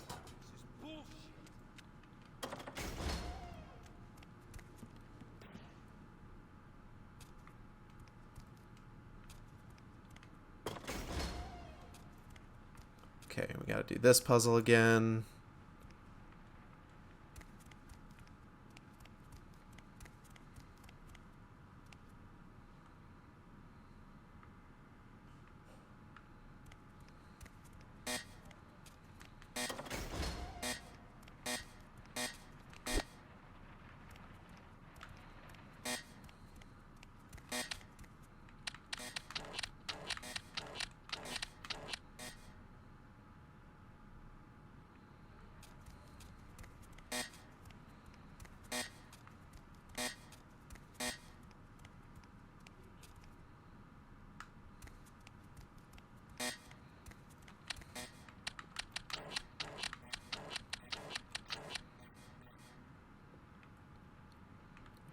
Speaker 7: bullshit.
Speaker 2: Okay, we gotta do this puzzle again.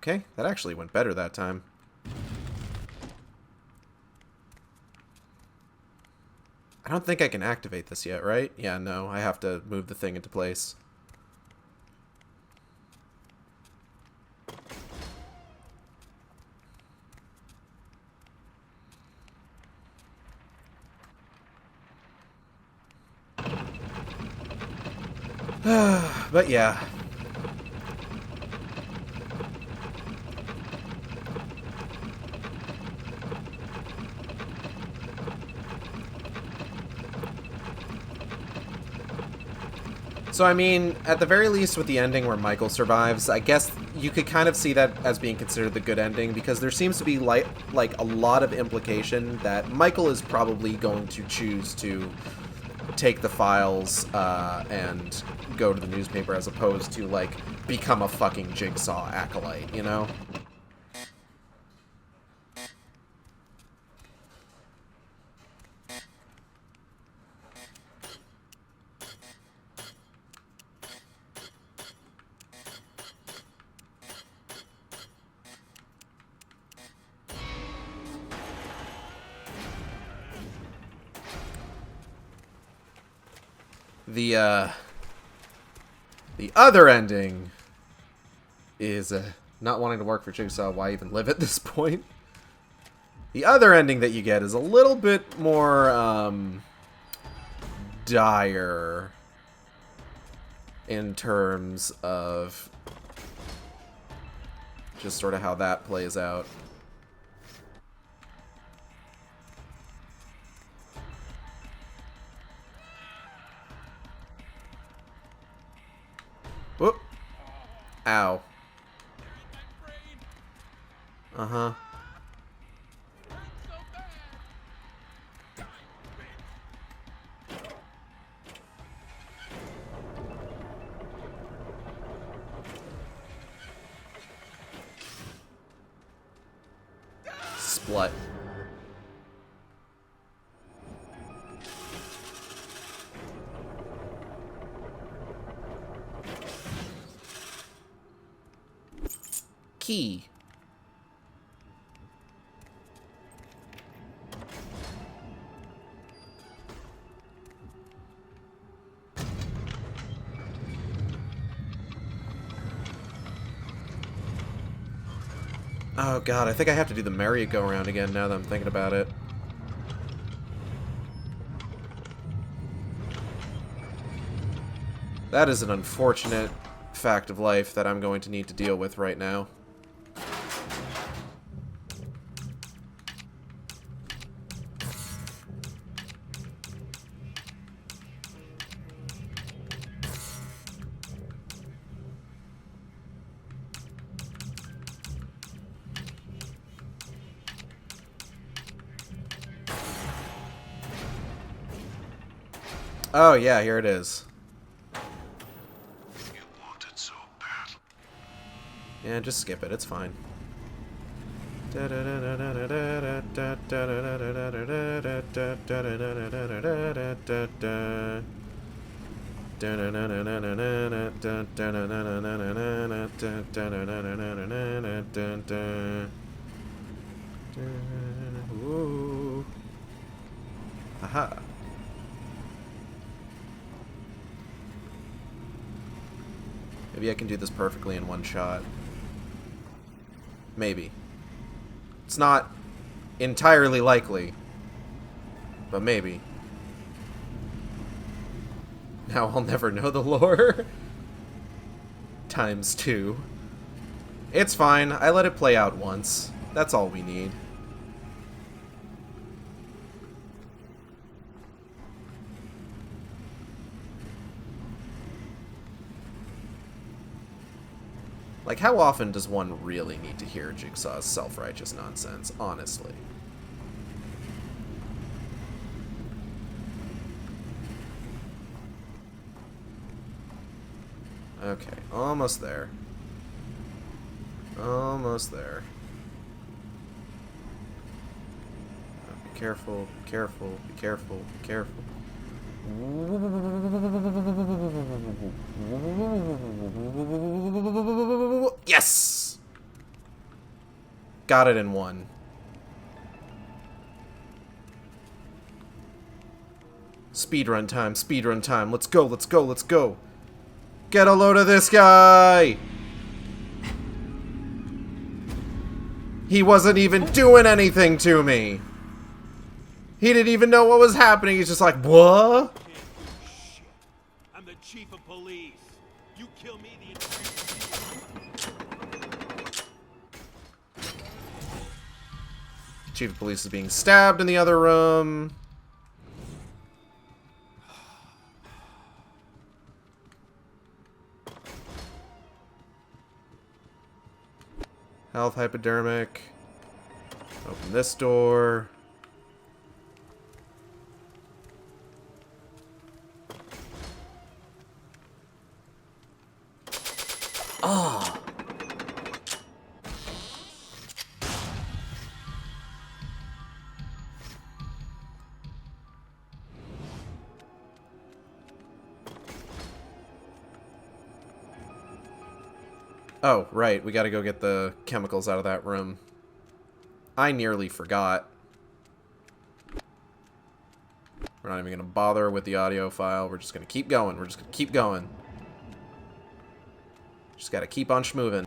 Speaker 2: Okay, that actually went better that time. I don't think I can activate this yet, right? Yeah, no, I have to move the thing into place. But yeah. So, I mean, at the very least with the ending where Michael survives, I guess you could kind of see that as being considered the good ending, because there seems to be, like a lot of implication that Michael is probably going to choose to take the files and go to the newspaper as opposed to, like, become a fucking Jigsaw acolyte, you know? The other ending is not wanting to work for Jigsaw. Why even live at this point? The other ending that you get is a little bit more dire in terms of just sort of how that plays out. Whoop. Ow. Uh-huh. Splut. Key. Oh god, I think I have to do the merry-go-round again now that I'm thinking about it. That is an unfortunate fact of life that I'm going to need to deal with right now. Oh yeah, here it is.
Speaker 3: You want it so bad.
Speaker 2: Yeah, just skip it, it's fine. Ooh. Aha. Maybe I can do this perfectly in one shot. Maybe. It's not entirely likely, but maybe. Now I'll never know the lore. Times 2. It's fine. I let it play out once. That's all we need. Like, how often does one really need to hear Jigsaw's self-righteous nonsense, honestly? Okay, almost there. Almost there. Be careful, be careful, be careful, be careful. Yes! Got it in one. Speedrun time, speedrun time. Let's go, let's go, let's go. Get a load of this guy! He wasn't even doing anything to me! He didn't even know what was happening. He's just like, what?
Speaker 7: Can't do shit. I'm the chief of police. You kill me, the
Speaker 2: Chief of police is being stabbed in the other room. Health hypodermic. Open this door. Oh, right. We gotta go get the chemicals out of that room. I nearly forgot. We're not even gonna bother with the audio file. We're just gonna keep going. We're just gonna keep going. Just gotta keep on schmoving.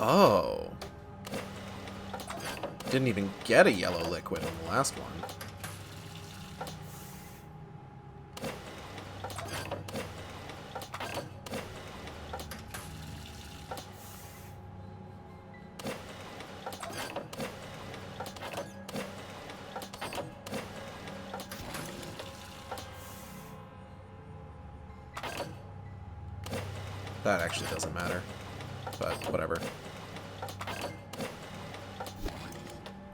Speaker 2: Oh. Didn't even get a yellow liquid on the last one. That actually doesn't matter, but whatever.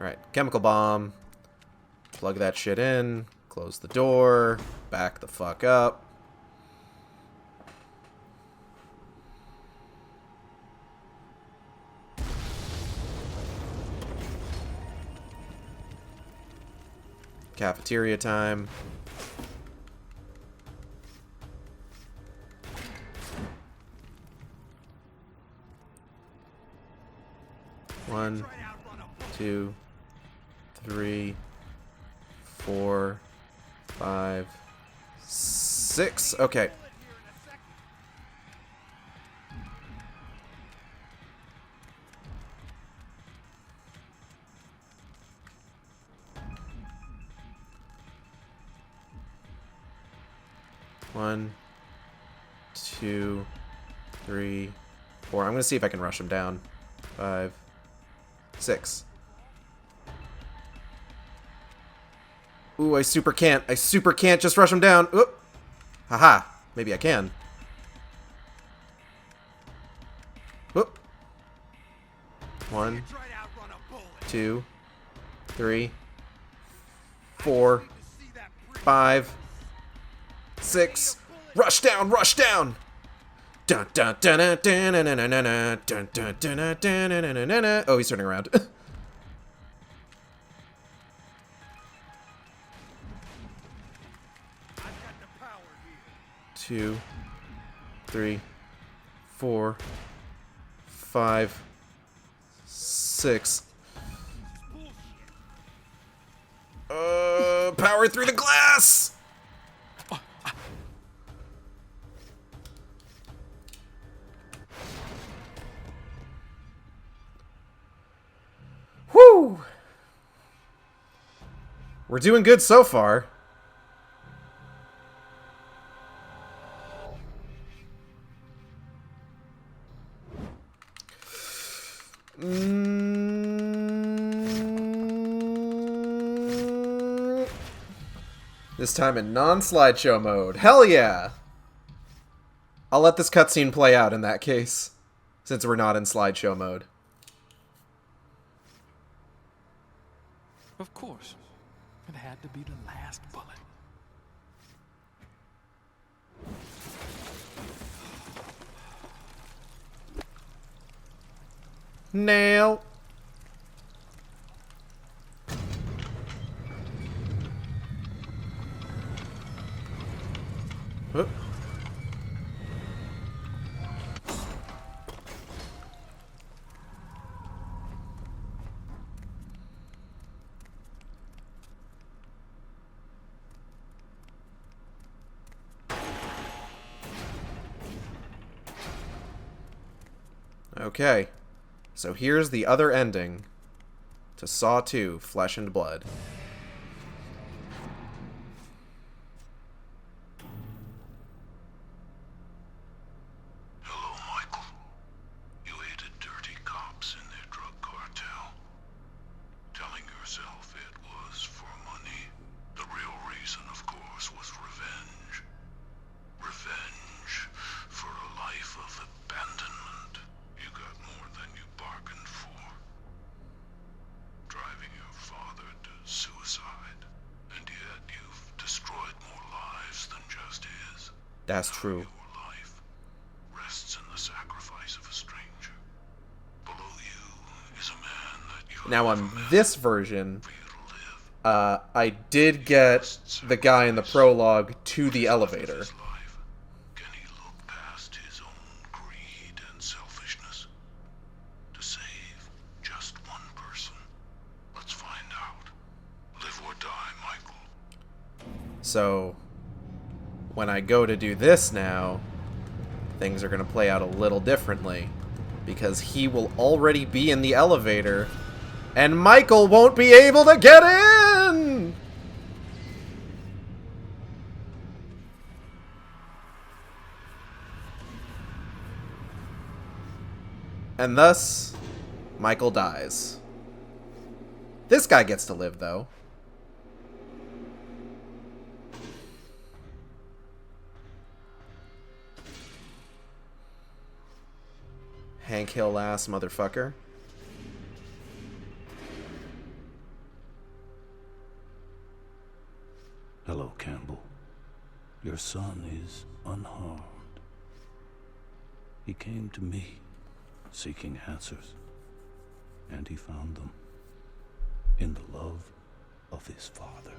Speaker 2: Alright, chemical bomb. Plug that shit in. Close the door. Back the fuck up. Cafeteria time. One, 2, 3, 4, 5, 6. Okay. One, 2, 3, 4. I'm gonna see if I can rush him down. 5, 6. Ooh, I super can't. I super can't just rush him down. Oop. Haha. Maybe I can. Oop. 1, 2, 3, 4, 5, 6. Rush down, rush down. Dun dun dun dun dun dun dun dun dun dun dun dun dun dun. Oh, he's turning around. 2, 3, 4, 5, 6. Power through the glass. Whew. We're doing good so far. This time in non-slideshow mode. Hell yeah! I'll let this cutscene play out in that case, since we're not in slideshow mode.
Speaker 4: Of course. It had to be the last bullet.
Speaker 2: Nail. Oop. Okay. So here's the other ending to Saw 2, Flesh and Blood.
Speaker 3: Hello, Michael. You hated dirty cops in their drug cartel, telling yourself it was for money. The real reason, of course, was revenge. Revenge for a life of abandonment. You got more than you bargained for. Driving your father to
Speaker 2: That's true.
Speaker 3: Your life rests in the sacrifice of a stranger. Below you is a man that you
Speaker 2: Now on this version,
Speaker 3: for you to live.
Speaker 2: I did get the guy in the prologue to the elevator.
Speaker 3: His life. Can he look past his own greed and selfishness to save just one person? Let's find out. Live or die, Michael.
Speaker 2: So, when I go to do this now, things are going to play out a little differently. Because he will already be in the elevator, and Michael won't be able to get in! And thus, Michael dies. This guy gets to live, though. Hank Hill ass motherfucker.
Speaker 3: Hello, Campbell. Your son is unharmed. He came to me, seeking answers, and he found them in the love of his father.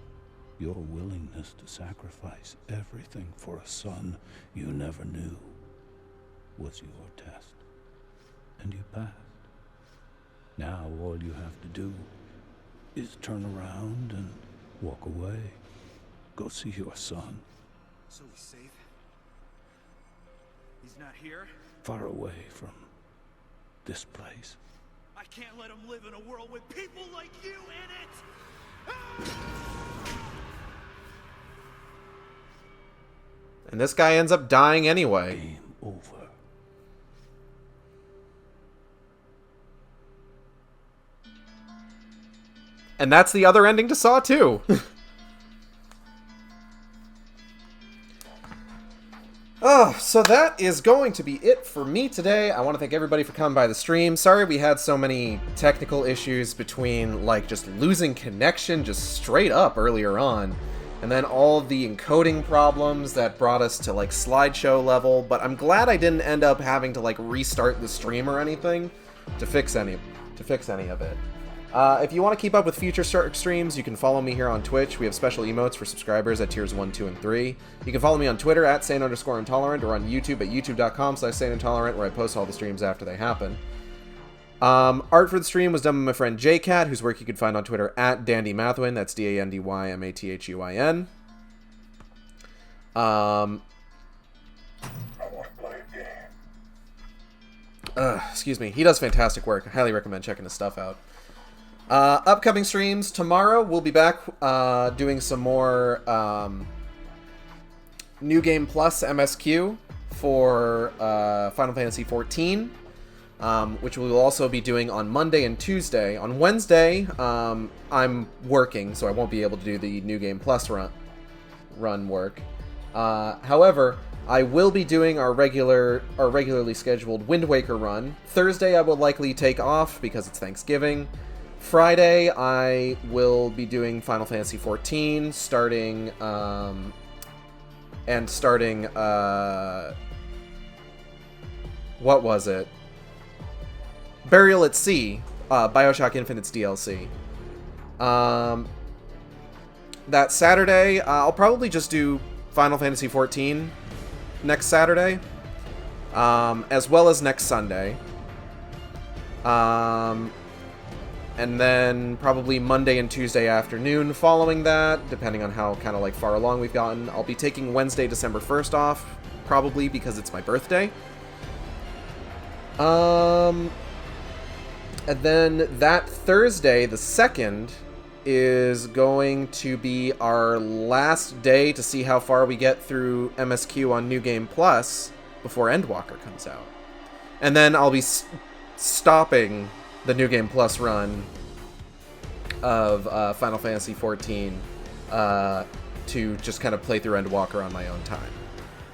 Speaker 3: Your willingness to sacrifice everything for a son you never knew was your test, and you passed. Now all you have to do is turn around and walk away. Go see your son.
Speaker 5: So he's safe? He's not here?
Speaker 3: Far away from this place.
Speaker 5: I can't let him live in a world with people like you in it!
Speaker 2: And this guy ends up dying anyway.
Speaker 3: Game over.
Speaker 2: And that's the other ending to Saw 2. Oh, so that is going to be it for me today. I want to thank everybody for coming by the stream. Sorry we had so many technical issues between, like, just losing connection just straight up earlier on. And then all the encoding problems that brought us to, like, slideshow level. But I'm glad I didn't end up having to, like, restart the stream or anything to fix any of it. If you want to keep up with future streams, you can follow me here on Twitch. We have special emotes for subscribers at tiers 1, 2, and 3. You can follow me on Twitter at @sane_intolerant or on YouTube at youtube.com/saneintolerant, where I post all the streams after they happen. Art for the stream was done by my friend JCat, whose work you can find on Twitter at DandyMathwin. That's DandyMathwin. Excuse me. He does fantastic work. I highly recommend checking his stuff out. Upcoming streams. Tomorrow we'll be back doing some more New Game Plus MSQ for Final Fantasy XIV, which we will also be doing on Monday and Tuesday. On Wednesday, I'm working, so I won't be able to do the New Game Plus run work. However, I will be doing our regularly scheduled Wind Waker run. Thursday I will likely take off because it's Thanksgiving. Friday, I will be doing Final Fantasy XIV, starting, what was it? Burial at Sea, BioShock Infinite's DLC. That Saturday, I'll probably just do Final Fantasy XIV next Saturday, as well as next Sunday. And then probably Monday and Tuesday afternoon following that, depending on how kind of like far along we've gotten. I'll be taking Wednesday, December 1st off, probably because it's my birthday. And then that Thursday, the 2nd, is going to be our last day to see how far we get through MSQ on New Game Plus before Endwalker comes out. And then I'll be stopping the New Game Plus run of Final Fantasy XIV to just kind of play through Endwalker on my own time.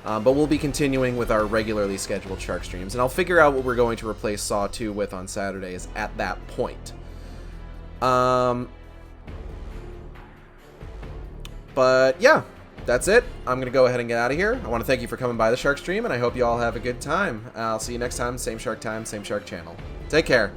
Speaker 2: But we'll be continuing with our regularly scheduled Shark streams, and I'll figure out what we're going to replace Saw 2 with on Saturdays at that point. But yeah, that's it. I'm going to go ahead and get out of here. I want to thank you for coming by the Shark Stream, and I hope you all have a good time. I'll see you next time. Same Shark time, same Shark channel. Take care.